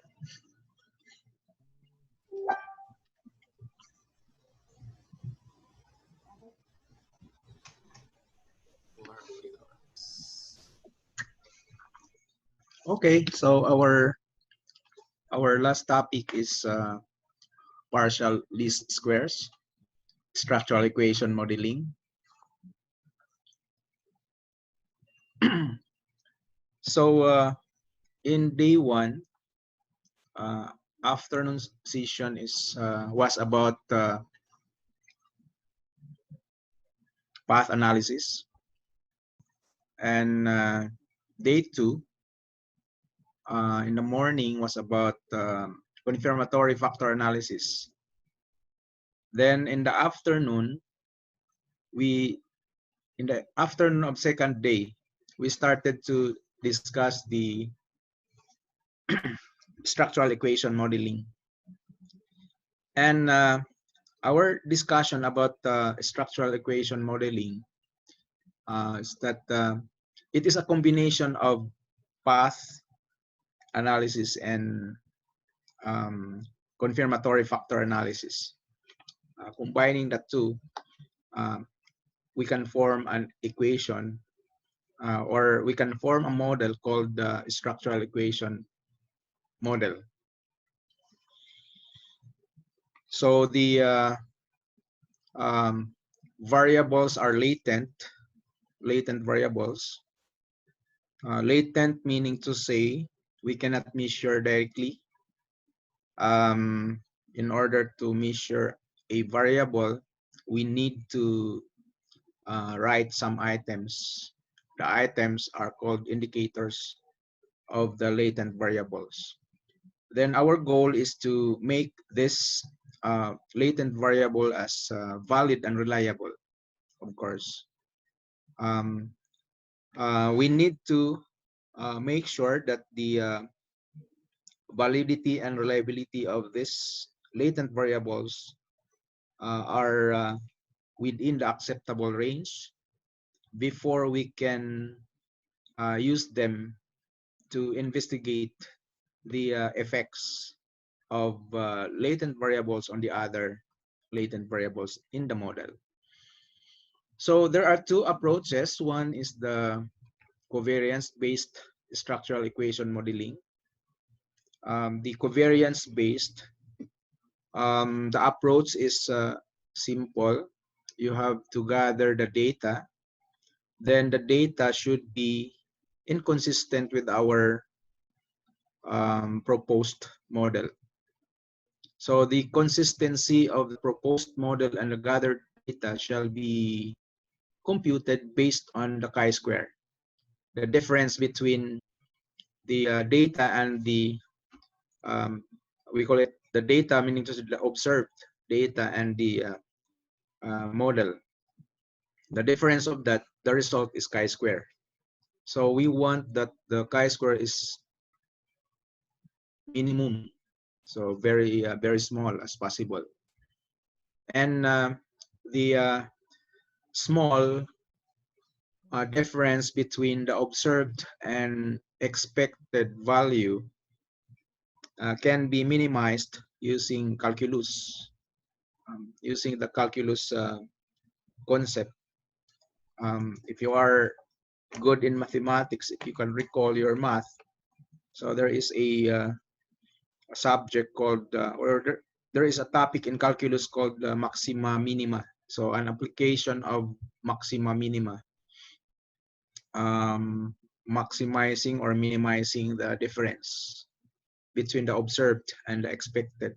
Speaker 1: Okay, so our last topic is partial least squares, structural equation modeling. So in day 1, afternoon session was about path analysis, and day 2 in the morning was about confirmatory factor analysis. Then in the afternoon, in the afternoon of second day, we started to discuss the structural equation modeling. And our discussion about structural equation modeling is that it is a combination of path analysis and confirmatory factor analysis. Combining the two, we can form an equation or we can form a model called the structural equation model. So the variables are latent variables. Latent meaning to say we cannot measure directly. In order to measure a variable, we need to write some items. The items are called indicators of the latent variables. Then our goal is to make this latent variable as valid and reliable, of course. We need to make sure that the validity and reliability of these latent variables are within the acceptable range before we can use them to investigate the effects of latent variables on the other latent variables in the model. So there are two approaches. One is the covariance-based structural equation modeling. The covariance-based, the approach is simple. You have to gather the data. Then the data should be inconsistent with our proposed model. So the consistency of the proposed model and the gathered data shall be computed based on the chi-square. The difference between the data and the, we call it the data, meaning just the observed data, and the model. The difference of that, the result is chi-square. So we want that the chi-square is minimum, so very small as possible. And the small difference between the observed and expected value can be minimized using calculus, using the calculus concept. If you are good in mathematics, if you can recall your math, so there is a subject called, there is a topic in calculus called maxima minima. So an application of maxima minima, maximizing or minimizing the difference between the observed and the expected.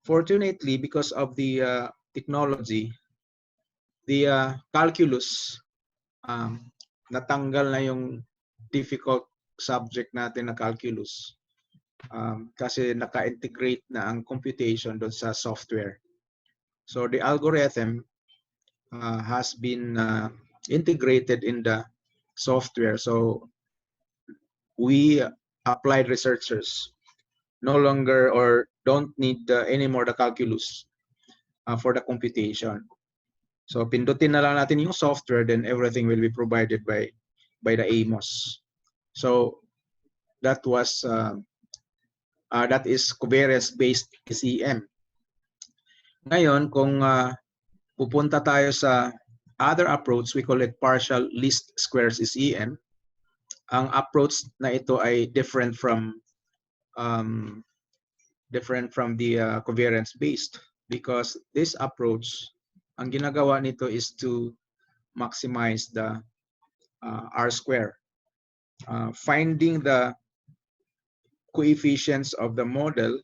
Speaker 1: Fortunately, because of the technology, the calculus, natanggal na yung difficult subject natin na calculus kasi naka-integrate na ang computation doon sa software. So the algorithm has been integrated in the software. So we applied researchers no longer or don't need anymore the calculus for the computation. So pindutin na lang natin yung software, then everything will be provided by the AMOS. So that is covariance-based SEM. Ngayon, kung pupunta tayo sa other approach, we call it partial least squares SEM. Ang approach na ito ay different from the covariance-based, because this approach, ang ginagawa nito is to maximize the R square, finding the coefficients of the model.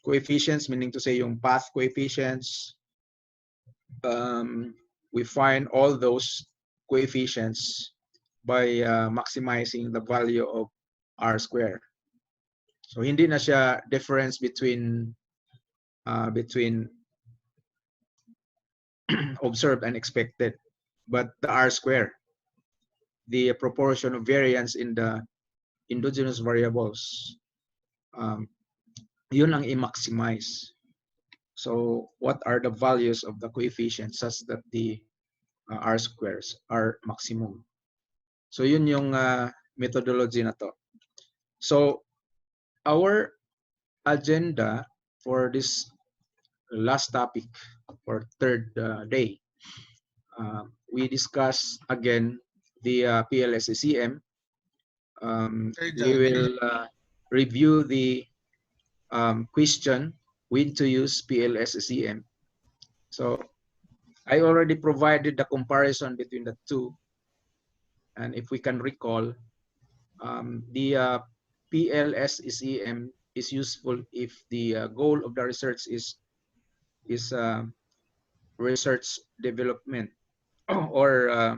Speaker 1: Coefficients meaning to say yung path coefficients. We find all those coefficients by maximizing the value of R square. So hindi na siya difference between observed and expected, but the R square, the proportion of variance in the endogenous variables, yun ang i-maximize. So what are the values of the coefficients such that the R squares are maximum? So yun yung methodology na to. So our agenda for this last topic or third day, we discuss again the Pls SEM. We will review the question when to use Pls SEM. So I already provided the comparison between the two, and if we can recall, the Pls SEM is useful if the goal of the research is research development or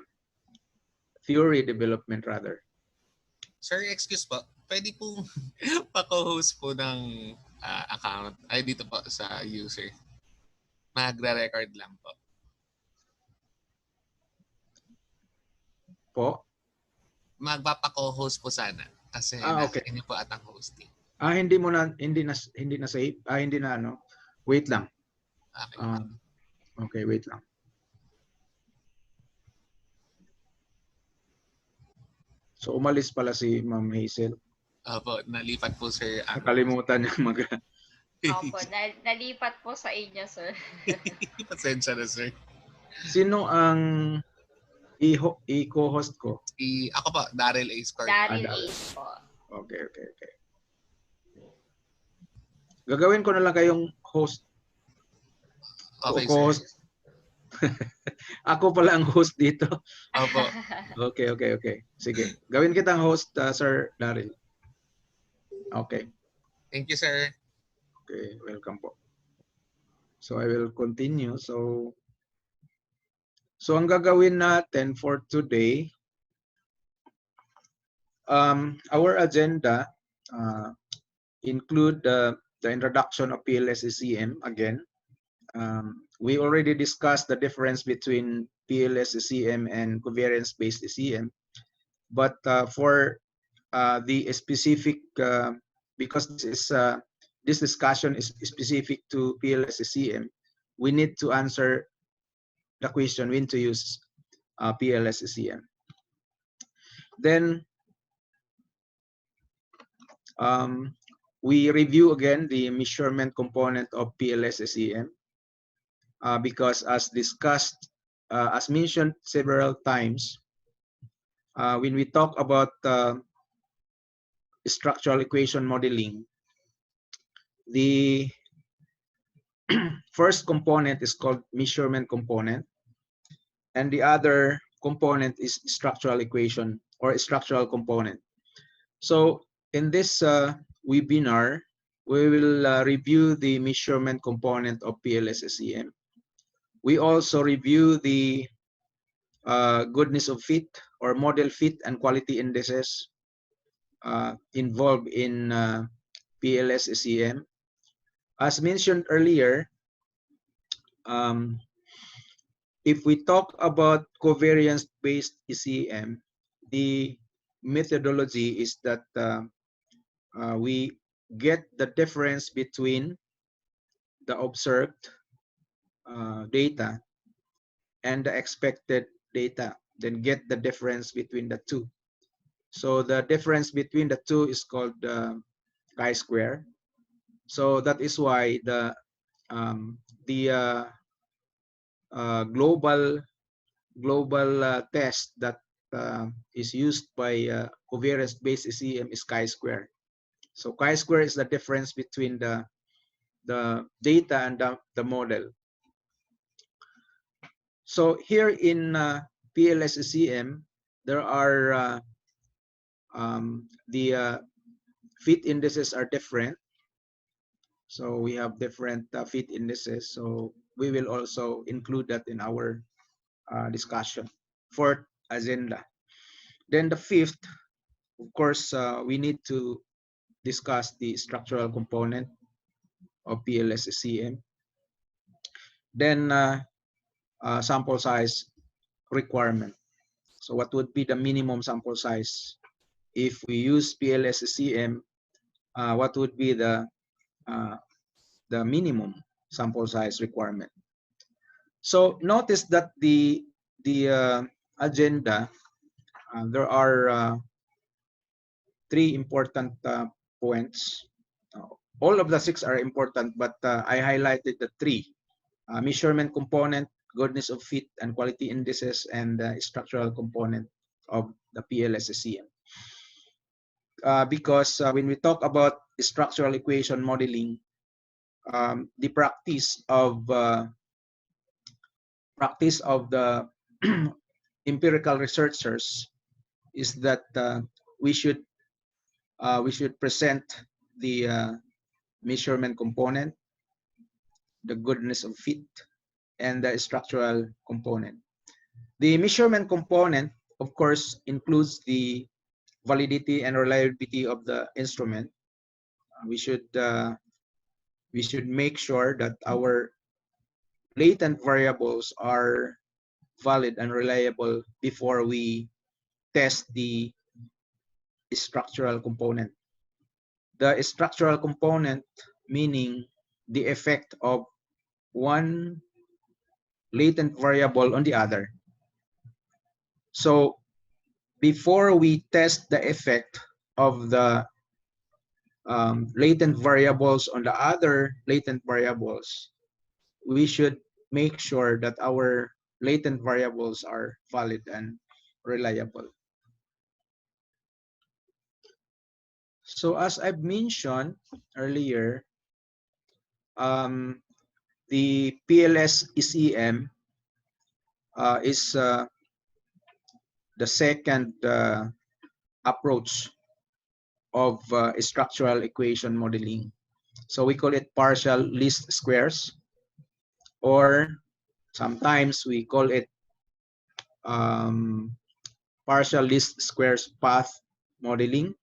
Speaker 1: theory development rather.
Speaker 5: Sir, excuse po. Pwede po pa-co-host po ng account. Ay, dito po sa user. Magre-record lang po.
Speaker 1: Po?
Speaker 5: Magpapa-co-host po sana. Kasi
Speaker 1: okay.
Speaker 5: nasa inyo po at ang hosting.
Speaker 1: Hindi na save. Hindi na ano. Wait lang.
Speaker 5: Okay.
Speaker 1: Okay, wait lang. So umalis pala si Ma'am Hazel.
Speaker 5: Opo, nalipat po sir.
Speaker 1: Nakalimutan niya mag...
Speaker 2: Opo, nalipat po sa inyo, sir.
Speaker 5: Pasensya na, sir.
Speaker 1: Sino ang i-co-host ko?
Speaker 5: Ako po, Daryl A. Score.
Speaker 2: Daryl A. po.
Speaker 1: Okay. Gagawin ko na lang kayong host.
Speaker 5: Okay,
Speaker 1: co-host.
Speaker 5: sir.
Speaker 1: Ako pala ang host dito.
Speaker 5: Opo.
Speaker 1: Okay. Sige. Gawin kitang host, Sir Daryl. Okay.
Speaker 5: Thank you, sir.
Speaker 1: Okay, welcome po. So I will continue. So ang gagawin natin for today, our agenda include the introduction of Pls SEM again. We already discussed the difference between Pls SEM and covariance-based SEM, but for the specific, because this discussion is specific to Pls SEM, we need to answer the question when to use Pls SEM. Then we review again the measurement component of Pls SEM because as discussed, as mentioned several times, when we talk about structural equation modeling, the first component is called measurement component, and the other component is structural equation or structural component. So in this webinar, we will review the measurement component of Pls SEM. We also review the goodness of fit or model fit and quality indices involved in Pls SEM. As mentioned earlier, if we talk about covariance-based SEM, the methodology is that we get the difference between the observed data and the expected data, then get the difference between the two. So the difference between the two is called chi-square. So that is why the global test that is used by covariance-based SEM is chi-square. So chi-square is the difference between the data and the model. So here in PLS SEM, there are the fit indices are different. So we have different fit indices. So we will also include that in our discussion. Fourth agenda. Then the fifth, of course, we need to discuss the structural component of PLS SEM. Then sample size requirement. So what would be the minimum sample size if we use PLS SEM? What would be the minimum sample size requirement? So notice that the agenda, there are 3 important points. All of the 6 are important, but I highlighted the 3: measurement component, goodness of fit and quality indices, and the structural component of the PLS SEM. Because when we talk about structural equation modeling, the practice of the empirical researchers is that we should present the measurement component, the goodness of fit, and the structural component. The measurement component, of course, includes the validity and reliability of the instrument. We should make sure that our latent variables are valid and reliable before we test the structural component. The structural component meaning the effect of one latent variable on the other. So before we test the effect of the latent variables on the other latent variables, we should make sure that our latent variables are valid and reliable. So as I've mentioned earlier, the PLS SEM is the second approach of structural equation modeling. So we call it partial least squares, or sometimes we call it partial least squares path modeling.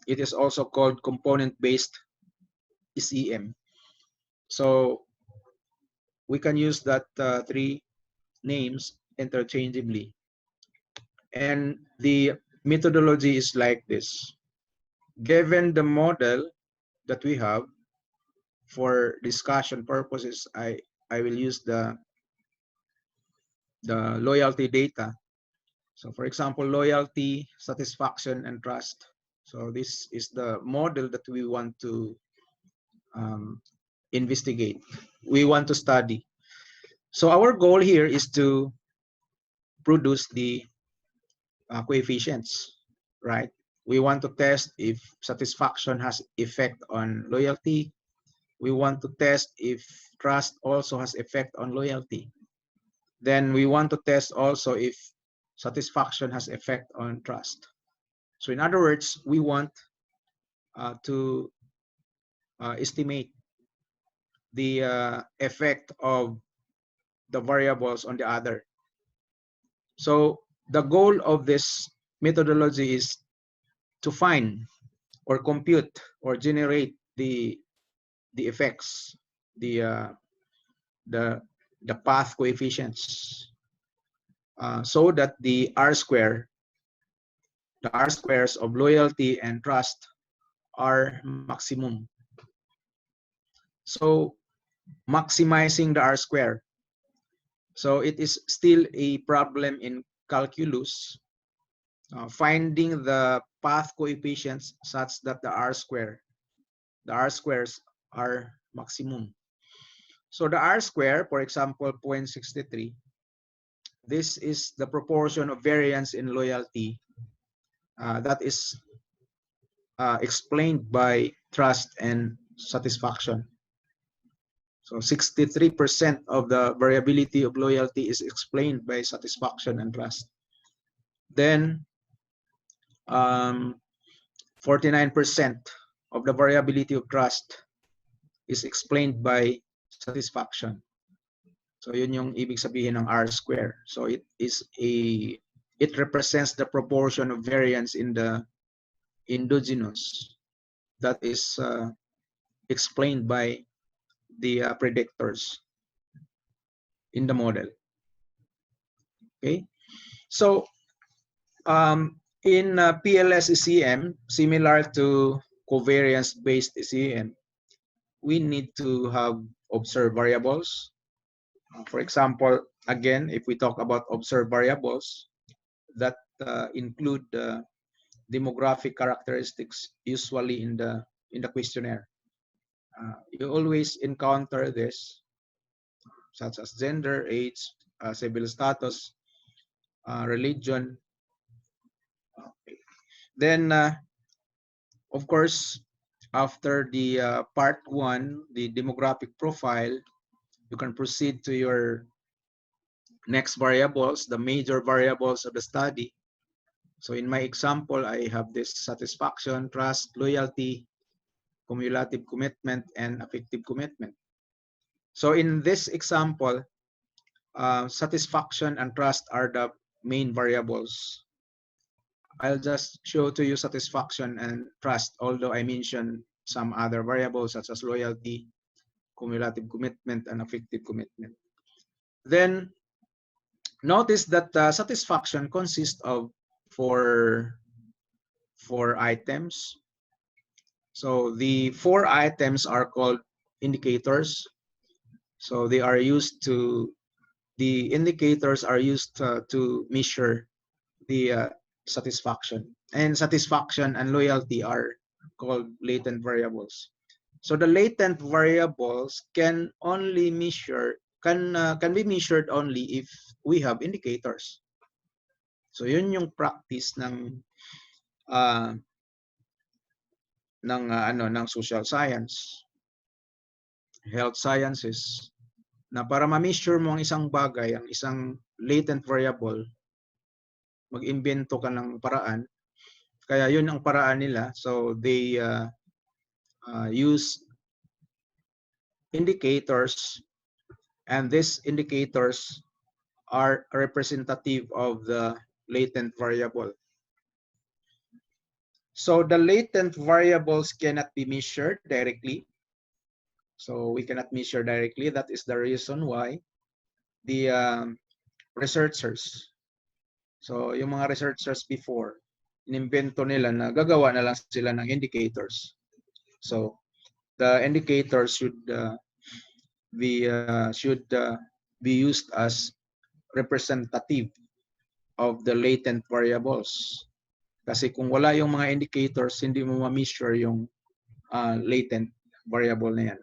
Speaker 1: It is also called component-based SEM. So we can use that 3 names interchangeably. And the methodology is like this. Given the model that we have, for discussion purposes, I will use the loyalty data. So for example, loyalty, satisfaction, and trust. So this is the model that we want to investigate. We want to study. So our goal here is to produce the coefficients, right? We want to test if satisfaction has effect on loyalty. We want to test if trust also has effect on loyalty. Then we want to test also if satisfaction has effect on trust. So in other words, we want to estimate the effect of the variables on the other. So the goal of this methodology is to find or compute or generate the effects, the path coefficients, so that the R squares of loyalty and trust are maximum. So maximizing the R square. So it is still a problem in calculus finding the path coefficients such that the R squares are maximum. So the R square, for example, 0.63, this is the proportion of variance in loyalty that is explained by trust and satisfaction. So 63% of the variability of loyalty is explained by satisfaction and trust. Then 49% of the variability of trust is explained by satisfaction. So yun yung ibig sabihin ng R square. So it represents the proportion of variance in the endogenous that is explained by the predictors in the model. Okay, so in PLS ECM, similar to covariance-based ECM, we need to have observed variables. For example, again, if we talk about observed variables, that include demographic characteristics usually in the questionnaire. You always encounter this, such as gender, age, civil status, religion. Okay. Then, of course, after the part 1, the demographic profile, you can proceed to your next variables, the major variables of the study. So in my example, I have this satisfaction, trust, loyalty, cumulative commitment, and affective commitment. So in this example, satisfaction and trust are the main variables. I'll just show to you satisfaction and trust, although I mentioned some other variables such as loyalty, cumulative commitment, and affective commitment. Then notice that satisfaction consists of four items. So the 4 items are called indicators. So they are used to, the indicators are used to measure the satisfaction. And satisfaction and loyalty are called latent variables. So the latent variables can only measure, can be measured only if we have indicators. So yun yung practice ng ng social science, health sciences, na para ma-measure mo ang isang bagay, ang isang latent variable, mag-imbento ka ng paraan. Kaya yun ang paraan nila. So they use indicators, and these indicators are representative of the latent variable. So the latent variables cannot be measured directly. So we cannot measure directly. That is the reason why the researchers, so yung mga researchers before, inimbento nila na gagawa na lang sila ng indicators. So the indicators should be used as representative of the latent variables. Kasi kung wala yung mga indicators, hindi mo ma-measure yung latent variable na yan.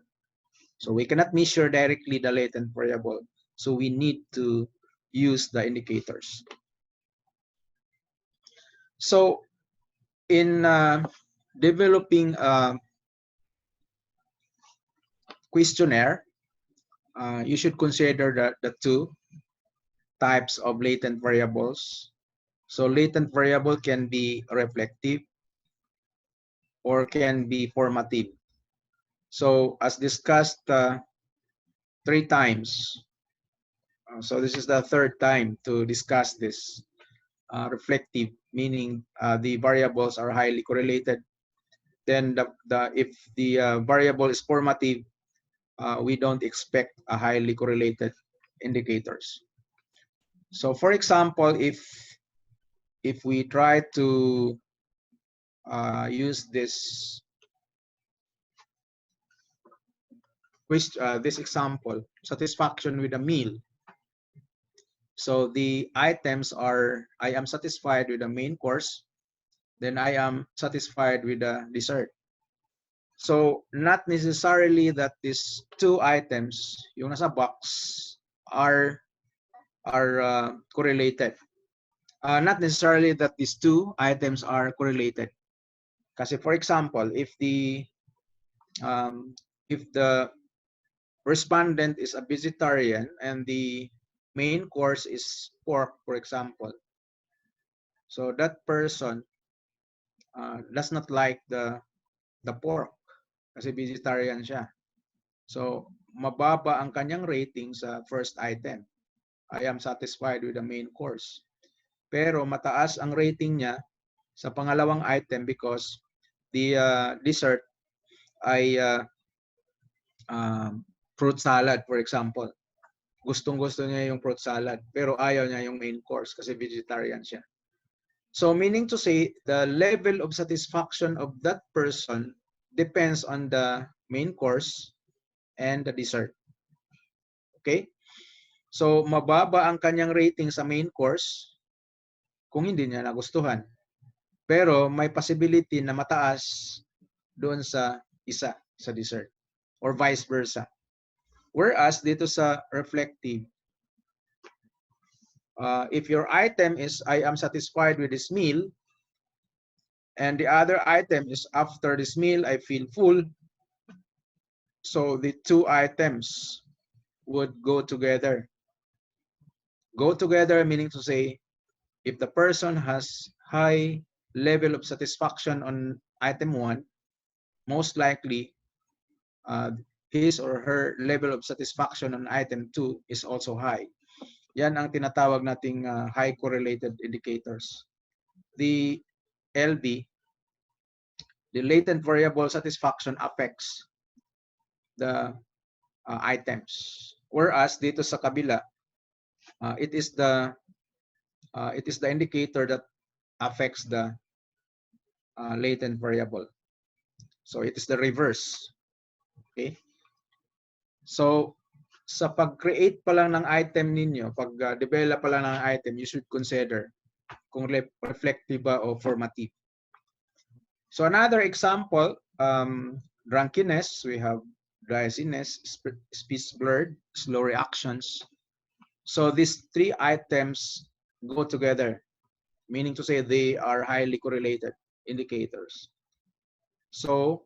Speaker 1: So we cannot measure directly the latent variable. So we need to use the indicators. So in developing a questionnaire, you should consider the 2 types of latent variables. So latent variable can be reflective or can be formative. So as discussed 3 times, so this is the 3rd time to discuss this. Reflective, meaning the variables are highly correlated. Then if the variable is formative, we don't expect a highly correlated indicators. So for example, if we try to use this example, satisfaction with a meal. So the items are, I am satisfied with the main course, then I am satisfied with the dessert. So not necessarily that these two items, yung nasa box, are correlated. Not necessarily that these two items are correlated. Kasi for example, if the respondent is a vegetarian and the main course is pork, for example, so that person does not like the pork kasi vegetarian siya. So mababa ang kanyang rating sa first item. I am satisfied with the main course. Pero mataas ang rating niya sa pangalawang item because the dessert ay fruit salad, for example. Gustong-gusto niya yung fruit salad pero ayaw niya yung main course kasi vegetarian siya. So meaning to say, the level of satisfaction of that person depends on the main course and the dessert. Okay? So mababa ang kanyang rating sa main course kung hindi niya nagustuhan. Pero may possibility na mataas doon sa isa, sa dessert. Or vice versa. Whereas dito sa reflective, if your item is, I am satisfied with this meal, and the other item is, after this meal, I feel full, so the two items would go together. Go together meaning to say, if the person has high level of satisfaction on item 1, most likely his or her level of satisfaction on item 2 is also high. Yan ang tinatawag nating high correlated indicators. The LV, the latent variable satisfaction, affects the items. Whereas dito sa kabila, it is the indicator that affects the latent variable. So it is the reverse. Okay? So sa pag-create pa lang ng item ninyo, pag-develop pa lang ng item, you should consider kung reflective ba o formative. So another example, drunkenness, we have drowsiness, speech blurred, slow reactions. So these three items go together, meaning to say they are highly correlated indicators. So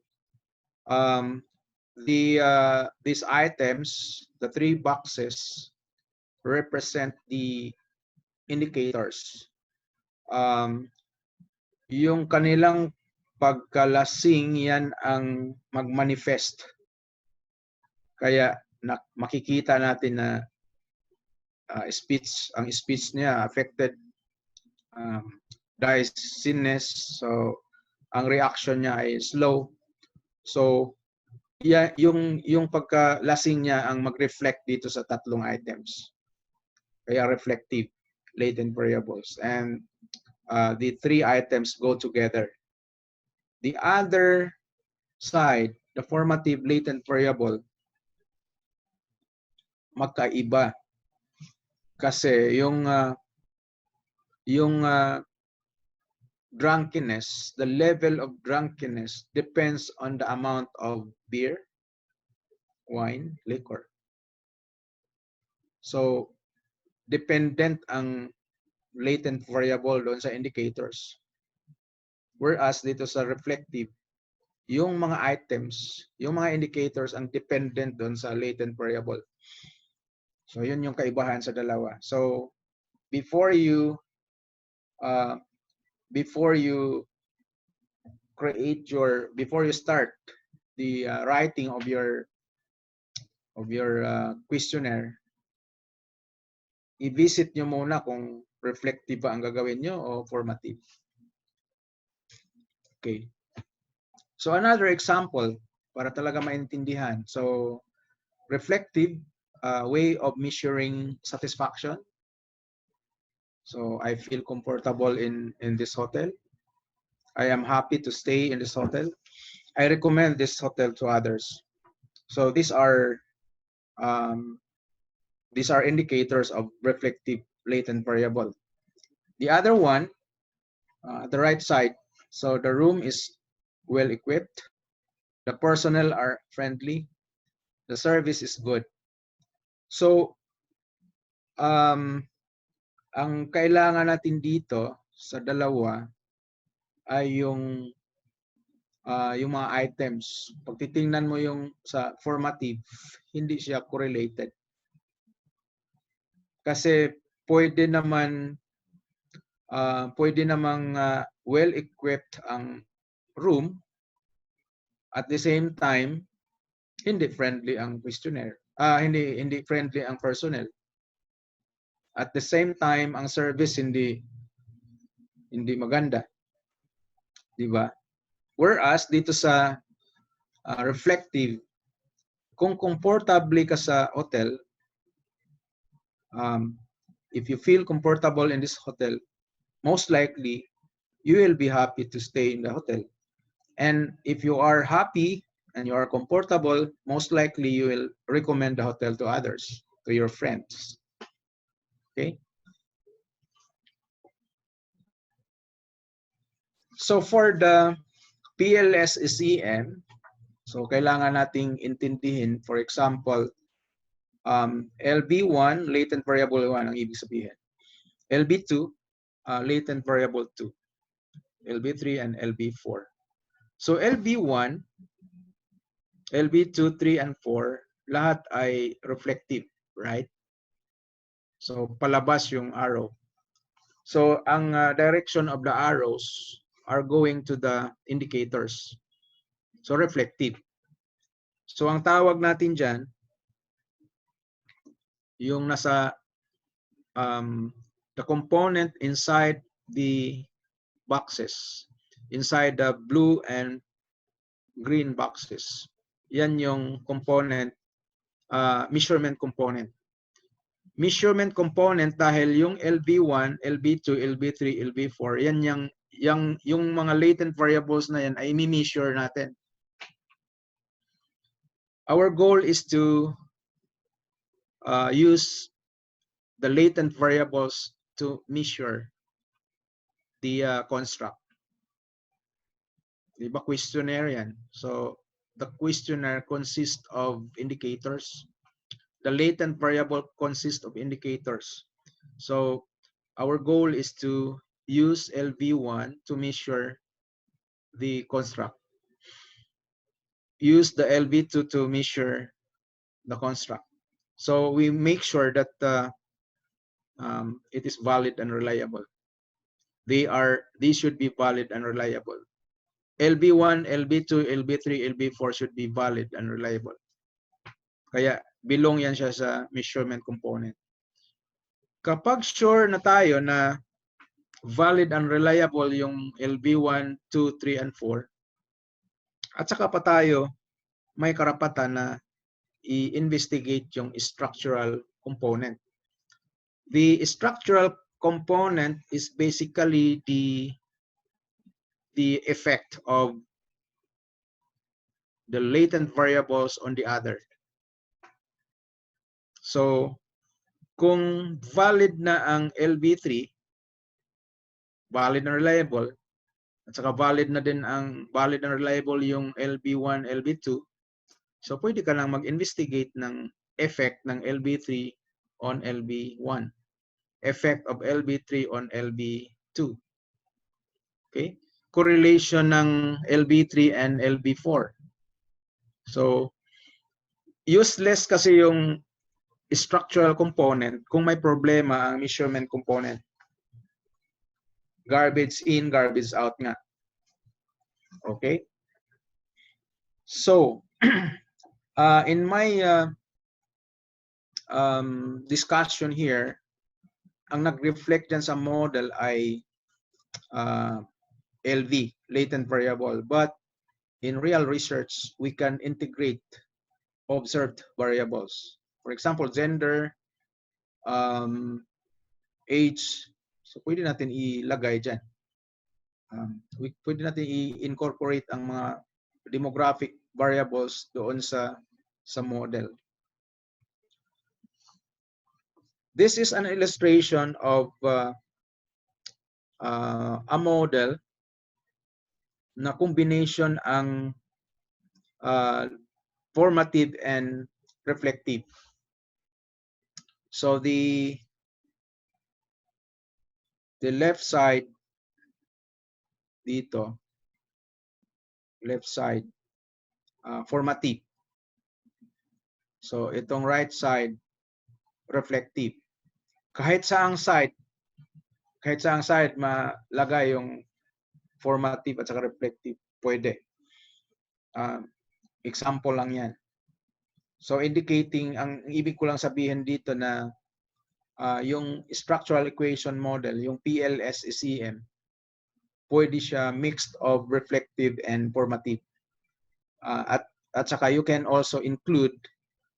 Speaker 1: these items, the three boxes, represent the indicators. Yung kanilang pagkalasing, yan ang mag-manifest. Kaya makikita natin na ang speech niya affected, drowsiness, so ang reaction niya ay slow. So yung pagkalasing niya ang mag-reflect dito sa tatlong items. Kaya reflective, latent variables, and the three items go together. The other side, the formative latent variable, magkaiba. Kasi yung drunkenness, the level of drunkenness depends on the amount of beer, wine, liquor. So dependent ang latent variable doon sa indicators. Whereas dito sa reflective, yung mga items, yung mga indicators ang dependent doon sa latent variable. So yun yung kaibahan sa dalawa. So before you start the writing of your questionnaire, i-visit nyo muna kung reflective ba ang gagawin nyo o formative. Okay. So another example para talaga maintindihan. So reflective way of measuring satisfaction. So I feel comfortable in this hotel. I am happy to stay in this hotel. I recommend this hotel to others. So these are indicators of reflective latent variable. The other one, the right side, so the room is well equipped, the personnel are friendly, the service is good. So, ang kailangan natin dito sa dalawa ay yung mga items. Pag titingnan mo yung sa formative, hindi siya correlated. Kasi pwede namang well-equipped ang room, at the same time, hindi friendly ang questionnaire. Hindi friendly ang personnel. At the same time, ang service hindi maganda. Di ba? Whereas dito sa reflective, kung comfortable ka sa hotel, if you feel comfortable in this hotel, most likely you will be happy to stay in the hotel. And if you are happy and you are comfortable, most likely you will recommend the hotel to others, to your friends. Okay? So for the Pls Sem, so kailangan nating intindihin, for example, LB1, latent variable 1 ang ibig sabihin. LB2, latent variable 2. LB3 and LB4. So LB1, LB2, 3, and 4, lahat ay reflective, right? So palabas yung arrow. So ang direction of the arrows are going to the indicators. So reflective. So ang tawag natin dyan, yung nasa the component inside the boxes, inside the blue and green boxes. Yan yung component, measurement component. Measurement component dahil yung LB1, LB2, LB3, LB4, yan yung mga latent variables na yan ay i-measure natin. Our goal is to use the latent variables to measure the construct. Diba questionnaire yan? So the questionnaire consists of indicators. The latent variable consists of indicators. So our goal is to use LV1 to measure the construct. Use the LV2 to measure the construct. So we make sure that it is valid and reliable. These should be valid and reliable. LB1, LB2, LB3, LB4 should be valid and reliable. Kaya belong yan siya sa measurement component. Kapag sure na tayo na valid and reliable yung LB1, 2, 3, and 4, at saka pa tayo may karapatan na i-investigate yung structural component. The structural component is basically the effect of the latent variables on the other. So, kung valid na ang LB3, valid and reliable, at saka valid and reliable yung LB1, LB2, so pwede ka lang mag-investigate ng effect ng LB3 on LB1, effect of LB3 on LB2. Okay? Correlation ng LB3 and LB4. So, useless kasi yung structural component kung may problema ang measurement component. Garbage in, garbage out nga. Okay? So, in my discussion here, ang nag-reflect dyan sa model ay LV, latent variable. But in real research, we can integrate observed variables. For example, gender, age. So, pwede natin ilagay dyan. Pwede natin i-incorporate ang mga demographic variables doon sa model. This is an illustration of a model na combination ang formative and reflective. So the left side dito, left side formative. So itong right side reflective. Kahit saang side malagay yung formative at saka reflective, pwede. Example lang yan. So indicating, ang ibig ko lang sabihin dito na yung structural equation model, yung Pls Sem, pwede siya mixed of reflective and formative. At saka you can also include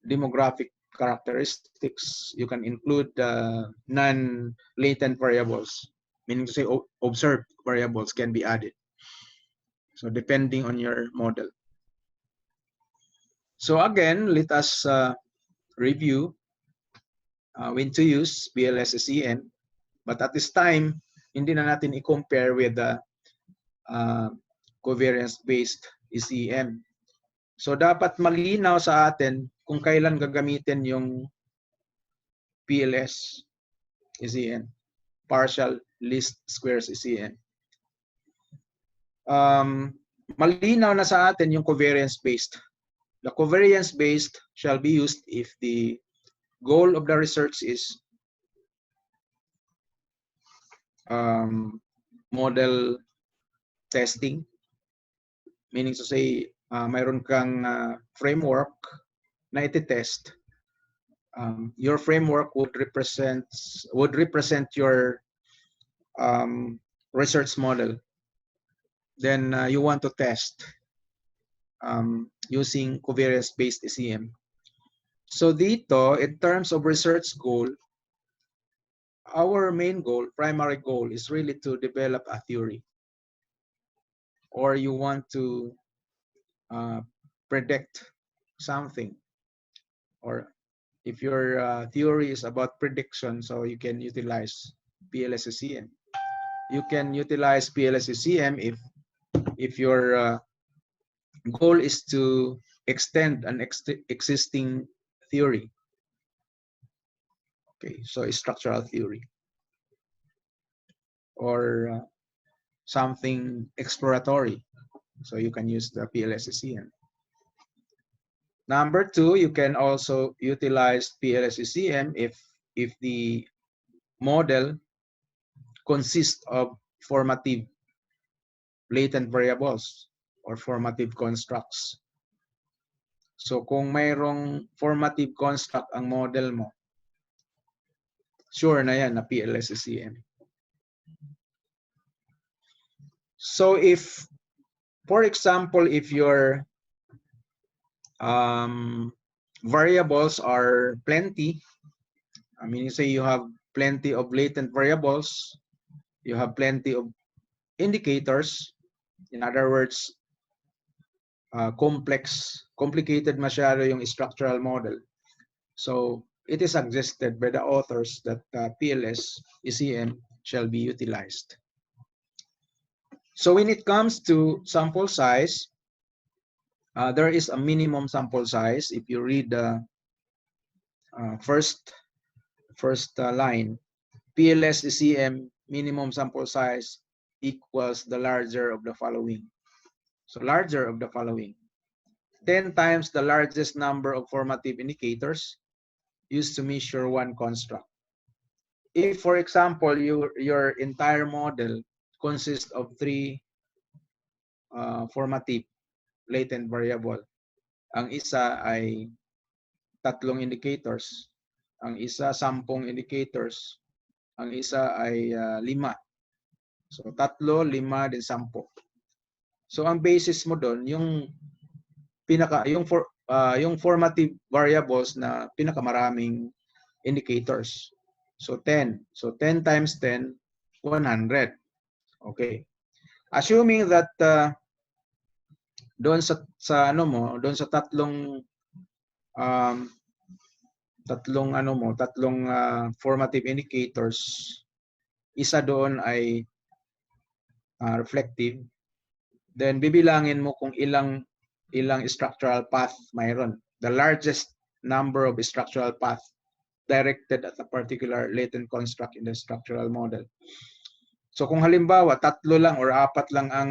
Speaker 1: demographic characteristics. You can include non-latent variables, meaning to say observed variables can be added. So depending on your model. So again, let us review when to use Pls Sem. But at this time, hindi na natin i-compare with the covariance-based Sem. So dapat malinaw sa atin kung kailan gagamitin yung Pls Sem, partial least squares Sem. Malinaw na sa atin yung covariance-based. The covariance-based shall be used if the goal of the research is model testing, meaning to say mayroon kang framework na iti-test. Your framework would represent your research model. Then you want to test using covariance-based Sem. So dito, in terms of research goal, our main goal, primary goal, is really to develop a theory. Or you want to predict something. Or if your theory is about prediction, so you can utilize Pls Sem. You can utilize Pls Sem if your goal is to extend an existing theory. Okay, so a structural theory or something exploratory. So you can use the Pls Sem. Number two, you can also utilize Pls Sem if the model consists of formative latent variables or formative constructs. So kung mayroong formative construct ang model mo, sure na yan na Pls Sem. So if, for example, if your variables are plenty, I mean, you say you have plenty of latent variables, you have plenty of indicators, in other words, complicated masyado yung structural model. So it is suggested by the authors that Pls Sem shall be utilized. So when it comes to sample size, there is a minimum sample size. If you read the first line, Pls Sem minimum sample size equals the larger of the following. So larger of the following. 10 times the largest number of formative indicators used to measure one construct. If, for example, your entire model consists of 3 formative latent variable, ang isa ay 3 indicators, ang isa 10 indicators, ang isa ay 5. So 3, 5, din 10. So ang basis mo doon yung yung formative variables na pinakamaraming indicators. So 10. So 10 times 10, 100. Okay. Assuming that doon sa ano mo, doon sa 3 tatlong formative indicators. Isa doon ay reflective. Then bibilangin mo kung ilang structural path mayroon. The largest number of structural path directed at a particular latent construct in the structural model. So kung halimbawa 3 lang or 4 lang ang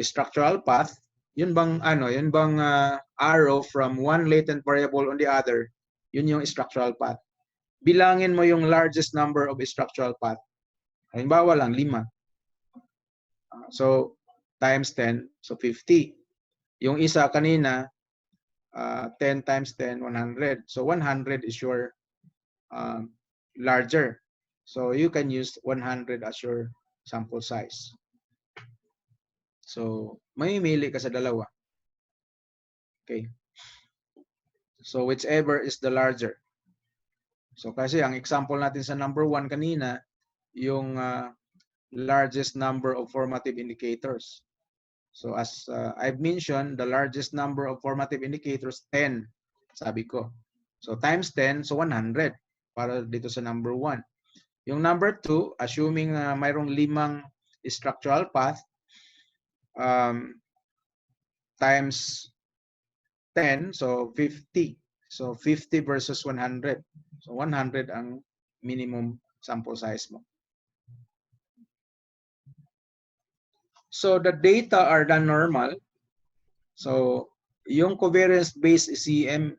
Speaker 1: structural path, yun bang arrow from one latent variable on the other, yun yung structural path. Bilangin mo yung largest number of structural path. Halimbawa lang 5. So times 10, so 50. Yung isa kanina 10 times 10, 100. So 100 is your larger. So you can use 100 as your sample size. So mamimili ka sa dalawa. Okay. So whichever is the larger. So kasi ang example natin sa number 1 kanina, yung largest number of formative indicators. So as I've mentioned, the largest number of formative indicators, 10, sabi ko. So times 10, so 100 para dito sa number 1. Yung number 2, assuming mayroong 5 structural path, times 10, so 50. So 50 versus 100. So 100 ang minimum sample size mo. So the data are done normal. So yung covariance-based CM,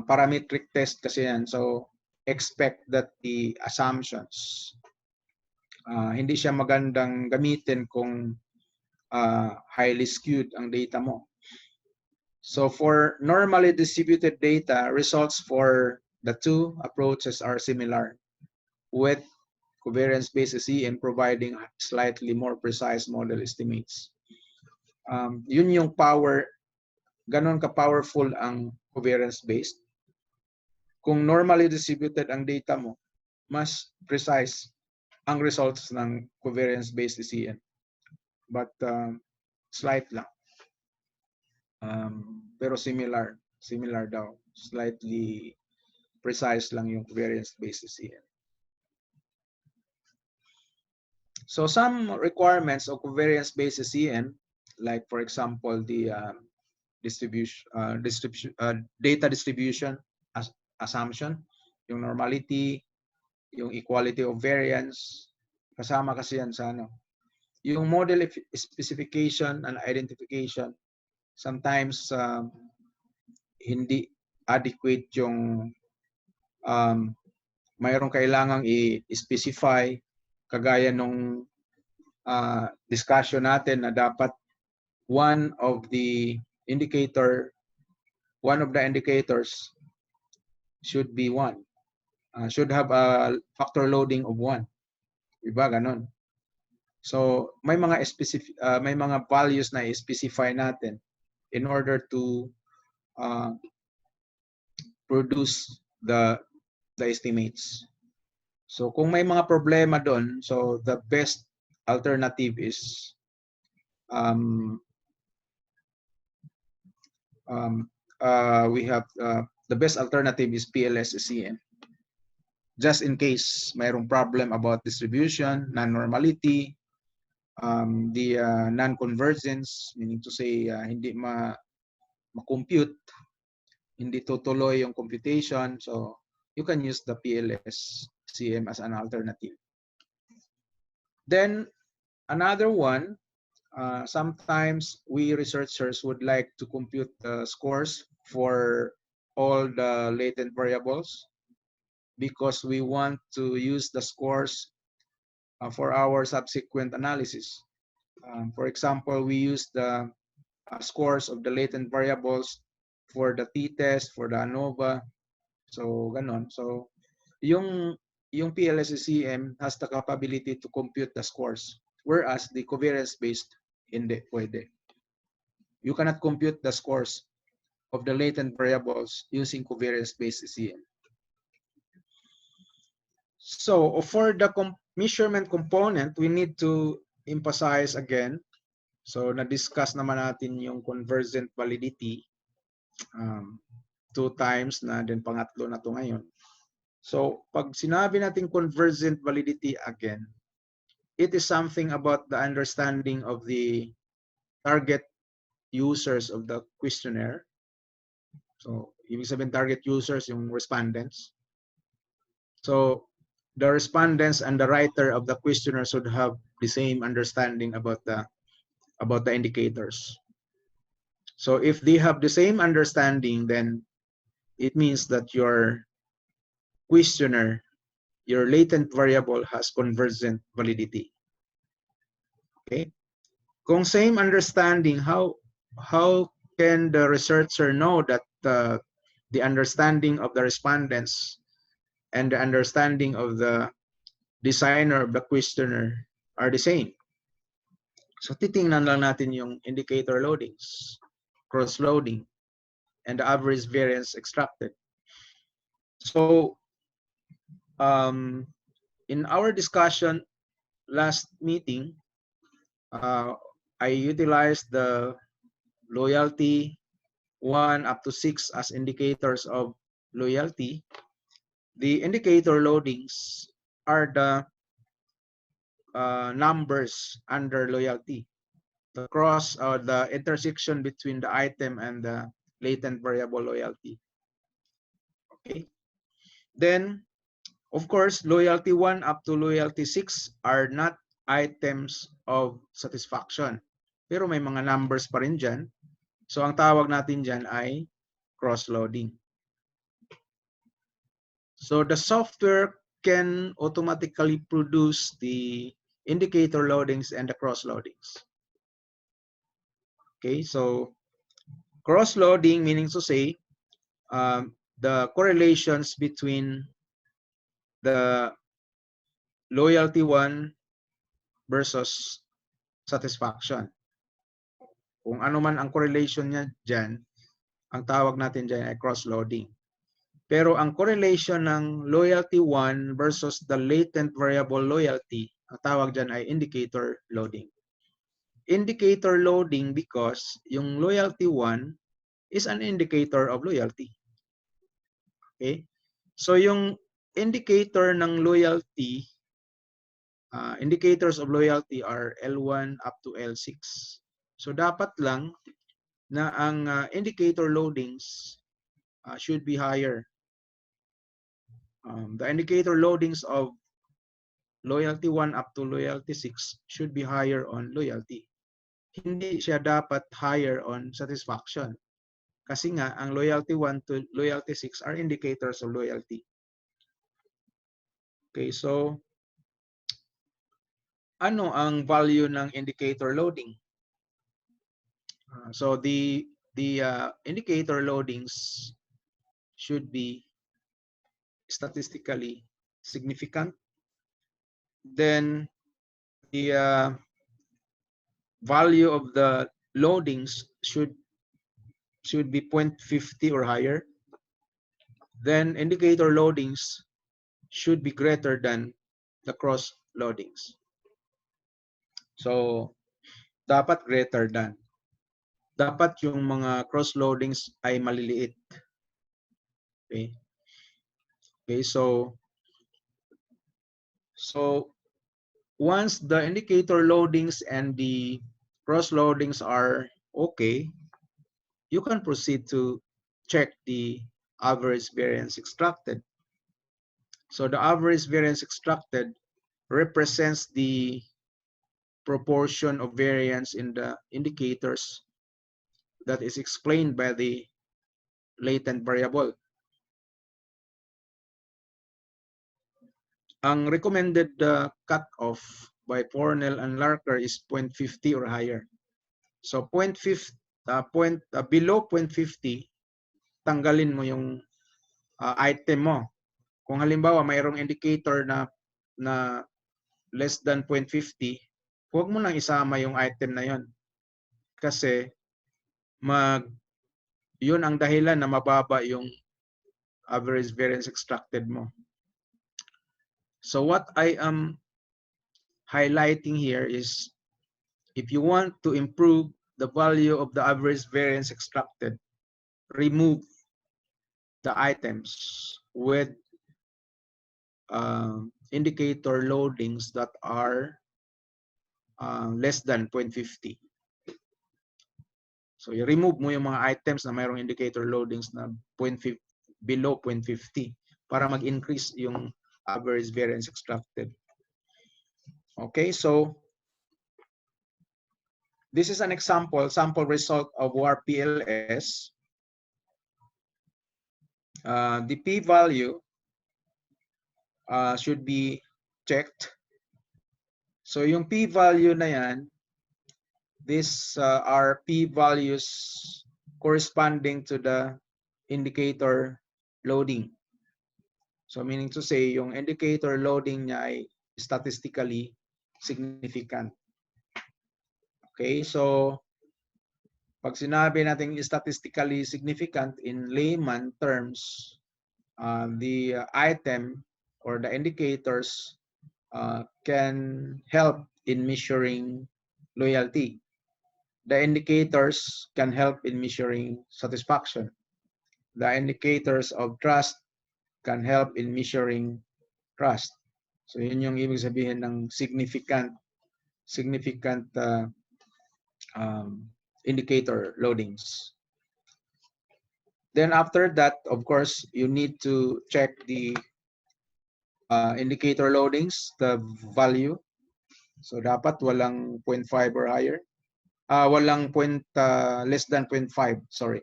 Speaker 1: parametric test kasi yan. So expect that the assumptions, hindi siya magandang gamitin kung highly skewed ang data mo. So for normally distributed data, results for the two approaches are similar, with covariance-based CM providing slightly more precise model estimates. Yun yung power, ganon ka-powerful ang covariance-based. Kung normally distributed ang data mo, mas precise ang results ng covariance-based CM. But slight lang. Pero similar daw. Slightly precise lang yung covariance-based CM. So some requirements of covariance-based CM, like for example, the data distribution assumption, yung normality, yung equality of variance, kasama kasi yan sa yung model specification and identification. Sometimes hindi adequate yung mayroong kailangang i-specify, kagaya nung discussion natin na dapat one of the indicators should be 1. Should have a factor loading of 1. Diba ganon? So may mga may mga values na i-specify natin in order to produce the estimates. So kung may mga problema doon, so the best alternative is we have the best alternative is Pls Sem. Just in case mayroong problem about distribution, non-normality, the non-convergence, meaning to say hindi ma-compute, hindi tutuloy yung computation, so you can use the Pls Sem as an alternative. Then another one, sometimes we researchers would like to compute the scores for all the latent variables because we want to use the scores for our subsequent analysis. For example, we use the scores of the latent variables for the t-test, for the ANOVA. So, ganon. So, yung Pls Sem has the capability to compute the scores, whereas the covariance-based hindi pwede. You cannot compute the scores of the latent variables using covariance-based Sem. So for the measurement component, we need to emphasize again. So na-discuss naman natin yung convergent validity. 2 times na, then pangatlo na to ngayon. So, pag sinabi natin convergent validity again, it is something about the understanding of the target users of the questionnaire. So, ibig sabihin target users yung respondents. So, the respondents and the writer of the questionnaire should have the same understanding about the indicators. So if they have the same understanding, then it means that your questionnaire, your latent variable has convergent validity. Okay? Kung same understanding, how can the researcher know that the understanding of the respondents and the understanding of the designer of the questionnaire are the same? So titingnan lang natin yung indicator loadings, cross-loading, and the average variance extracted. So in our discussion last meeting, I utilized the loyalty 1 up to 6 as indicators of loyalty. The indicator loadings are the numbers under loyalty, the cross or the intersection between the item and the latent variable loyalty. Okay. Then, of course, loyalty 1 up to loyalty 6 are not items of satisfaction. Pero may mga numbers pa rin dyan. So, ang tawag natin dyan ay cross-loading. So, the software can automatically produce the indicator loadings and the cross-loadings. Okay, so cross-loading meaning to say the correlations between the loyalty 1 versus satisfaction. Kung ano man ang correlation niya dyan, ang tawag natin dyan ay cross-loading. Pero ang correlation ng loyalty 1 versus the latent variable loyalty, ang tawag dyan ay indicator loading. Indicator loading because yung loyalty 1 is an indicator of loyalty. Okay? So yung indicator ng loyalty, indicators of loyalty are L1 up to L6. So dapat lang na ang indicator loadings should be higher. The indicator loadings of loyalty 1 up to loyalty 6 should be higher on loyalty. Hindi siya dapat higher on satisfaction. Kasi nga, ang loyalty 1 to loyalty 6 are indicators of loyalty. Okay, so ano ang value ng indicator loading? So the indicator loadings should be statistically significant. Then the value of the loadings should be 0.50 or higher. Then indicator loadings should be greater than the cross loadings. So dapat greater than. Dapat yung mga cross loadings ay maliliit. Okay. Okay, so once the indicator loadings and the cross loadings are okay, you can proceed to check the average variance extracted. So the average variance extracted represents the proportion of variance in the indicators that is explained by the latent variable. Ang recommended cutoff by Fornell and Larker is 0.50 or higher. So below 0.50, tanggalin mo yung item mo. Kung halimbawa mayroong indicator na less than 0.50, huwag mo nang isama yung item na yon. Kasi yun ang dahilan na mababa yung average variance extracted mo. So what I am highlighting here is if you want to improve the value of the average variance extracted, remove the items with indicator loadings that are less than 0.50. So, i-remove mo yung mga items na mayroong indicator loadings na 0.50, below 0.50 para mag-increase yung average variance extracted. Okay, so this is an sample result of WAR-PLS. The p-value should be checked. So yung p-value na yan, these are p-values corresponding to the indicator loading. So meaning to say, yung indicator loading niya ay statistically significant. Okay, so pag sinabi natin statistically significant in layman terms, the item or the indicators can help in measuring loyalty. The indicators can help in measuring satisfaction. The indicators of trust can help in measuring trust. So yun yung ibig sabihin ng significant indicator loadings. Then after that, of course, you need to check the indicator loadings, the value. So dapat walang 0.5 or higher. Walang less than 0.5, sorry.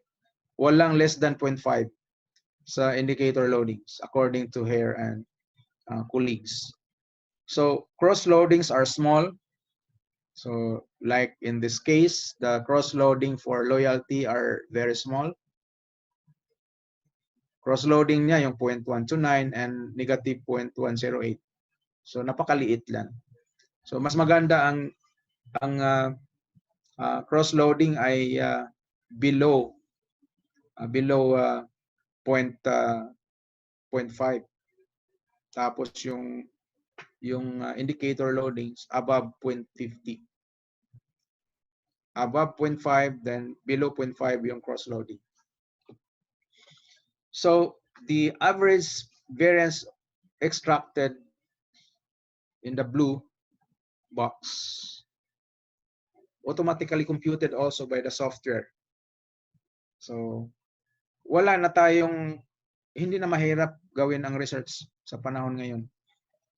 Speaker 1: Walang less than 0.5 sa indicator loadings according to Hare and colleagues. So cross loadings are small. So like in this case, the cross loading for loyalty are very small. Cross loading niya yung 0.129 and negative 0.108. So napakaliit lang. So mas maganda ang cross loading ay below 0.5. Tapos yung indicator loadings above 0.50. Above 0.5, then below 0.5 yung cross loading. So the average variance extracted in the blue box automatically computed also by the software. So wala na tayong, hindi na mahirap gawin ang research sa panahon ngayon.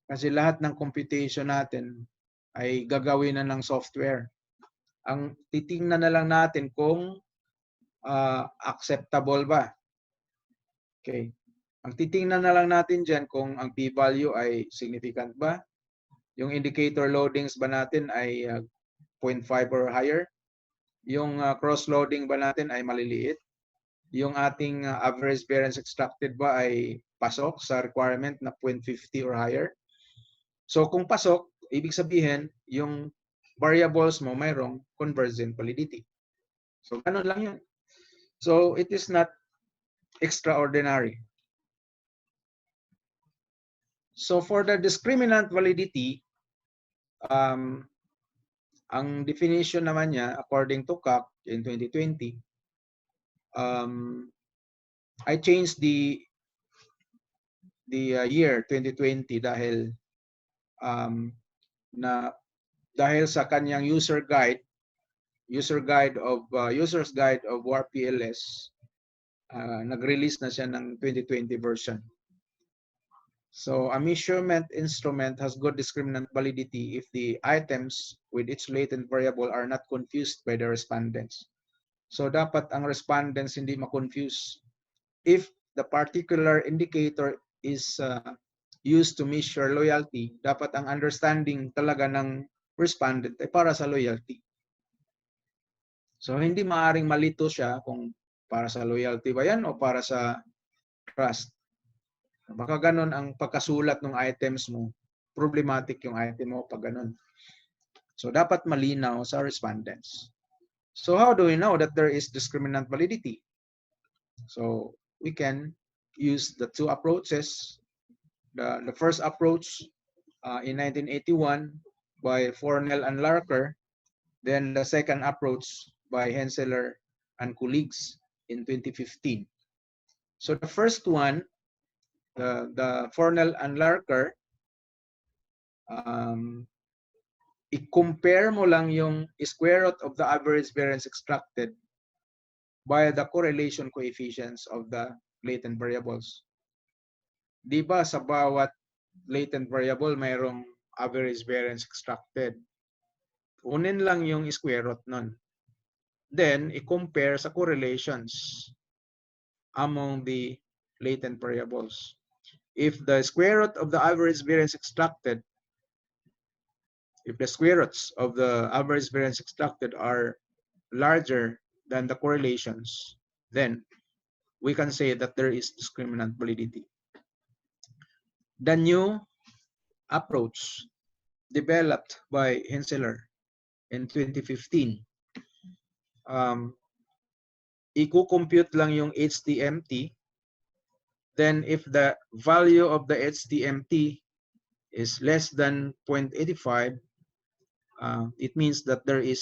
Speaker 1: Kasi lahat ng computation natin ay gagawin na ng software. Ang titingnan na lang natin kung acceptable ba. Okay. Ang titingnan na lang natin dyan kung ang p-value ay significant ba. Yung indicator loadings ba natin ay 0.5 or higher. Yung cross-loading ba natin ay maliliit. Yung ating average variance extracted ba ay pasok sa requirement na 0.50 or higher. So kung pasok, ibig sabihin, yung variables mo mayroong convergent validity. So ganun lang yun. So it is not extraordinary. So for the discriminant validity, ang definition naman niya, according to CAC in 2020, I changed the year 2020 dahil sa kanyang user's guide of WAR-PLS, nag-release na siya ng 2020 version. So a measurement instrument has good discriminant validity if the items with its latent variable are not confused by the respondents. So dapat ang respondents hindi ma-confuse. If the particular indicator is used to measure loyalty, dapat ang understanding talaga ng respondent ay para sa loyalty. So hindi maaring malito siya kung para sa loyalty ba yan o para sa trust. Baka ganun ang pagkasulat ng items mo, problematic yung item mo pag ganun. So dapat malinaw sa respondents. So how do we know that there is discriminant validity? So we can use the two approaches. The first approach in 1981 by Fornell and Larker, then the second approach by Henseler and colleagues in 2015. So the first one, the Fornell and Larker, i-compare mo lang yung square root of the average variance extracted by the correlation coefficients of the latent variables. Di ba sa bawat latent variable mayroong average variance extracted? Kunin lang yung square root nun. Then, i-compare sa correlations among the latent variables. If the square root of the average variance extracted, if the square roots of the average variance extracted are larger than the correlations, then we can say that there is discriminant validity. The new approach developed by Henseler in 2015, i-compute lang yung HTMT. Then if the value of the HTMT is less than 0.85, it means that there is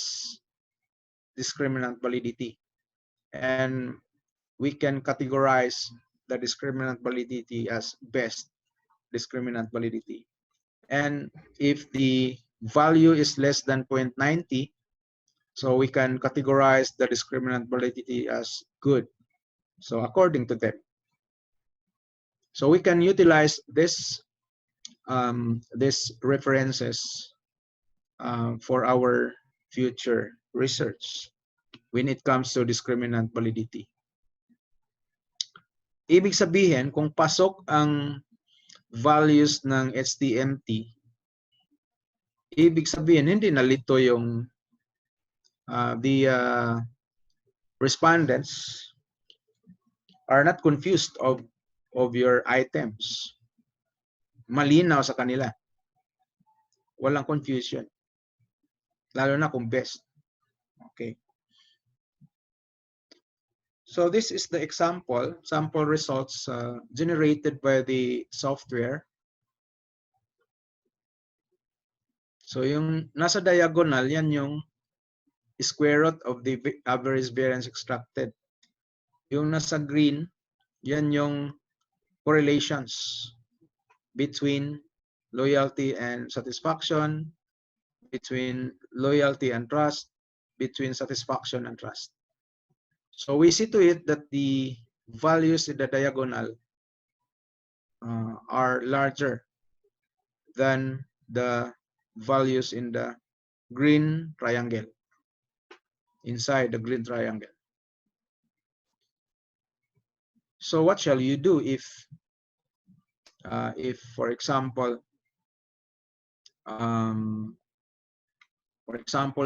Speaker 1: discriminant validity. And we can categorize the discriminant validity as best discriminant validity. And if the value is less than 0.90, so we can categorize the discriminant validity as good. So according to them. So we can utilize this references for our future research when it comes to discriminant validity. Ibig sabihin, kung pasok ang values ng HTMT, ibig sabihin hindi nalito yung the respondents are not confused of your items. Malinaw sa kanila. Walang confusion. Lalo na kung best. Okay. So this is the sample results generated by the software. So yung nasa diagonal, yan yung square root of the average variance extracted. Yung nasa green, yan yung correlations between loyalty and satisfaction, between loyalty and trust, between satisfaction and trust. So we see to it that the values in the diagonal are larger than the values in the green triangle, inside the green triangle. So what shall you do if for example,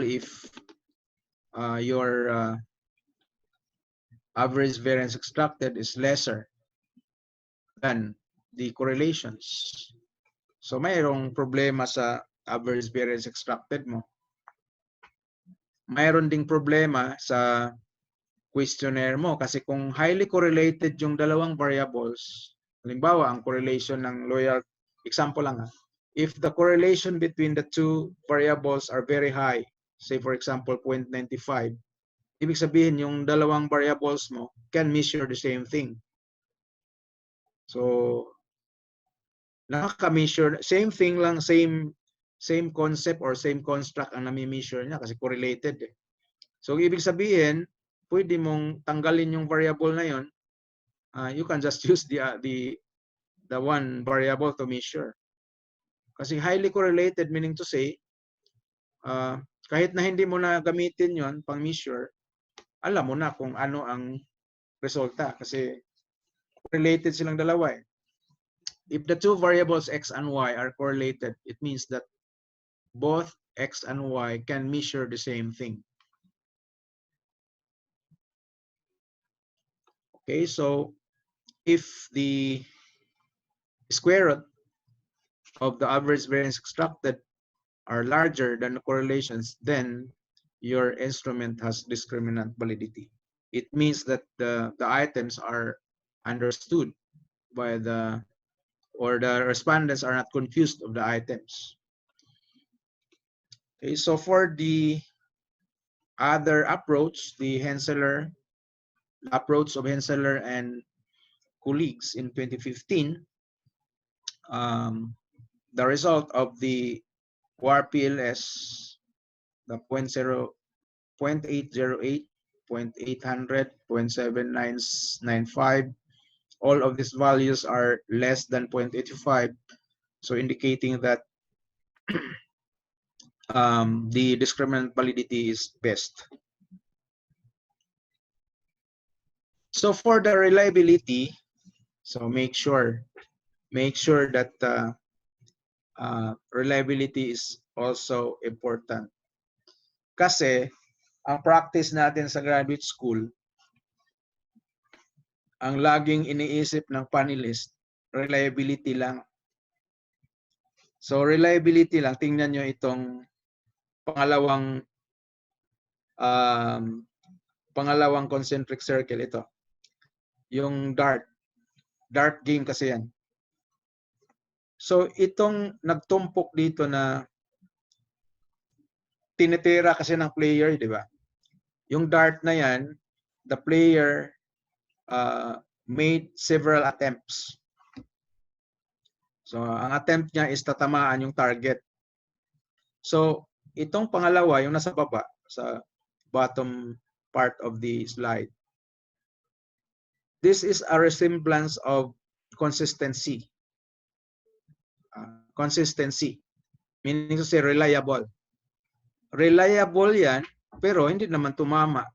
Speaker 1: if your average variance extracted is lesser than the correlations? So mayroong problema sa average variance extracted mo. Mayroon ding problema sa questionnaire mo kasi kung highly correlated yung dalawang variables, halimbawa ang correlation ng loyal, example lang if the correlation between the two variables are very high, say for example 0.95, ibig sabihin yung dalawang variables mo can measure the same thing. So nakaka-measure, same thing lang, same concept or same construct ang nami-measure niya kasi correlated eh. So ibig sabihin, pwede mong tanggalin yung variable na yon. You can just use the one variable to measure. Kasi highly correlated, meaning to say, kahit na hindi mo na gamitin yon pang measure, alam mo na kung ano ang resulta kasi correlated silang dalawa eh. If the two variables x and y are correlated, it means that both x and y can measure the same thing. Okay, so if the square root of the average variance extracted are larger than the correlations, then your instrument has discriminant validity. It means that the items are understood by the respondents are not confused of the items. Okay, so for the other approach, the approach of Henseler and colleagues in 2015, the result of the WAR-PLS, the 0.808, 0.800, 0.7995, all of these values are less than 0.85, so indicating that the discriminant validity is best. So for the reliability, so make sure that reliability is also important. Kasi ang practice natin sa graduate school, ang laging iniisip ng panelist, reliability lang. So reliability lang, tingnan nyo itong pangalawang concentric circle ito. Yung dart game kasi yan. So itong nagtumpok dito na tinitira kasi ng player, di ba? Yung dart na yan, the player made several attempts. So ang attempt niya is tatamaan yung target. So itong pangalawa, yung nasa baba, sa bottom part of the slide, this is a resemblance of consistency. Consistency, meaning to say reliable. Reliable yan, pero hindi naman tumama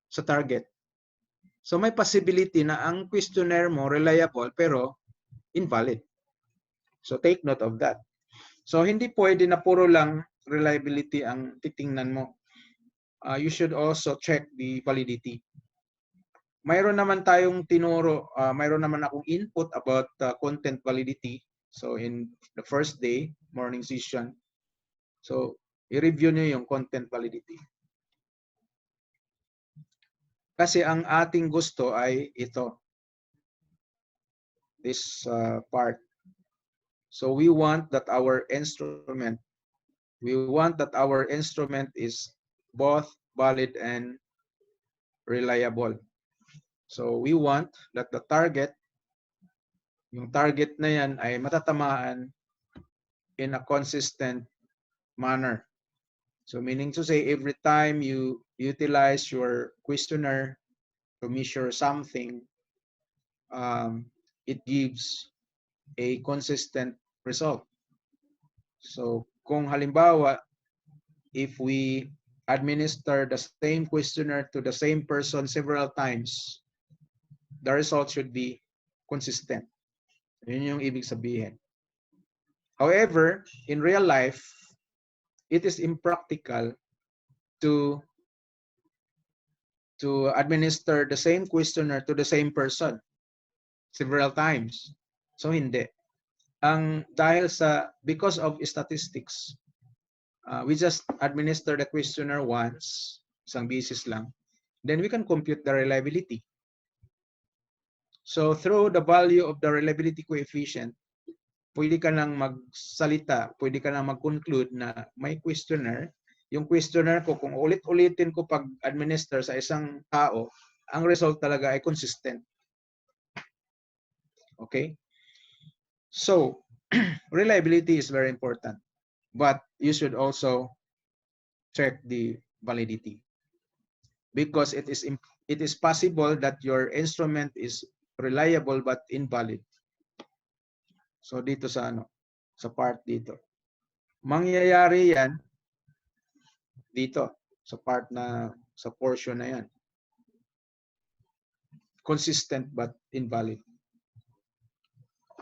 Speaker 1: sa target. So may possibility na ang questionnaire mo reliable pero invalid. So take note of that. So hindi pwede na puro lang reliability ang titingnan mo. You should also check the validity. Mayroon naman tayong tinuro, mayroon naman akong input about content validity. So in the first day, morning session, so i-review niyo yung content validity. Kasi ang ating gusto ay ito. This part. So we want that our instrument is both valid and reliable. So we want that the target, yung target na yan ay matatamaan in a consistent manner. So meaning to say, every time you utilize your questionnaire to measure something, it gives a consistent result. So kung halimbawa, if we administer the same questionnaire to the same person several times, the result should be consistent. Yun yung ibig sabihin. However, in real life, it is impractical to administer the same questionnaire to the same person several times. So hindi. Because of statistics, we just administer the questionnaire once, isang bisis lang, then we can compute the reliability. So through the value of the reliability coefficient, pwede ka nang magsalita, pwede ka nang mag-conclude na may questionnaire. Yung questionnaire ko, kung ulit-ulitin ko pag-administer sa isang tao, ang result talaga ay consistent. Okay? So, reliability is very important. But you should also check the validity. Because it is possible that your instrument is reliable but invalid. So dito sa sa part dito. Mangyayari yan dito sa part sa portion na yan. Consistent but invalid.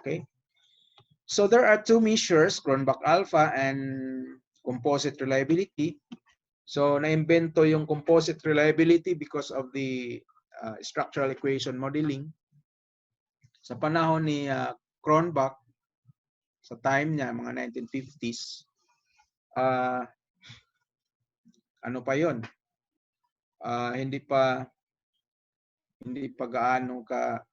Speaker 1: Okay? So there are two measures, Cronbach alpha and composite reliability. So na-invento yung composite reliability because of the structural equation modeling. Sa panahon ni Cronbach, sa time niya, mga 1950s, ano pa yon? Hindi pa gaano ka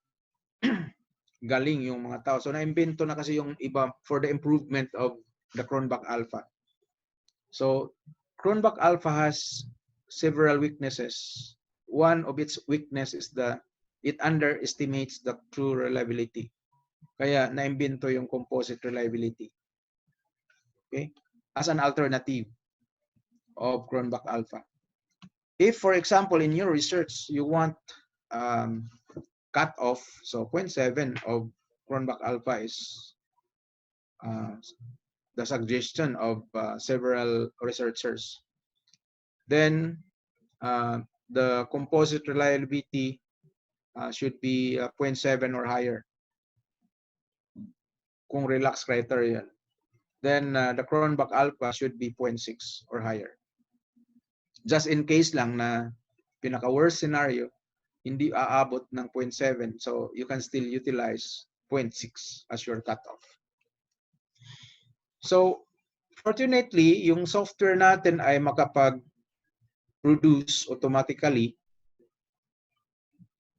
Speaker 1: galing yung mga tao. So na-invento na kasi yung iba for the improvement of the Cronbach alpha. So Cronbach alpha has several weaknesses. One of its weakness is the it underestimates the true reliability. Kaya naimbento yung composite reliability. Okay? As an alternative of Cronbach alpha. If, for example, in your research, you want cutoff, so 0.7 of Cronbach alpha is the suggestion of several researchers, then the composite reliability should be 0.7 or higher kung relaxed criterion. Then the Cronbach alpha should be 0.6 or higher. Just in case lang na pinaka-worst scenario, hindi aabot ng 0.7, so you can still utilize 0.6 as your cutoff. So, fortunately, yung software natin ay makapag-produce automatically.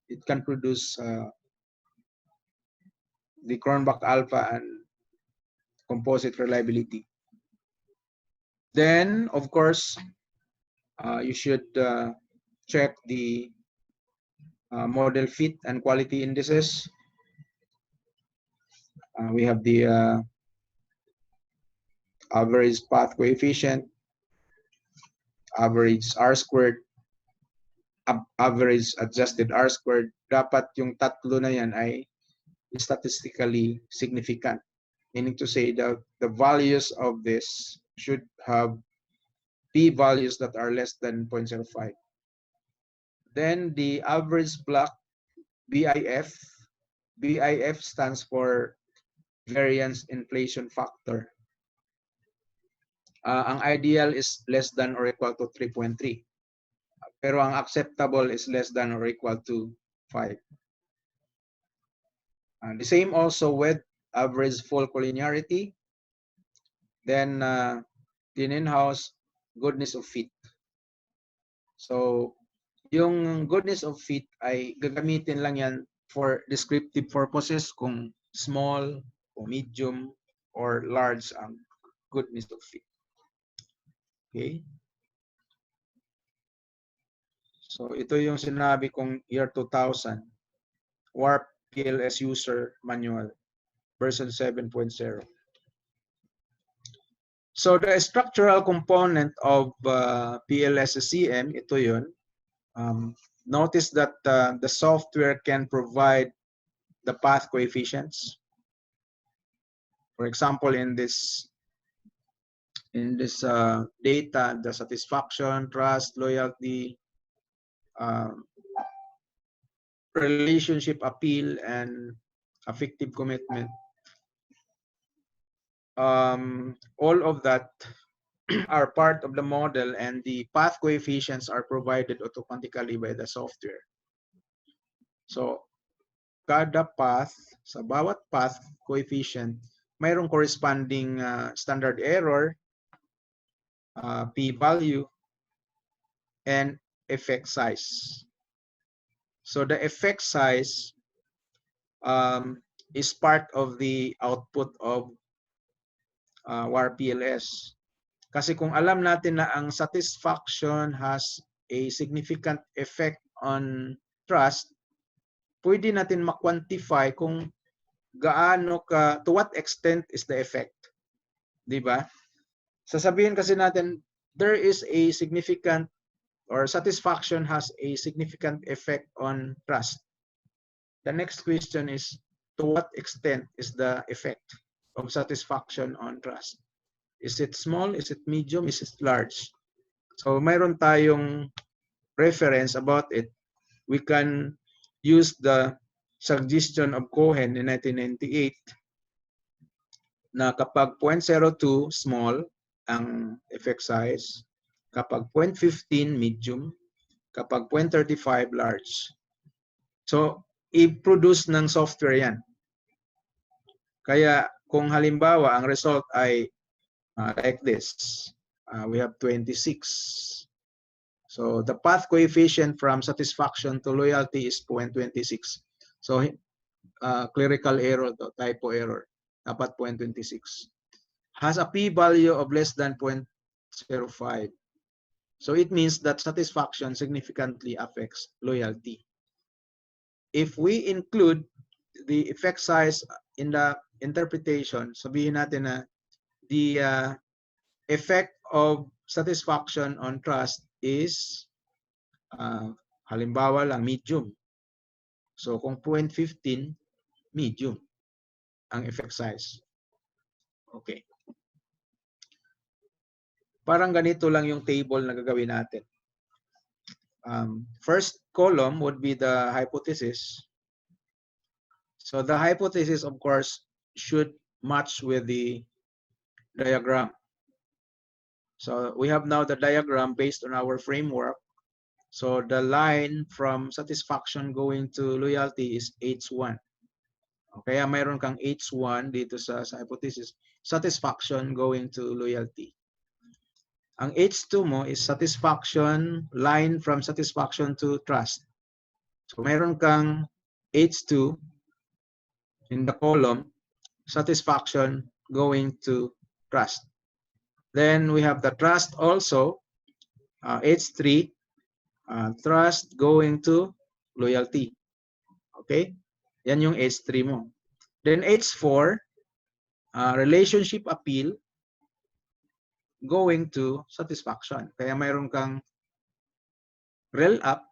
Speaker 1: It can produce the Cronbach alpha and composite reliability. Then, of course, you should check the model fit and quality indices. We have the average path coefficient, average R squared, average adjusted R squared. Dapat yung tatlo na yan ay statistically significant. Meaning to say that the values of this should have p-values that are less than 0.05. Then the average block BIF. BIF stands for variance inflation factor. Ang ideal is less than or equal to 3.3. Pero ang acceptable is less than or equal to 5. The same also with average full collinearity. Then Tinenhaus goodness of fit. So yung goodness of fit ay gagamitin lang yan for descriptive purposes kung small o medium or large ang goodness of fit. Okay? So ito yung sinabi kong year 2000 WARP PLS user manual version 7.0. So the structural component of Pls Sem, ito yun. Notice that the software can provide the path coefficients. For example, in this data, the satisfaction, trust, loyalty, relationship appeal, and affective commitment. All of that are part of the model, and the path coefficients are provided automatically by the software. So, kada path, sa bawat path coefficient, mayroong corresponding standard error, p-value, and effect size. So the effect size is part of the output of WAR-PLS. Kasi kung alam natin na ang satisfaction has a significant effect on trust, pwede natin ma-quantify kung gaano ka, to what extent is the effect. Diba? Sasabihin kasi natin, there is a significant, or satisfaction has a significant effect on trust. The next question is, to what extent is the effect of satisfaction on trust? Is it small? Is it medium? Is it large? So mayroon tayong reference about it. We can use the suggestion of Cohen in 1998 na kapag 0.02 small ang effect size, kapag 0.15 medium, kapag 0.35 large. So i-produce ng software yan. Kaya kung halimbawa ang result ay like this, we have 26. So the path coefficient from satisfaction to loyalty is 0.26. So clerical error, typo error, dapat 0.26. Has a p-value of less than 0.05. So it means that satisfaction significantly affects loyalty. if we include the effect size in the interpretation, sabihin natin na the effect of satisfaction on trust is halimbawa lang medium. So kung 0.15, medium ang effect size. Okay. Parang ganito lang yung table na gagawin natin. First column would be the hypothesis. So the hypothesis, of course, should match with the diagram. So we have now the diagram based on our framework. So the line from satisfaction going to loyalty is H1. Kaya mayroon kang H1 dito sa hypothesis. Satisfaction going to loyalty. Ang H2 mo is satisfaction, line from satisfaction to trust. So mayroon kang H2 in the column, satisfaction going to trust. Then we have the trust also, H3, trust going to loyalty. Okay? Yan yung H3 mo. Then H4, relationship appeal going to satisfaction. Kaya mayroon kang rel up,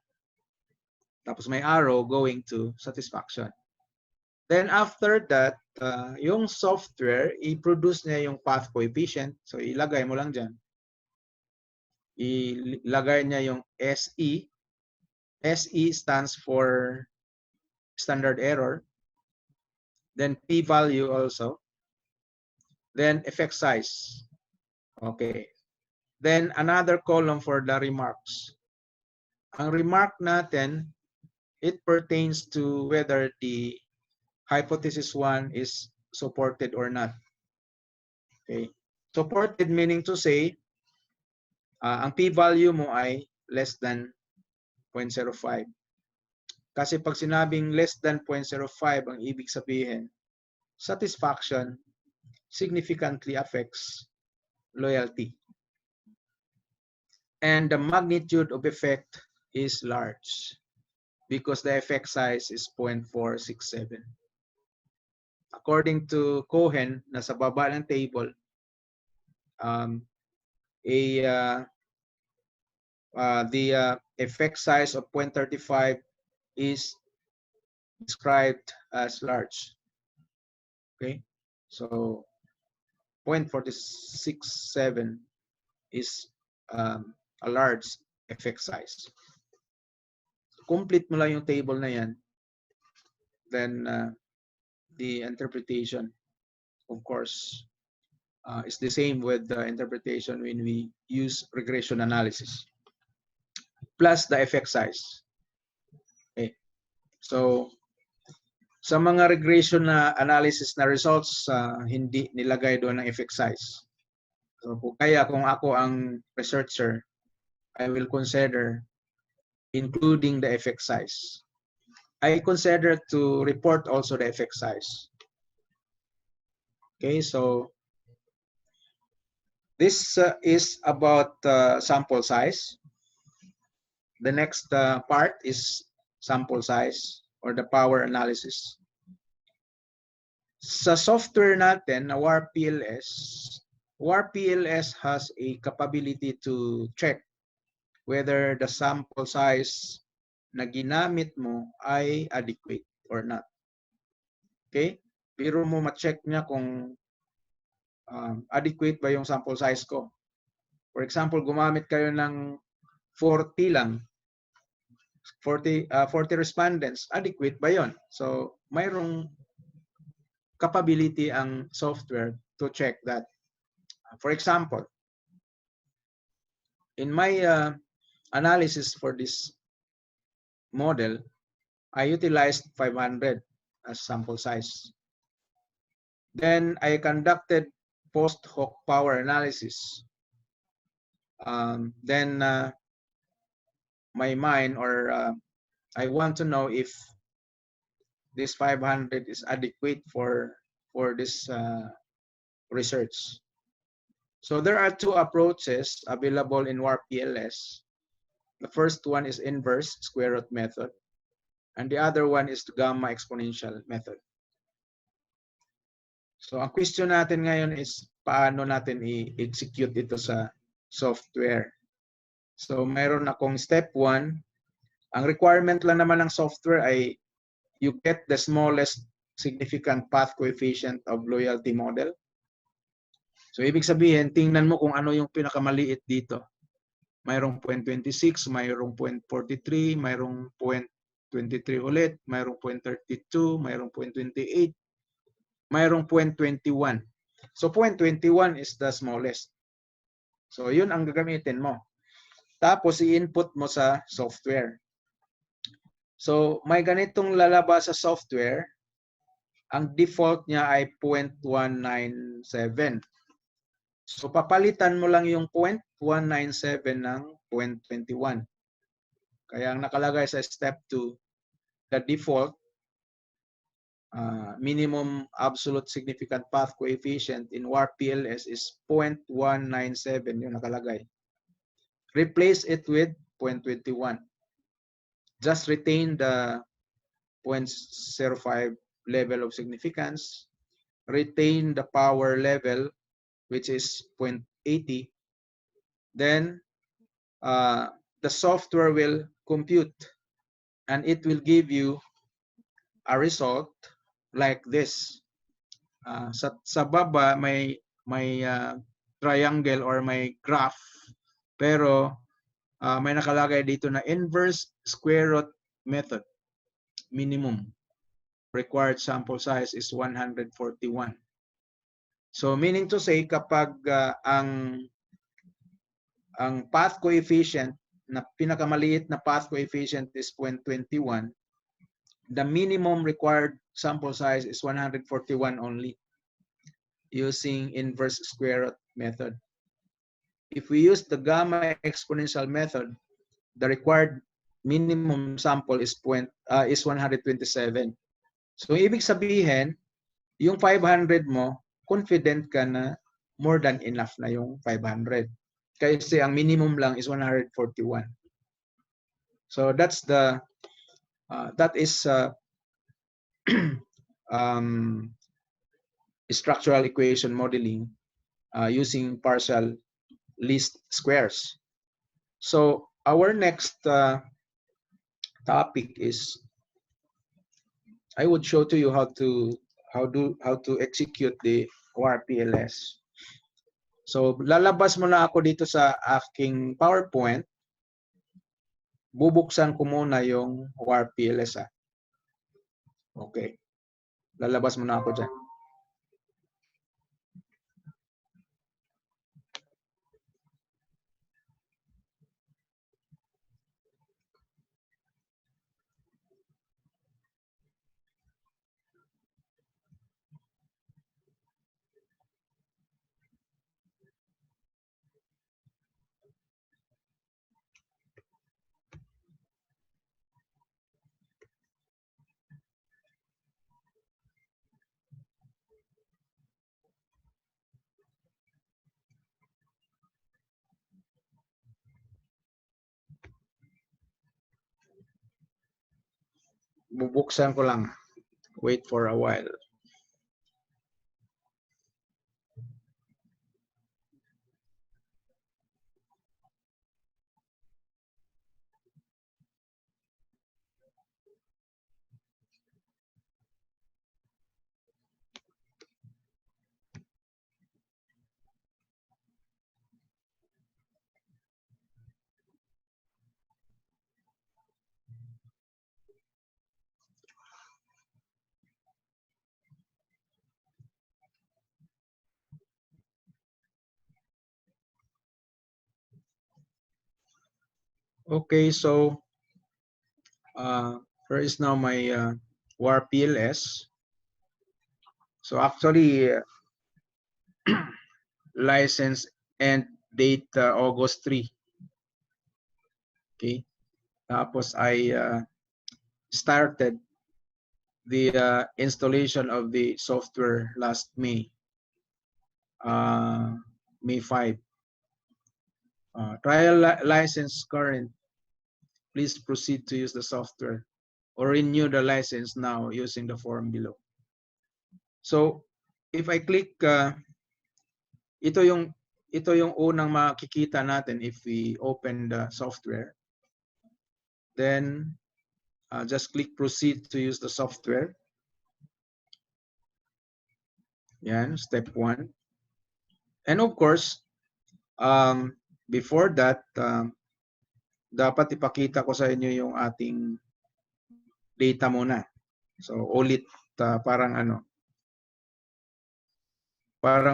Speaker 1: tapos may arrow going to satisfaction. Then after that, yung software, i-produce niya yung path coefficient. So ilagay mo lang dyan. Ilagay niya yung SE. SE stands for standard error. Then p-value also. Then effect size. Okay. Then another column for the remarks. Ang remark natin, it pertains to whether the hypothesis 1 is supported or not. Okay. Supported meaning to say, ang p-value mo ay less than 0.05. Kasi pag sinabing less than 0.05, ang ibig sabihin, satisfaction significantly affects loyalty. And the magnitude of effect is large because the effect size is 0.467. According to Cohen, nasa baba ng table, the effect size of 0.35 is described as large. Okay, so 0.467 is a large effect size. Complete mo lang yung table na yan, then the interpretation, of course, is the same with the interpretation when we use regression analysis, plus the effect size. Okay. So, sa mga regression na analysis na results, hindi nilagay doon ng effect size. So, kaya kung ako ang researcher, I will consider including the effect size. I consider to report also the effect size. Okay, so this is about sample size. The next part is sample size or the power analysis. Sa software natin, na WAR-PLS has a capability to check whether the sample size na ginamit mo ay adequate or not. Okay? Pero mo ma-check niya kung adequate ba yung sample size ko. For example, gumamit kayo ng 40 lang. 40 respondents, adequate ba yon? So, mayroong capability ang software to check that. For example, in my analysis for this model, I utilized 500 as sample size. Then I conducted post hoc power analysis. Then my mind or I want to know if this 500 is adequate for this research. So there are two approaches available in WAR-PLS. The first one is inverse square root method. and the other one is the gamma exponential method. So ang question natin ngayon is paano natin i-execute ito sa software. So mayroon akong step 1. Ang requirement lang naman ng software ay you get the smallest significant path coefficient of loyalty model. So ibig sabihin, tingnan mo kung ano yung pinakamaliit dito. Mayroong 0.26, mayroong 0.43, mayroong 0.23 ulit, mayroong 0.32, mayroong 0.28, mayroong 0.21. So 0.21 is the smallest. So yun ang gagamitin mo. Tapos i-input mo sa software. So may ganitong lalabas sa software. Ang default niya ay 0.197. So papalitan mo lang yung 0.197 ng 0.21. Kaya ang nakalagay sa step 2, the default minimum absolute significant path coefficient in WARP PLS is 0.197 yung nakalagay. Replace it with 0.21. Just retain the 0.05 level of significance. Retain the power level, which is 0.80. Then the software will compute and it will give you a result like this. Sa baba may triangle or may graph, pero may nakalagay dito na inverse square root method. Minimum required sample size is 141. So meaning to say, kapag ang path coefficient na pinakamaliit na path coefficient is 0.21, the minimum required sample size is 141 only using inverse square root method. If we use the gamma exponential method, the required minimum sample is 127. So ibig sabihin, yung 500 mo, confident ka na more than enough na yung 500. Kasi ang minimum lang is 141. So that's the that is structural equation modeling using partial least squares. So our next topic is I would show to you how to execute the WARPLS. So lalabas muna ako dito sa aking PowerPoint. Bubuksan ko muna yung WARPLS. Okay. Lalabas muna ako dyan. Bubuksan ko lang. Wait for a while. Okay, so here is now my WARPLS. So actually, license and date August 3. Okay. Tapos I started the installation of the software last May. May 5. Trial license current. Please proceed to use the software. or renew the license now using the form below. So if I click, ito yung unang makikita natin if we open the software. Then just click proceed to use the software. Yan, step 1. And of course, before that, dapat ipakita ko sa inyo yung ating data muna. So ulit, parang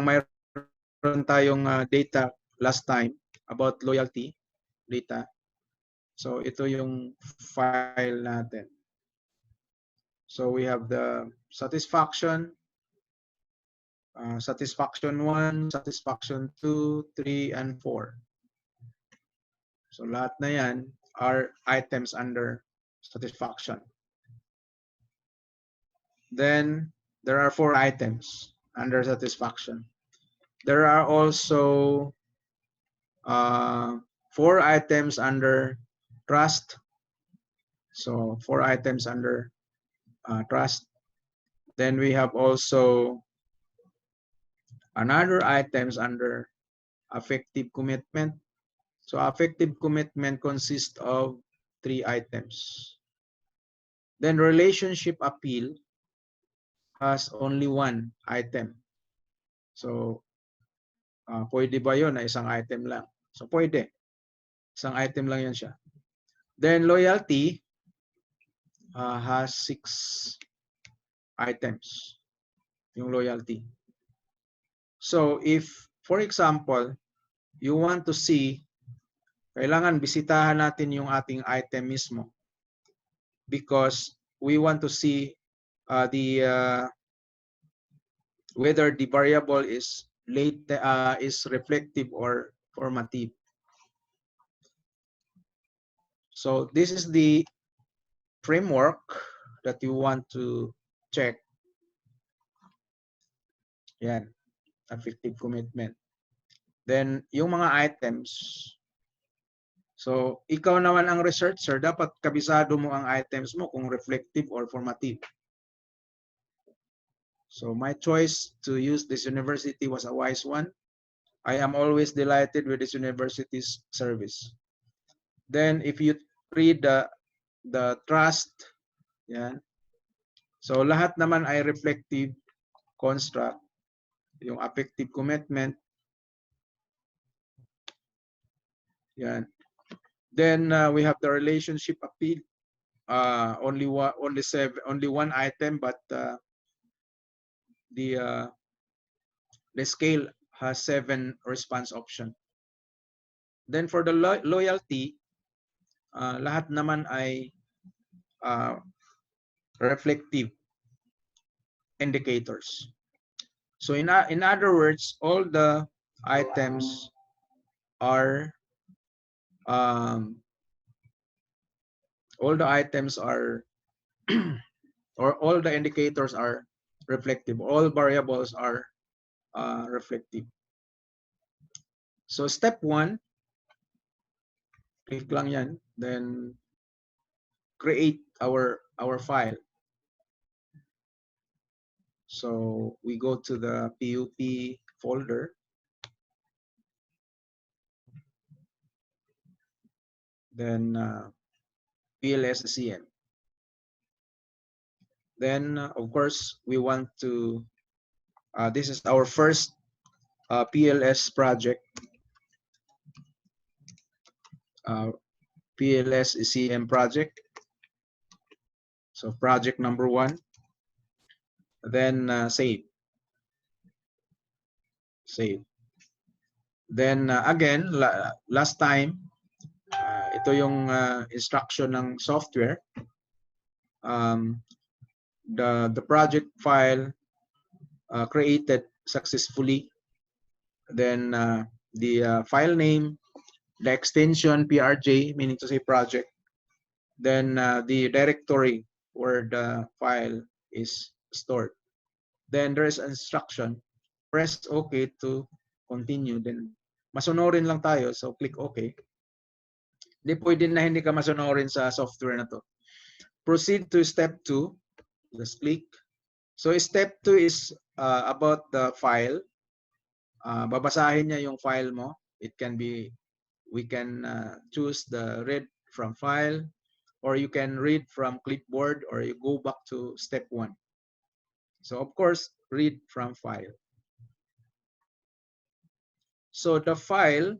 Speaker 1: mayroon tayong data last time about loyalty data. So ito yung file natin. So we have the satisfaction, satisfaction 1, satisfaction 2, 3, and 4. So lahat na yan are items under satisfaction. Then there are 4 items under satisfaction. There are also 4 items under trust. So 4 items under trust. Then we have also another items under affective commitment. So affective commitment consists of 3 items. Then relationship appeal has only 1 item. So pwede ba yun na isang item lang? So pwede. Isang item lang yan siya. Then loyalty has 6 items. Yung loyalty. So if, for example, you want to see, kailangan bisitahan natin yung ating item mismo because we want to see whether the variable is reflective or formative. So this is the framework that you want to check. Yan, affective commitment. Then yung mga items. So ikaw naman ang researcher, dapat kabisado mo ang items mo kung reflective or formative. So my choice to use this university was a wise one. I am always delighted with this university's service. Then if you read the trust, yan. So lahat naman ay reflective construct, yung affective commitment. Yan. Then we have the relationship appeal. Only one item, but the scale has 7 response option. Then for the loyalty, lahat naman ay reflective indicators. So in other words, all the items are or all the indicators are reflective. All variables are reflective. So step 1, click lang yan, then create our file. So we go to the PUP folder. Then Pls Sem. Then of course we want to, this is our first PLS project. Pls Sem project. So project number 1. Then save. Then again, last time, ito yung instruction ng software. The project file created successfully. Then the file name, the extension PRJ, meaning to say project. Then the directory where the file is stored. Then there is instruction. Press OK to continue. Then masunurin lang tayo. So click OK. Hindi pwede na hindi ka masunurin sa software na to. proceed to step 2. Just click. So step 2 is about the file. Babasahin niya yung file mo. It can be, we can choose the read from file, or you can read from clipboard, or you go back to step 1. So of course, read from file. So the file,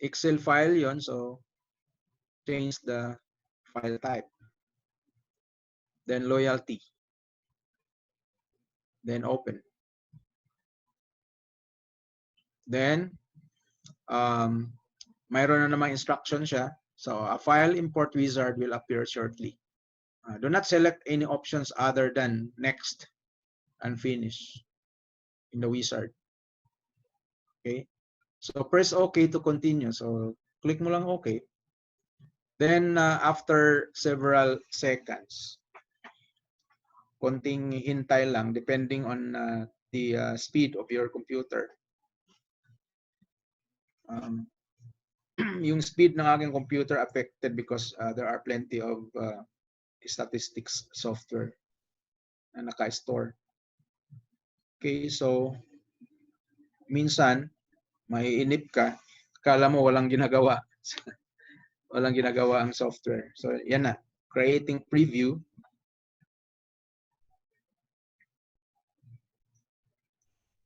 Speaker 1: Excel file yon, so change the file type. Then loyalty. Then open. Then, mayroon na namang instruction siya. So a file import wizard will appear shortly. Do not select any options other than next and finish in the wizard. Okay. So press OK to continue. So click mo lang OK. Then after several seconds, konting hintay lang depending on the speed of your computer. Yung speed ng aking computer affected because there are plenty of statistics software na naka-store. Okay, so minsan maiinip ka, kala mo walang ginagawa. Walang ginagawa ang software. So yan na, creating preview.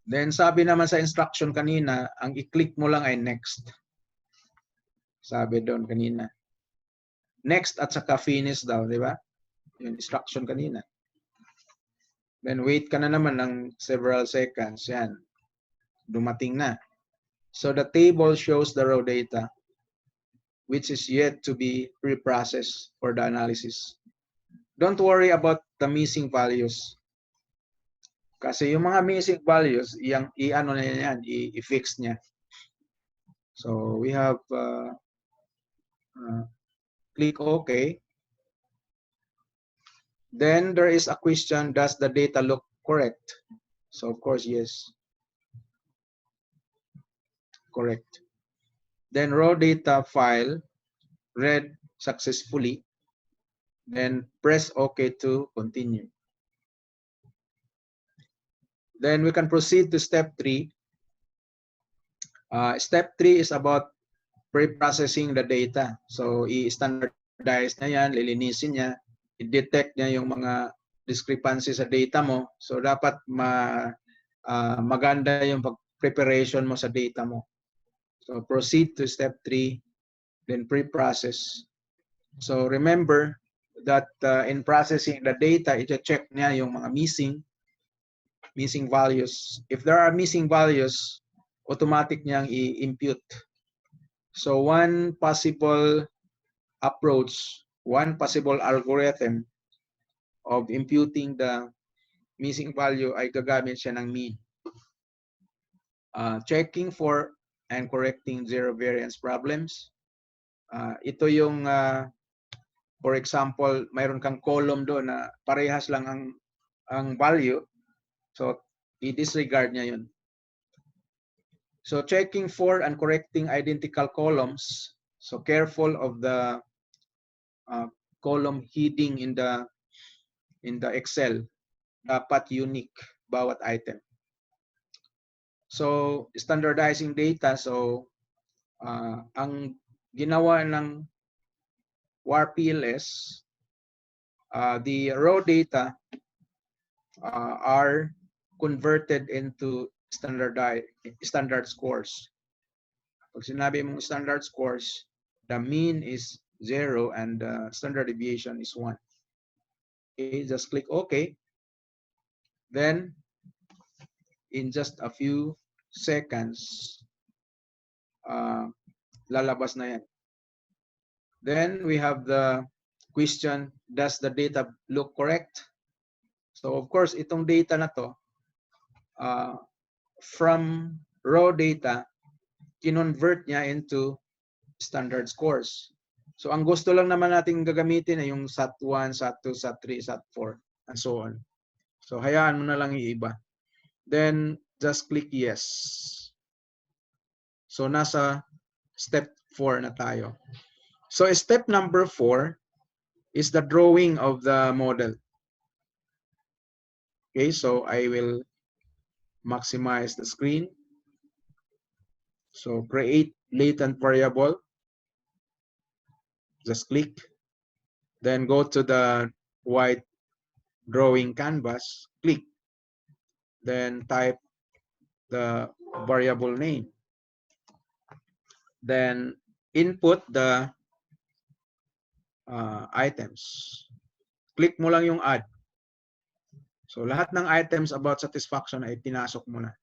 Speaker 1: Then sabi naman sa instruction kanina, ang i-click mo lang ay next. Sabi doon kanina. Next at saka finish daw, di ba? Yung instruction kanina. Then wait ka na naman ng several seconds. Yan. Dumating na. So the table shows the raw data which is yet to be pre-processed for the analysis. Don't worry about the missing values. Kasi yung mga missing values, i-ano na yan, i-fix niya. So we have click OK. Then there is a question, does the data look correct? So of course, yes. Correct. Then raw data file read successfully. Then press OK to continue. Then we can proceed to step 3. Step 3 is about pre-processing the data. So i-standardize na yan, lilinisin niya, i-detect niya yung mga discrepancy sa data mo. So dapat maganda yung preparation mo sa data mo. So proceed to step 3, then pre-process. So remember that in processing the data, i-check niya yung mga missing values. If there are missing values, automatic niyang i-impute. So one possible approach, one possible algorithm of imputing the missing value ay gagamit siya ng mean. Checking for and correcting zero variance problems. Ito yung, for example, mayroon kang column doon na parehas lang ang value. So i-disregard niya yun. So checking for and correcting identical columns. So careful of the column heading in the Excel. Dapat unique bawat item. So standardizing data. So ang ginawa ng WAR-PLS, the raw data are converted into standard scores. Pag sinabi mong standard scores, the mean is 0 and the standard deviation is 1. Okay, just click OK. Then, in just a few seconds, lalabas na yan. Then, we have the question, does the data look correct? So, of course, itong data na to, from raw data, kinonvert niya into standard scores. So, ang gusto lang naman natin gagamitin ay yung SAT1, SAT2, SAT3, SAT4, and so on. So, hayaan mo na lang yung iba. Then, just click yes. So, nasa step 4 na tayo. So, step number 4 is the drawing of the model. Okay, so I will maximize the screen. So create latent variable. Just click. Then go to the white drawing canvas. Click. Then type the variable name. Then input the items. Click mo lang yung add. So lahat ng items about satisfaction ay pinasok mo na.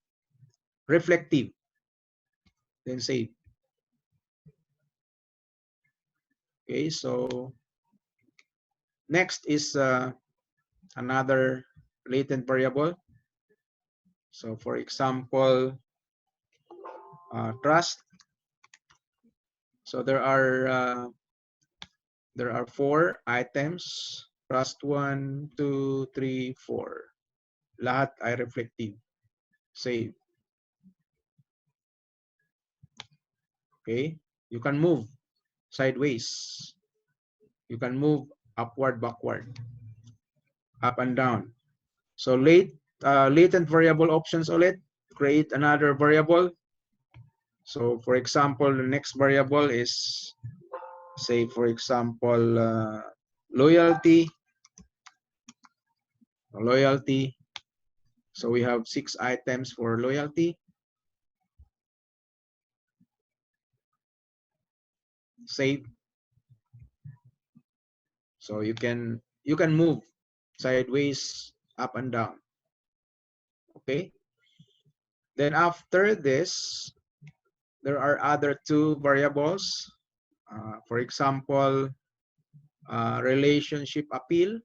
Speaker 1: Reflective. Then save. Okay, so next is another latent variable. So for example, trust. So there are 4 items. Trust 1, 2, 3, 4. Lahat ay reflective. Save. Okay, you can move sideways. You can move upward, backward, up and down. So latent variable options ulit. Create another variable. So for example, the next variable is, say for example, loyalty. Loyalty. So we have 6 items for loyalty. Save. So you can move sideways, up and down. Okay. Then after this, there are other 2 variables. For example, relationship appeal.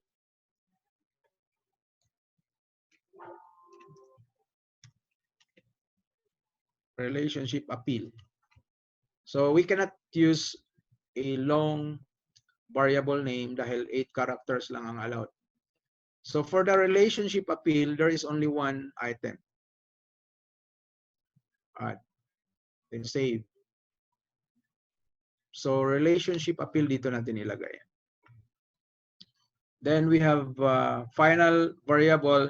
Speaker 1: Relationship appeal. So we cannot use a long variable name dahil 8 characters lang ang allowed. So for the relationship appeal, there is only 1 item. Add. Then save. So relationship appeal dito natin ilagay. Then we have final variable.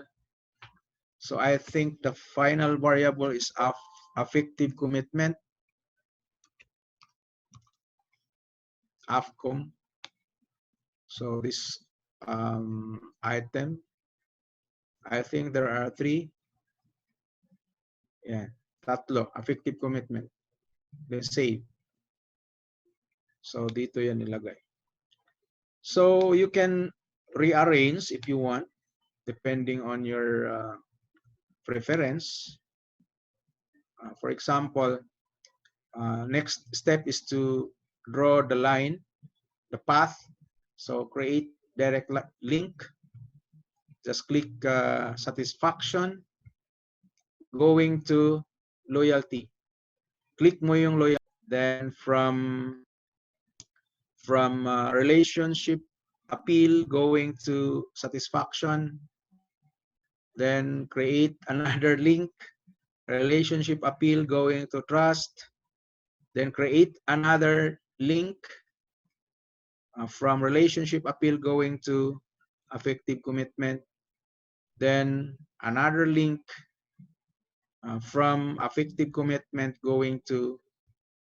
Speaker 1: So I think the final variable is affective commitment. AFCOM. So this item, I think there are 3. Yeah, tatlo, affective commitment. Then save. So dito yan nilagay. So you can rearrange if you want, depending on your preference. For example, next step is to draw the line, the path. So create direct link. Just click satisfaction, going to loyalty. Click mo yung loyalty. Then from relationship appeal, going to satisfaction. Then create another link, relationship appeal, going to trust. Then create another link from relationship appeal, going to affective commitment. Then another link from affective commitment, going to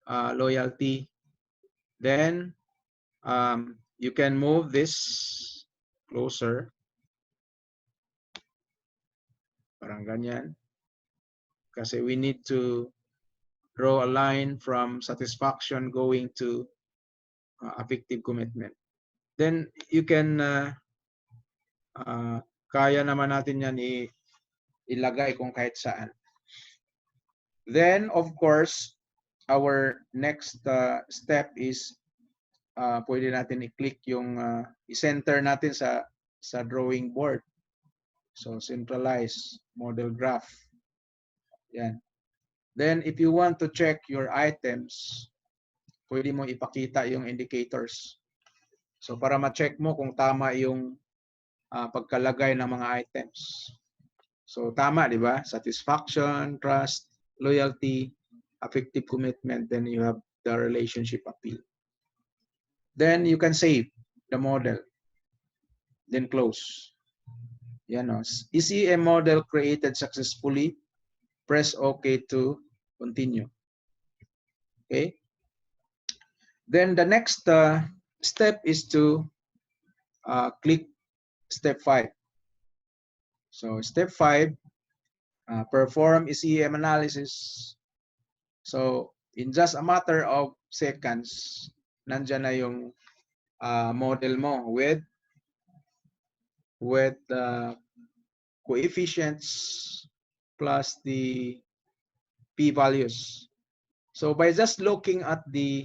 Speaker 1: loyalty. Then you can move this closer. Parang ganyan. Kasi we need to draw a line from satisfaction going to affective commitment. Then you can kaya naman natin yan ilagay kung kahit saan. Then of course, our next step is pwede natin i-click yung i-center natin sa drawing board. So centralize model graph. Yan. Then if you want to check your items, pwede mo ipakita yung indicators. So para ma-check mo kung tama yung pagkalagay ng mga items. So tama, di ba? Satisfaction, trust, loyalty, affective commitment, then you have the relationship appeal. Then you can save the model. then close. Yan o. ECM model created successfully. Press OK to continue. Okay. Then the next step is to click step 5. So step 5, perform ECM analysis. So in just a matter of seconds, nandyan na yung model mo with coefficients plus the p-values. So by just looking at the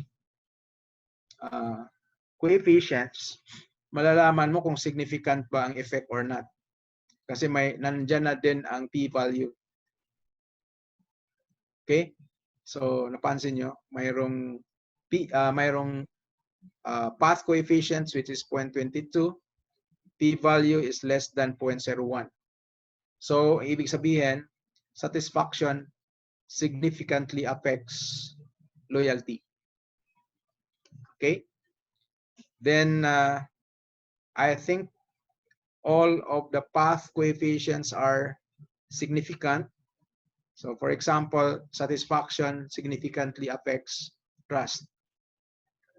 Speaker 1: coefficients, malalaman mo kung significant ba ang effect or not. Kasi nandyan na din ang p-value. Okay? So napansin nyo, mayroong path coefficients which is 0.22, p-value is less than 0.01. So ibig sabihin, satisfaction significantly affects loyalty. Okay? Then I think all of the path coefficients are significant. So for example, satisfaction significantly affects trust.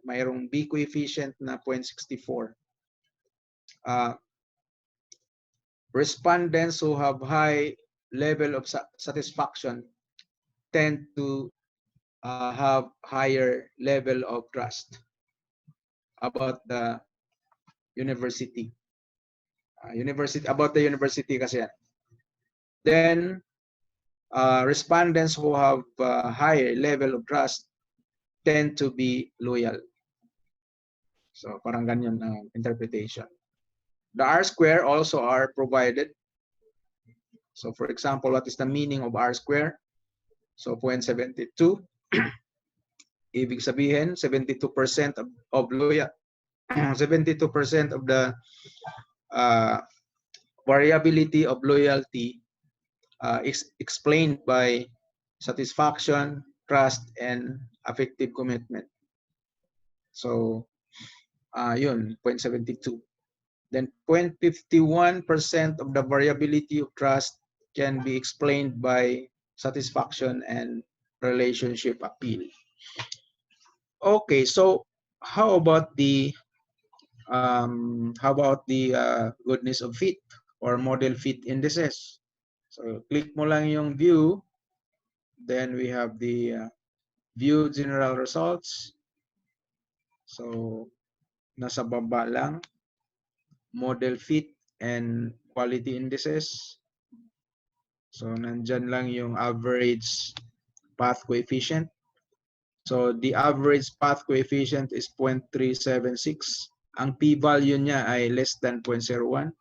Speaker 1: Mayroong B coefficient na 0.64. Respondents who have high level of satisfaction tend to have higher level of trust about the university. About the university kasi yan. Then, respondents who have higher level of trust tend to be loyal. So, parang ganyan ang interpretation. The R-square also are provided. So, for example, what is the meaning of R-square? So, 0.72. Ibig sabihin, 72% of loyal, 72% of the variability of loyalty is explained by satisfaction, trust, and affective commitment. So, yun, 0.72. Then 0.51% of the variability of trust can be explained by satisfaction and relationship appeal. Okay, so how about the goodness of fit or model fit indices? So click mo lang yung view, then we have the view general results. So nasa baba lang, model fit and quality indices. So nandyan lang yung average path coefficient. So the average path coefficient is 0.376. Ang p-value niya ay less than 0.01.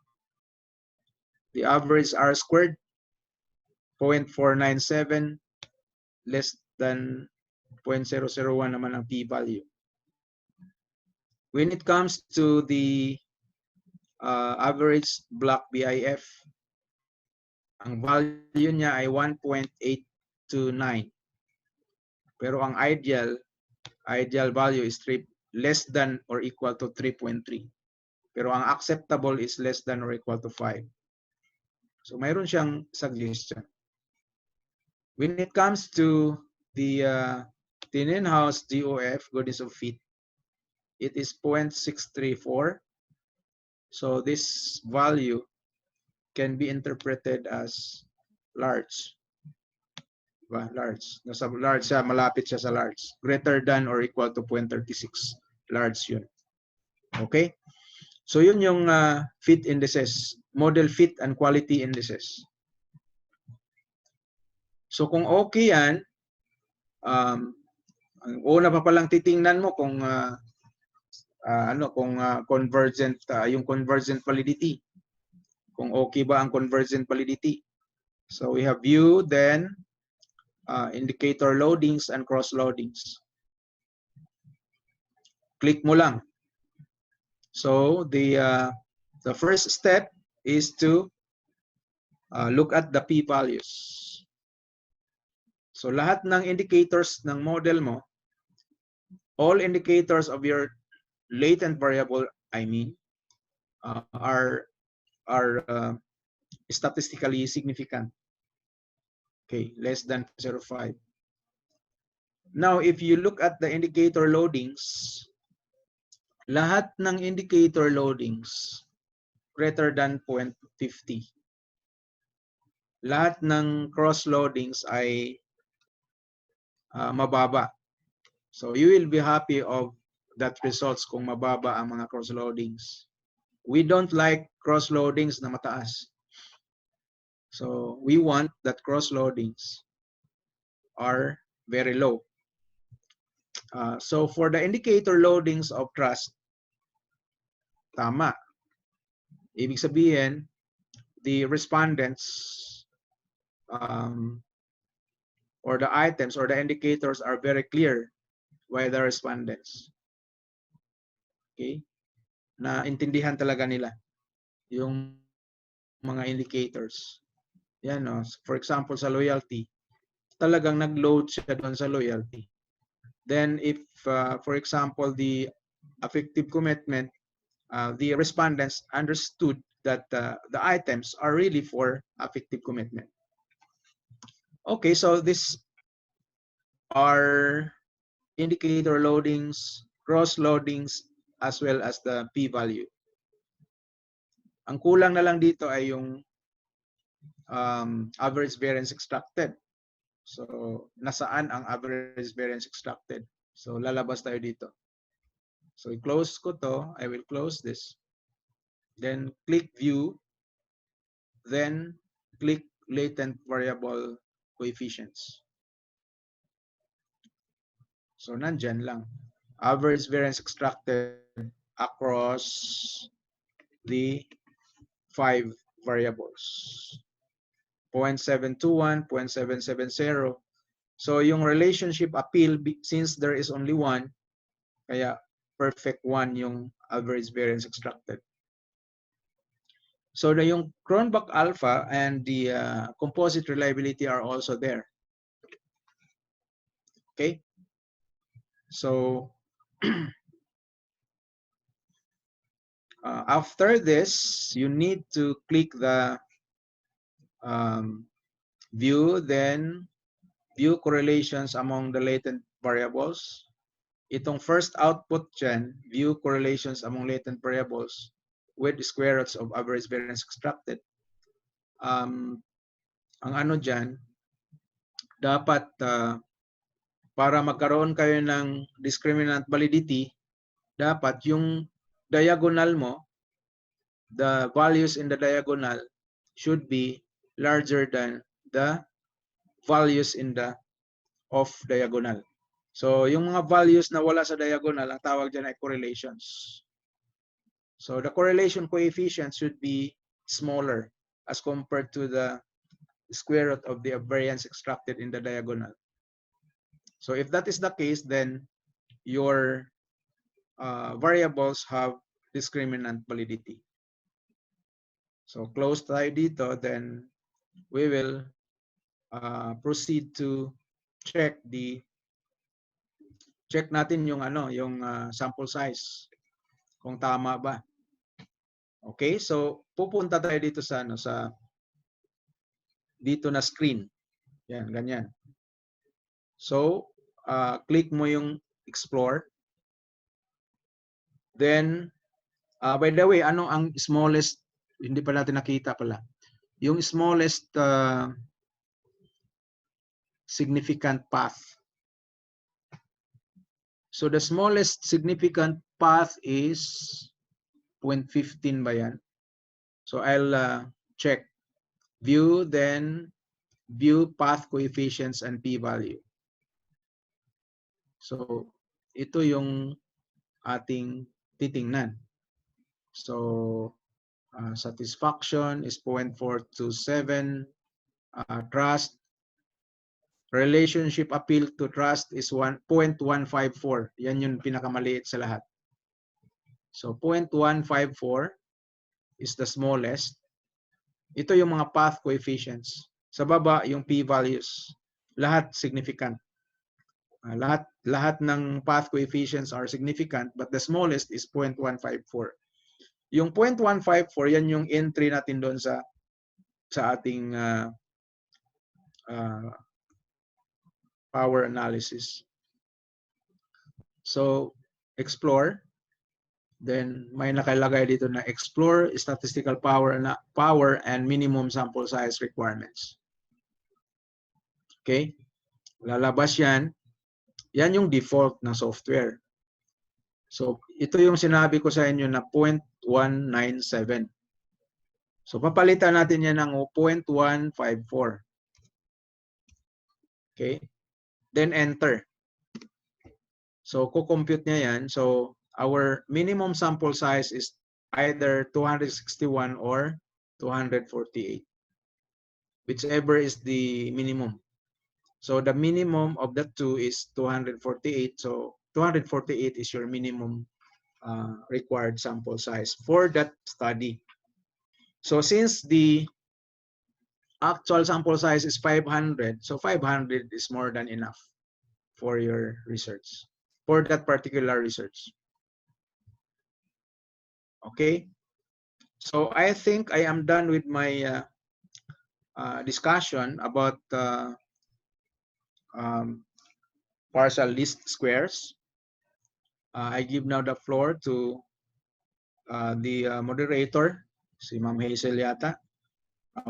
Speaker 1: The average R-squared, 0.497, less than 0.001 naman ang p-value. When it comes to the average block BIF, ang value niya ay 1.829. Pero ang ideal value is less than or equal to 3.3. Pero ang acceptable is less than or equal to 5. So mayroon siyang suggestion. When it comes to the in-house GOF, goodness of fit, it is 0.634. So this value can be interpreted as large. Large. Nasa large siya, malapit siya sa large. Greater than or equal to 0.36. Large yun. Okay? So yun yung fit indices. Model fit and quality indices. So kung okay yan, ang una pa palang titingnan mo kung convergent, yung convergent validity. Kung okay ba ang convergent validity. So we have view, then indicator loadings and cross loadings. Click mo lang. So the first step is to look at the p-values. So lahat ng indicators ng model mo, all indicators of your latent variable, are statistically significant. Okay, less than 0.05. Now, if you look at the indicator loadings, lahat ng indicator loadings greater than 0.50. Lahat ng cross loadings ay mababa. So you will be happy of that results kung mababa ang mga cross loadings. We don't like cross loadings na mataas. So we want that cross loadings are very low. So for the indicator loadings of trust, tama. Ibig sabihin, the respondents or the items or the indicators are very clear by the respondents. Okay? Naintindihan talaga nila yung mga indicators. Yan, no? For example, sa loyalty, talagang nag-load siya doon sa loyalty. Then if, for example, the affective commitment, the respondents understood that the items are really for affective commitment. Okay, so this are indicator loadings, cross loadings, as well as the p-value. Ang kulang na lang dito ay yung average variance extracted. So, nasaan ang average variance extracted? So, lalabas tayo dito. So, i-close ko to. I will close this. Then, click View. Then, click Latent Variable Coefficients. So, nandyan lang. Average variance extracted across the 5 variables. 0.721, 0.770. So yung relationship appeal, since there is only one, kaya perfect one yung average variance extracted. So yung Cronbach alpha and the composite reliability are also there. Okay. So after this, you need to click the view, then view correlations among the latent variables. Itong first output dyan, view correlations among latent variables with square roots of average variance extracted. Ang ano dyan, dapat para magkaroon kayo ng discriminant validity, dapat yung diagonal mo, the values in the diagonal should be larger than the values in the off diagonal. So, yung mga values na wala sa diagonal, ang tawag dyan ay correlations. So, the correlation coefficient should be smaller as compared to the square root of the variance extracted in the diagonal. So, if that is the case, then your variables have discriminant validity. So, close tayo dito, then we will proceed to check natin yung yung sample size kung tama ba. Okay, so pupunta tayo dito sa dito na screen. Yan, ganyan. So, click mo yung explore. Then by the way, ano ang smallest, hindi pa natin nakita pala. Yung smallest significant path. So the smallest significant path is 0.15 ba yan? So I'll check view, then view path coefficients and p-value. So ito yung ating titingnan. So satisfaction is 0.427, trust, relationship appeal to trust is 0.154. Yan yung pinakamaliit sa lahat. So 0.154 is the smallest. Ito yung mga path coefficients. Sa baba yung p-values. Lahat significant. Lahat ng path coefficients are significant, but the smallest is 0.154. Yung 0.154, yan yung entry natin doon sa ating power analysis. So, explore. Then, may nakalagay dito na explore statistical power and minimum sample size requirements. Okay? Lalabas yan. Yan yung default na software. So, ito yung sinabi ko sa inyo na 0.197. So, papalitan natin yan ng 0.154. Okay? Then, enter. So, kukompute niya yan. So, our minimum sample size is either 261 or 248. Whichever is the minimum. So, the minimum of the two is 248. So, 248 is your minimum required sample size for that study. So, since the actual sample size is 500, so 500 is more than enough for your research, for that particular research. Okay, so I think I am done with my discussion about partial least squares. I give now the floor to the moderator, si Ma'am Hazel yata,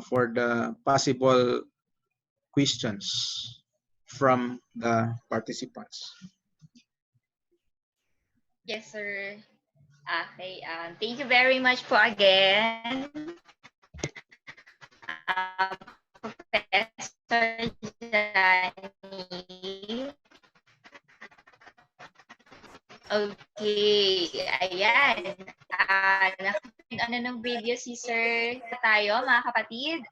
Speaker 1: for the possible questions from the participants.
Speaker 2: Yes, sir. Okay. Thank you very much po again, Professor Johnny. Okay, ayan. Ano ng video si Sir tayo, mga kapatid?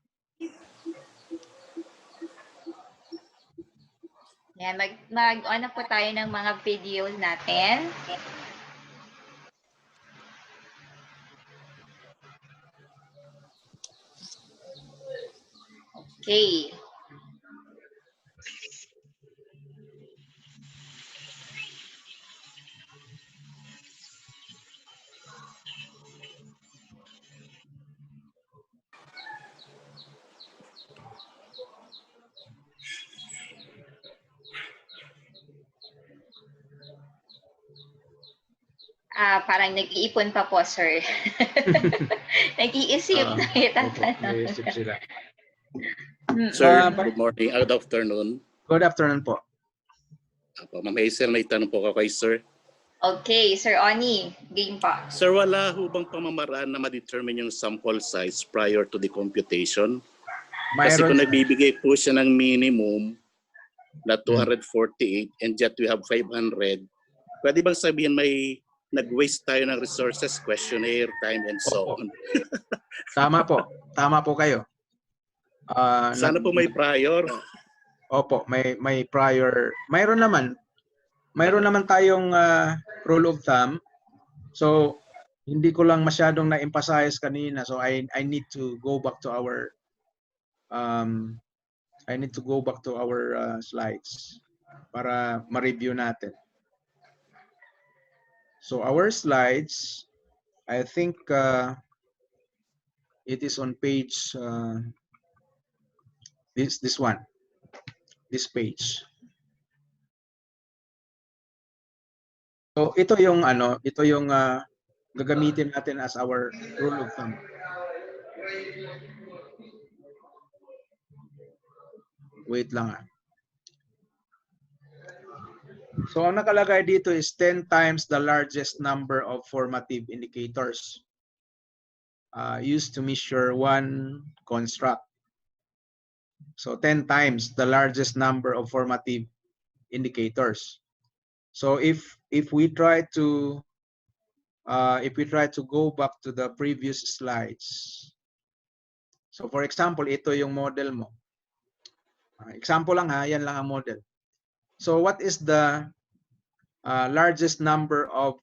Speaker 2: Yan, ano po tayo ng mga videos natin. Okay. Parang nag-iipon pa po, sir. Nag-iisip na
Speaker 1: Nag-iisip sila.
Speaker 3: Sir, good morning. Good afternoon.
Speaker 1: Good afternoon po.
Speaker 3: Ma'am Hazel, may tanong po ako kay sir.
Speaker 2: Okay, Sir Oni, game pa.
Speaker 3: Sir, wala ho bang pamamaraan na ma-determine yung sample size prior to the computation? Kasi kung nagbibigay po siya ng minimum na 248 and yet we have 500, pwede bang sabihin may nag-waste tayo ng resources, questionnaire, time, and so on?
Speaker 1: Tama po. Tama po kayo.
Speaker 3: Sana po may prior.
Speaker 1: Opo, may prior. Mayroon naman tayong rule of thumb. So, hindi ko lang masyadong na-emphasize kanina. So, I need to go back to our slides para ma-review natin. So, our slides, I think it is on page this page. So ito yung gagamitin natin as our rule of thumb. Wait lang . So ang nakalagay dito is 10 times the largest number of formative indicators used to measure one construct. So 10 times the largest number of formative indicators. So if we try to go back to the previous slides. So for example, ito yung model mo. Example lang yan lang ang model. So what is the largest number of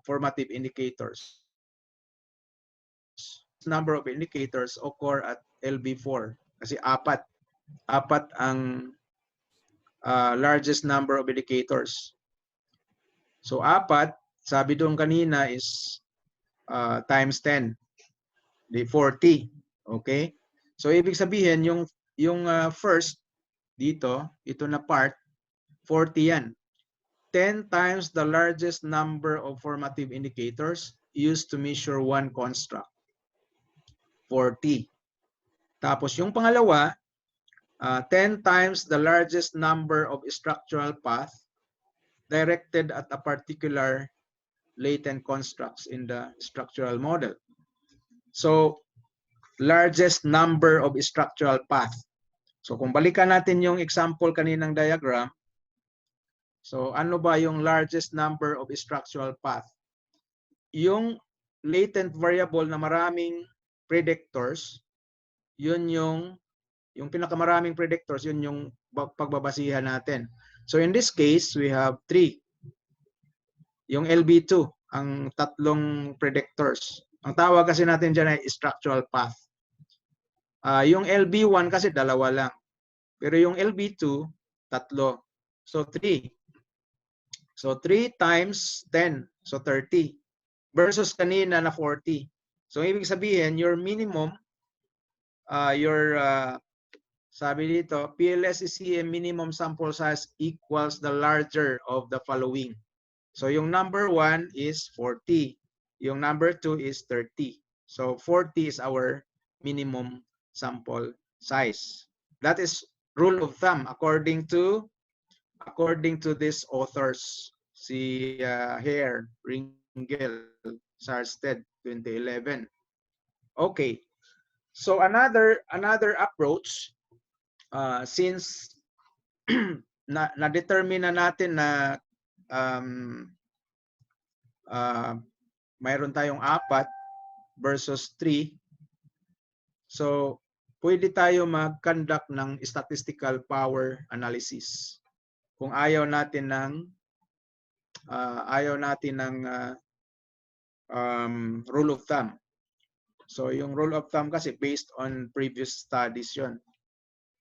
Speaker 1: formative indicators? Number of indicators occur at LB4 kasi apat ang largest number of indicators. So apat sabi doon kanina is times 10, di 40. Okay? So ibig sabihin yung first dito, ito na part 40 yan. 10 times the largest number of formative indicators used to measure one construct. 40. Tapos yung pangalawa, 10 times the largest number of structural path directed at a particular latent constructs in the structural model. So, largest number of structural path. So, kung balikan natin yung example kaninang diagram, so ano ba yung largest number of structural path? Yung latent variable na maraming predictors, yun yung pinakamaraming predictors, yun yung pagbabasihan natin. So in this case, we have 3. Yung LB2, ang tatlong predictors. Ang tawag kasi natin dyan ay structural path. Yung LB1 kasi dalawa lang. Pero yung LB2, tatlo. So 3. So 3 times 10. So 30. Versus kanina na 40. So ibig sabihin, your minimum, sabi dito, Pls Sem minimum sample size equals the larger of the following. So yung number 1 is 40. Yung number 2 is 30. So 40 is our minimum sample size. That is rule of thumb according to these authors. Si Hare, Ringel, Sarsted, 2011. Okay. So another approach, since na-determine na natin na mayroon tayong 4 versus 3, so pwede tayo mag-conduct ng statistical power analysis. Kung ayaw natin ng rule of thumb. So yung rule of thumb kasi based on previous studies yon.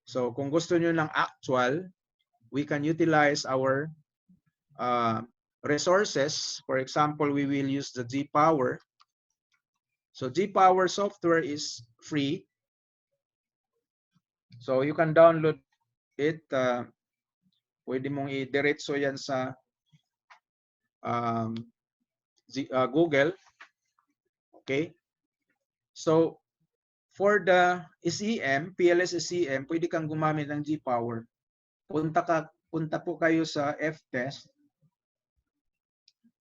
Speaker 1: So kung gusto nyo ng actual, we can utilize our resources. For example, we will use the G-Power. So G-Power software is free. So you can download it. Pwede mong i-diretso yan sa Google. Okay. So for the SEM, Pls SEM, pwede kang gumamit ng G-Power. Punta po kayo sa F-test.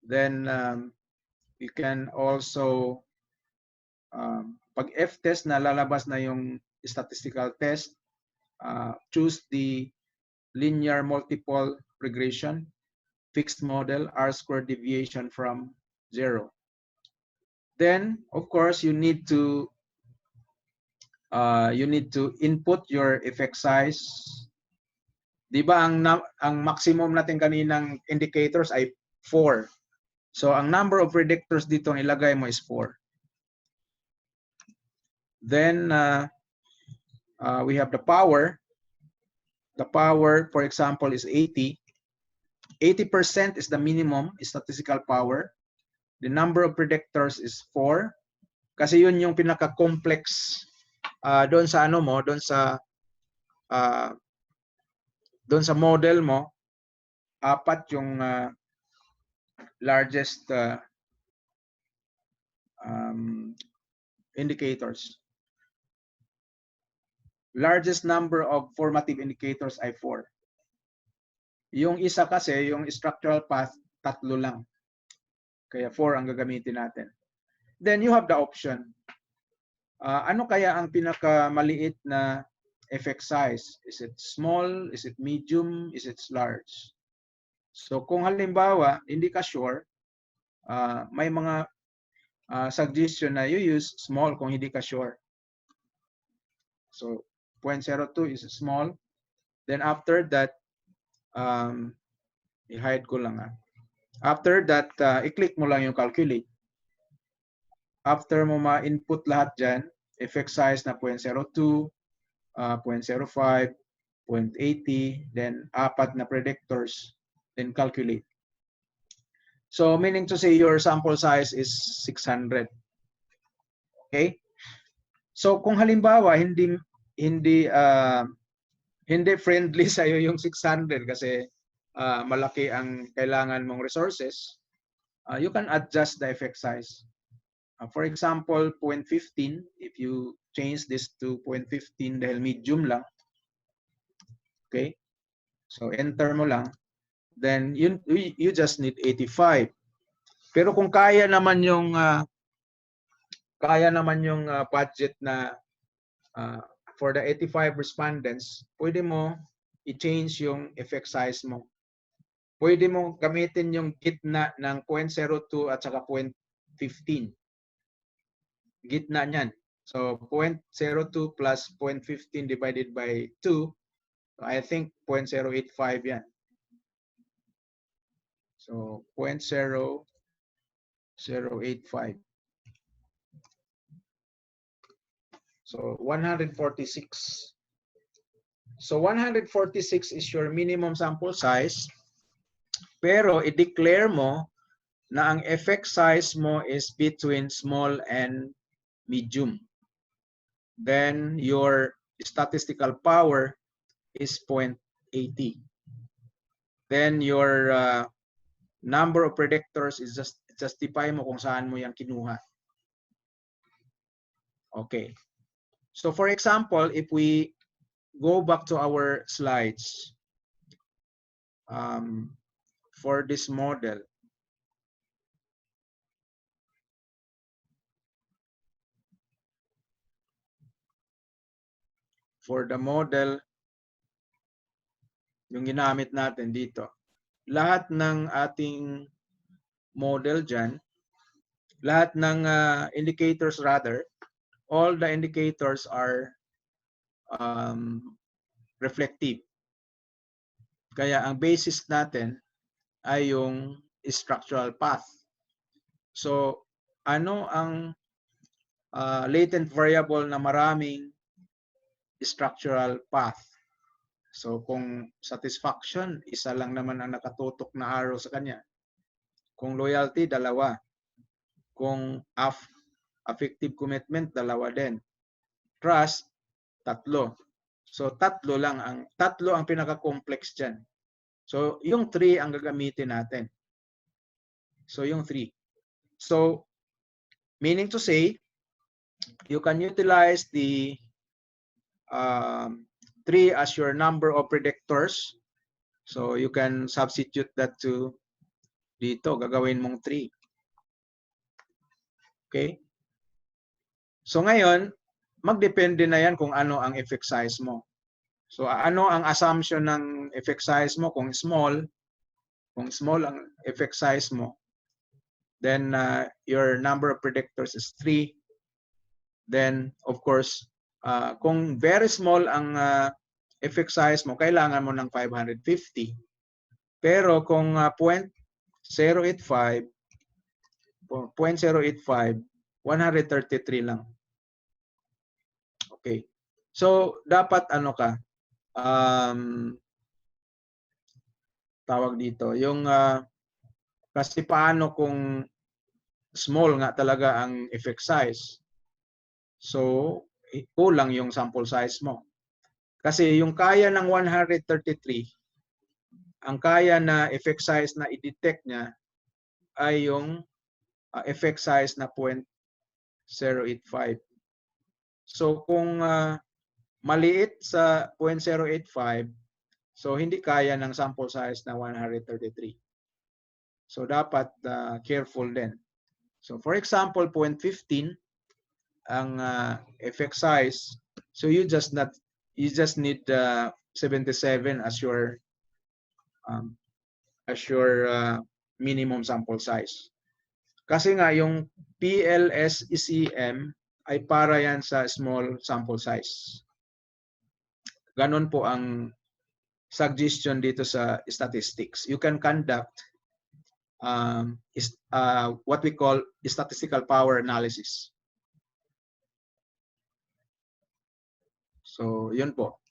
Speaker 1: Then you can also pag F-test na lalabas na yung statistical test, choose the linear multiple regression, fixed model, R-squared deviation from 0. Then, of course, you need to input your effect size. Di ba ang maximum natin kaninang indicators ay 4. So ang number of predictors dito ang ilagay mo is 4. Then we have the power. The power, for example, is 80. 80% is the minimum statistical power. The number of predictors is 4. Kasi yun yung pinaka-complex doon sa doon sa model mo, 4 yung largest indicators. Largest number of formative indicators ay 4. Yung isa kasi, yung structural path, 3 lang. Kaya 4 ang gagamitin natin. Then you have the option. Ano kaya ang pinakamaliit na effect size? Is it small? Is it medium? Is it large? So kung halimbawa, hindi ka sure, may mga suggestion na you use small kung hindi ka sure. So 0.02 is small. Then after that, i-hide ko lang. After that, i-click mo lang yung calculate. After mo ma-input lahat dyan, effect size na 0.02, 0.05, 0.80, then 4 na predictors, then calculate. So meaning to say your sample size is 600. Okay? So kung halimbawa hindi friendly sa iyo yung 600 kasi malaki ang kailangan mong resources, you can adjust the effect size. For example, 0.15, if you change this to 0.15 dahil medium lang, okay? So enter mo lang, then you just need 85. Pero kung kaya naman yung budget na for the 85 respondents, pwede mo i-change yung effect size mo. Pwede mo gamitin yung gitna ng 0.02 at saka 0.15. Gitna niyan. So 0.02 plus 0.15 divided by 2, so I think 0.085 yan. So 0.0085. So 146. So 146 is your minimum sample size. Pero i-declare mo na ang effect size mo is between small and medium. Then your statistical power is 0.80. Then your number of predictors is just justify mo kung saan mo yan kinuha. Okay. So for example, if we go back to our slides for this model, for the model, yung ginamit natin dito, lahat ng ating model dyan, lahat ng indicators rather, all the indicators are reflective. Kaya ang basis natin ay yung structural path. So, ano ang latent variable na maraming structural path? So, kung satisfaction, isa lang naman ang nakatutok na arrow sa kanya. Kung loyalty, dalawa. Kung affective commitment, dalawa din. Trust, tatlo. So, tatlo ang pinaka-complex dyan. So, yung 3 ang gagamitin natin. So, yung 3. So, meaning to say, you can utilize the 3 as your number of predictors. So, you can substitute that to dito. Gagawin mong 3. Okay? So, ngayon, magdepende na yan kung ano ang effect size mo. So, ano ang assumption ng effect size mo? Kung small ang effect size mo, then your number of predictors is 3. Then, of course, kung very small ang effect size mo, kailangan mo ng 550. Pero kung 0.085, 133 lang. Okay. So, dapat ano ka, tawag dito, yung kasi paano kung small nga talaga ang effect size. So, kulang yung sample size mo. Kasi yung kaya ng 133, ang kaya na effect size na i-detect niya ay yung effect size na 0.085. So, kung maliit sa 0.085, so hindi kaya ng sample size na 133. So, dapat careful din. So, for example, 0.15 ang effect size. So, you just need 77 as your minimum sample size. Kasi nga yung Pls Sem ay para yan sa small sample size. Ganon po ang suggestion dito sa statistics. You can conduct what we call statistical power analysis. So, yun po.